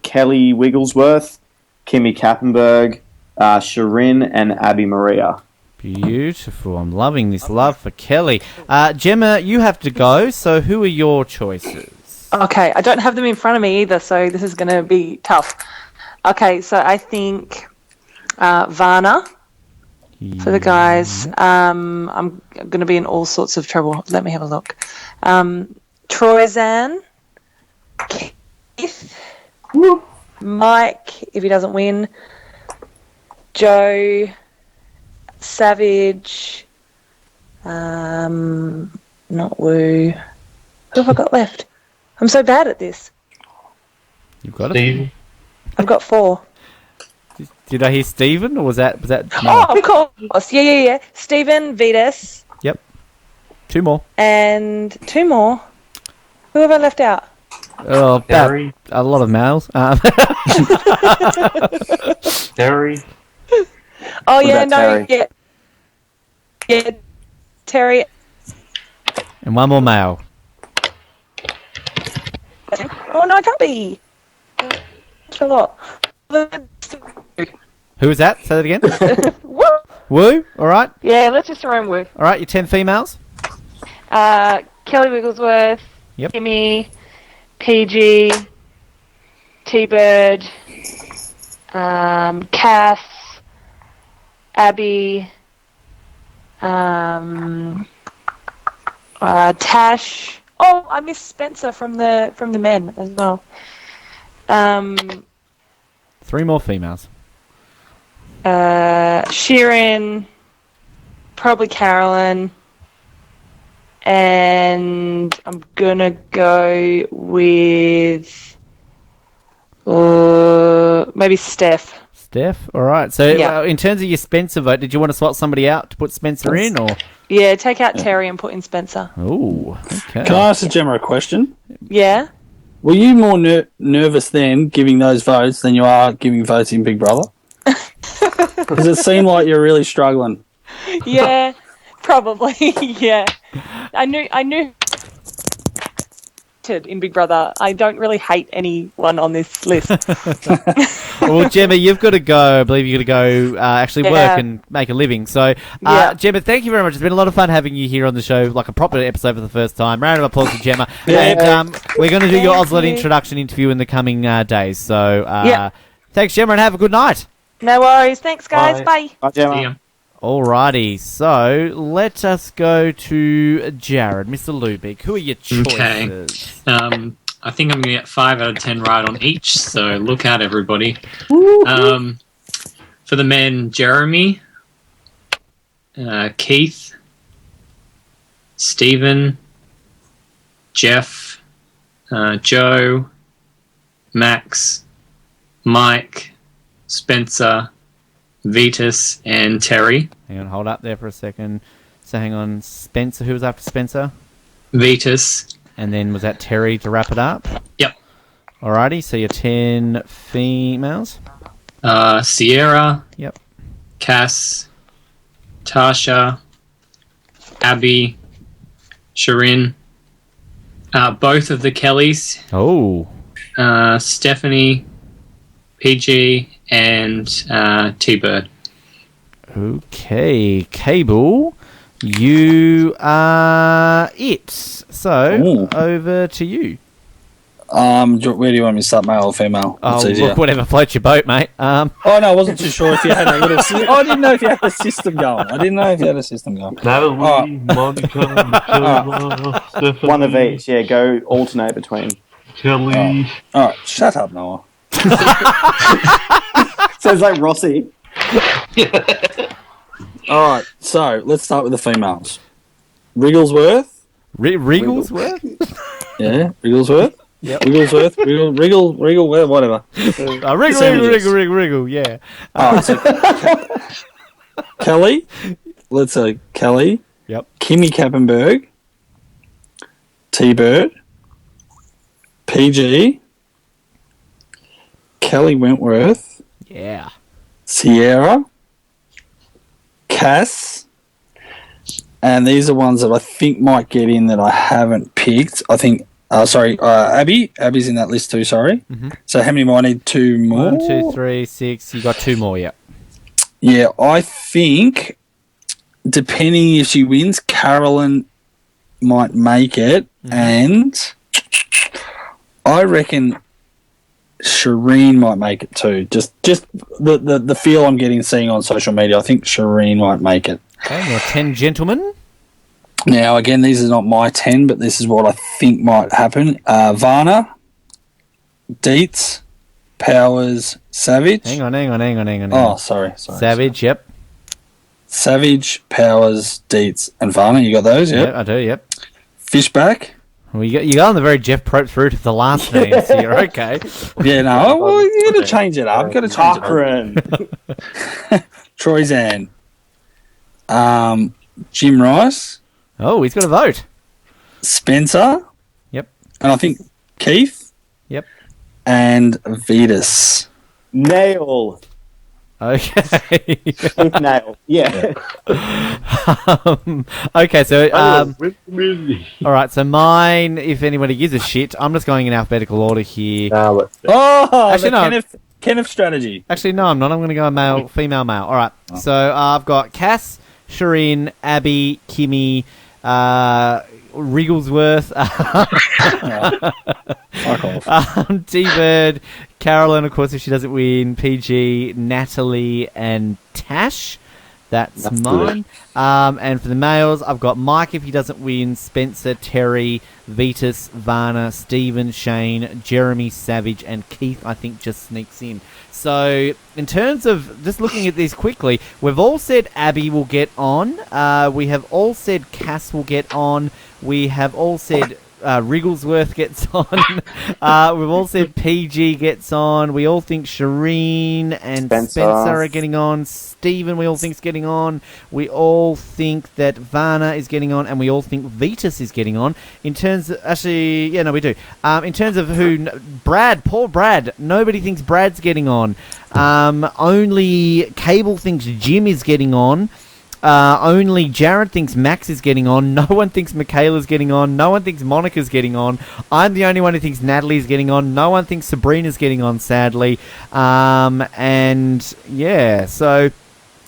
Kelly Wigglesworth, Kimmy Kappenberg, Shirin, and Abby Maria. Beautiful. I'm loving this love for Kelly. Gemma, you have to go, so who are your choices? Okay, I don't have them in front of me either, so this is going to be tough. Okay, so I think Varna for the guys. I'm going to be in all sorts of trouble. Let me have a look. Troyzan, Keith, Mike, if he doesn't win, Joe, Savage, not Woo. Who have I got left? I'm so bad at this. You've got Steve. I've got 4. Did I hear Stephen, or was that? No. Oh, of course. Yeah. Stephen, Vetus. Yep. 2 more. And 2 more. Who have I left out? Oh, about a lot of males. Terry. Oh, What yeah, about no, Terry? yeah. Terry. And 1 more male. Oh, no, it can't be. That's a lot. Who was that? Say that again. Woo! Woo? All right. Yeah, let's just throw in Woo. All right, your 10 females. Kelly Wigglesworth, Yep. Kimmy, PG, T-Bird, Cass, Abby, Tash. Oh, I missed Spencer from the men as well. 3 more females. Sheeran, probably Carolyn, and I'm gonna go with maybe Steph. Steph? All right. So Yeah. in terms of your Spencer vote, did you want to swap somebody out to put Spencer in, or? Yeah, take out Terry and put in Spencer. Ooh, okay. Can I ask Gemma a question? Yeah? Were you more nervous then giving those votes than you are giving votes in Big Brother? Because it seemed like you're really struggling. Yeah, probably. Yeah. I knew in Big Brother. I don't really hate anyone on this list. Well, Gemma, you've got to go. I believe you've got to go actually work and make a living. So, Gemma, thank you very much. It's been a lot of fun having you here on the show, like a proper episode for the first time. Round of applause to Gemma. And we're going to do your Ozlet introduction interview in the coming days. So, thanks, Gemma, and have a good night. No worries. Thanks, guys. Bye. Bye, Gemma. Alrighty, so let us go to Jared, Mr. Lubick. Who are your choices? Okay. I think I'm going to get 5 out of 10 right on each, so look out, everybody. For the men, Jeremy, Keith, Stephen, Jeff, Joe, Max, Mike, Spencer, Vetus, and Terry. Hang on, hold up there for a second. So hang on, Spencer. Who was after Spencer? Vetus. And then was that Terry to wrap it up? Yep. Alrighty, so you're 10 females. Sierra. Yep. Cass. Tasha. Abby. Sharin. Both of the Kellys. Oh. Stephanie. PG. And T-Bird. Okay, Cable, you are it. So, over to you. Where do you want me to start, male or female? Oh, look, whatever floats your boat, mate. Oh, no, I wasn't too sure if you had a little... I didn't know if you had a system going. Natalie, Monica, Stephanie. One of each, go alternate between. Kelly. All right, shut up, Noah. Sounds like Rossi. All right, so let's start with the females. Wrigglesworth. Wrigglesworth? Yeah, Wrigglesworth. Yep. Wrigglesworth. Wriggle, whatever. Wriggle, yeah. All right, so Kelly. Let's say Kelly. Yep. Kimmy Kappenberg. T-Bird. PG. Kelly Wentworth. Yeah. Sierra. Cass. And these are ones that I think might get in that I haven't picked. I think, Abby. Abby's in that list too, sorry. Mm-hmm. So how many more? I need 2 more. 1, 2, 3, 6. You got 2 more, yeah. Yeah, I think, depending if she wins, Carolyn might make it. Mm-hmm. And I reckon Shireen might make it too. Just the feel I'm seeing on social media. I think Shireen might make it. Okay, your 10 gentlemen. Now, again, these are not my 10, but this is what I think might happen. Varna, Dietz, Powers, Savage. Hang on. Oh, sorry. Savage, yep. Savage, Powers, Dietz, and Varna. You got those, yep? Yeah, I do, yep. Fishback. Well, you go on the very Jeff Probst route of the last name, so you're okay. Yeah, no, well, you got to change it up. Troyzan. Jim Rice. Oh, he's got a vote. Spencer. Yep. And I think Keith. Yep. And Vetus. Nail. Okay. Keith Nail. Yeah. Okay, so all right, so mine, if anybody gives a shit, I'm just going in alphabetical order here. Actually, no. Kenneth strategy. Actually, no, I'm not. I'm going to go female, male. All right. So I've got Cass, Shireen, Abby, Kimmy, Wrigglesworth, T-Bird, Carolyn, of course, if she doesn't win, PG, Natalie, and Tash. That's mine. And for the males, I've got Mike if he doesn't win, Spencer, Terry, Vetus, Varna, Stephen, Shane, Jeremy, Savage, and Keith, I think, just sneaks in. So, in terms of just looking at these quickly, we've all said Abby will get on. We have all said Cass will get on. We have all said Wrigglesworth gets on. We've all said PG gets on. We all think Shireen and Spencer are getting on. Stephen, we all think is getting on. We all think that Varna is getting on, and we all think Vetus is getting on. In terms of, actually, yeah, no, we do. In terms of who, poor Brad. Nobody thinks Brad's getting on. Only Cable thinks Jim is getting on. Only Jared thinks Max is getting on. No one thinks Michaela's getting on. No one thinks Monica's getting on. I'm the only one who thinks Natalie's getting on. No one thinks Sabrina's getting on, sadly. And yeah, so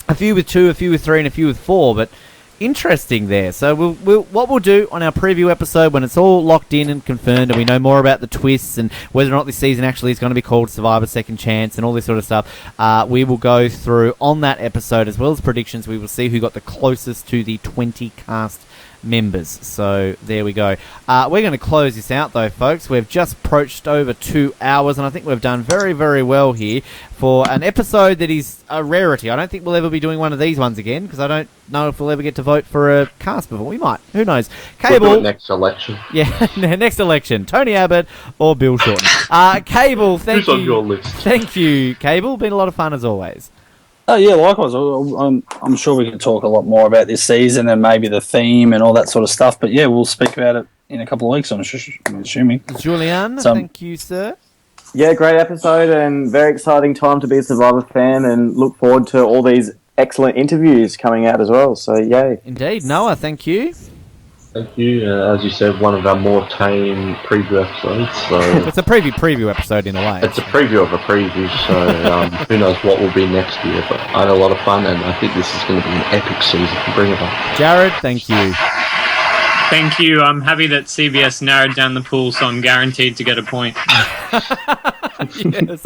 a few with 2, a few with 3, and a few with 4, but interesting there. So what we'll do on our preview episode when it's all locked in and confirmed and we know more about the twists and whether or not this season actually is going to be called Survivor Second Chance and all this sort of stuff, we will go through on that episode as well as predictions. We will see who got the closest to the 20 cast members. So there we go. We're going to close this out though, folks. We've just approached over 2 hours and I think we've done very, very well here for an episode that is a rarity. I don't think we'll ever be doing one of these ones again because I don't know if we'll ever get to vote for a cast before. We might. Who knows? Cable. We'll do it next election. Yeah, next election. Tony Abbott or Bill Shorten. Cable, thank you. Who's on your list? Thank you, Cable. Been a lot of fun as always. Oh yeah, likewise. I'm sure we can talk a lot more about this season and maybe the theme and all that sort of stuff. But yeah, we'll speak about it in a couple of weeks. I'm assuming. Julian, thank you, sir. Yeah, great episode and very exciting time to be a Survivor fan, and look forward to all these excellent interviews coming out as well. So yay! Indeed, Noah, thank you. Thank you. As you said, one of our more tame preview episodes. So it's a preview episode in a way. It's a preview of a preview, so who knows what will be next year. But I had a lot of fun, and I think this is going to be an epic season. Bring it on. Jared, thank you. Thank you. I'm happy that CBS narrowed down the pool, so I'm guaranteed to get a point. Yes.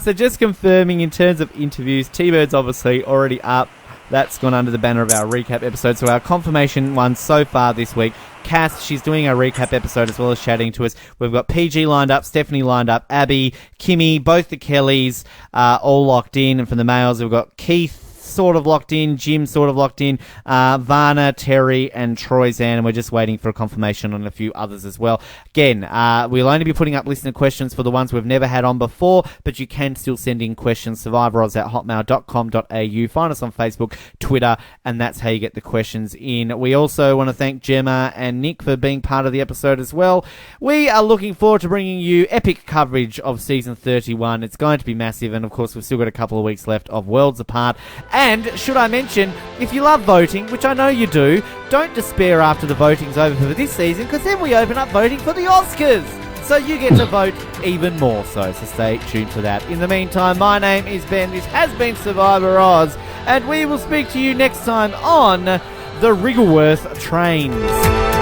So just confirming in terms of interviews, T-Bird's obviously already up. That's gone under the banner of our recap episode. So our confirmation one so far this week, Cass, she's doing our recap episode as well as chatting to us. We've got PG lined up, Stephanie lined up, Abby, Kimmy, both the Kellys all locked in. And from the males, we've got Keith sort of locked in, Jim sort of locked in, Varna, Terry, and Troy Zan, and we're just waiting for a confirmation on a few others as well. Again, we'll only be putting up listener questions for the ones we've never had on before, but you can still send in questions, survivoroz@hotmail.com.au. Find us on Facebook, Twitter, and that's how you get the questions in. We also want to thank Gemma and Nick for being part of the episode as well. We are looking forward to bringing you epic coverage of Season 31. It's going to be massive, and of course we've still got a couple of weeks left of Worlds Apart. And should I mention, if you love voting, which I know you do, don't despair after the voting's over for this season, because then we open up voting for the Oscars. So you get to vote even more so stay tuned for that. In the meantime, my name is Ben. This has been Survivor Oz, and we will speak to you next time on the Wriggleworth Trains.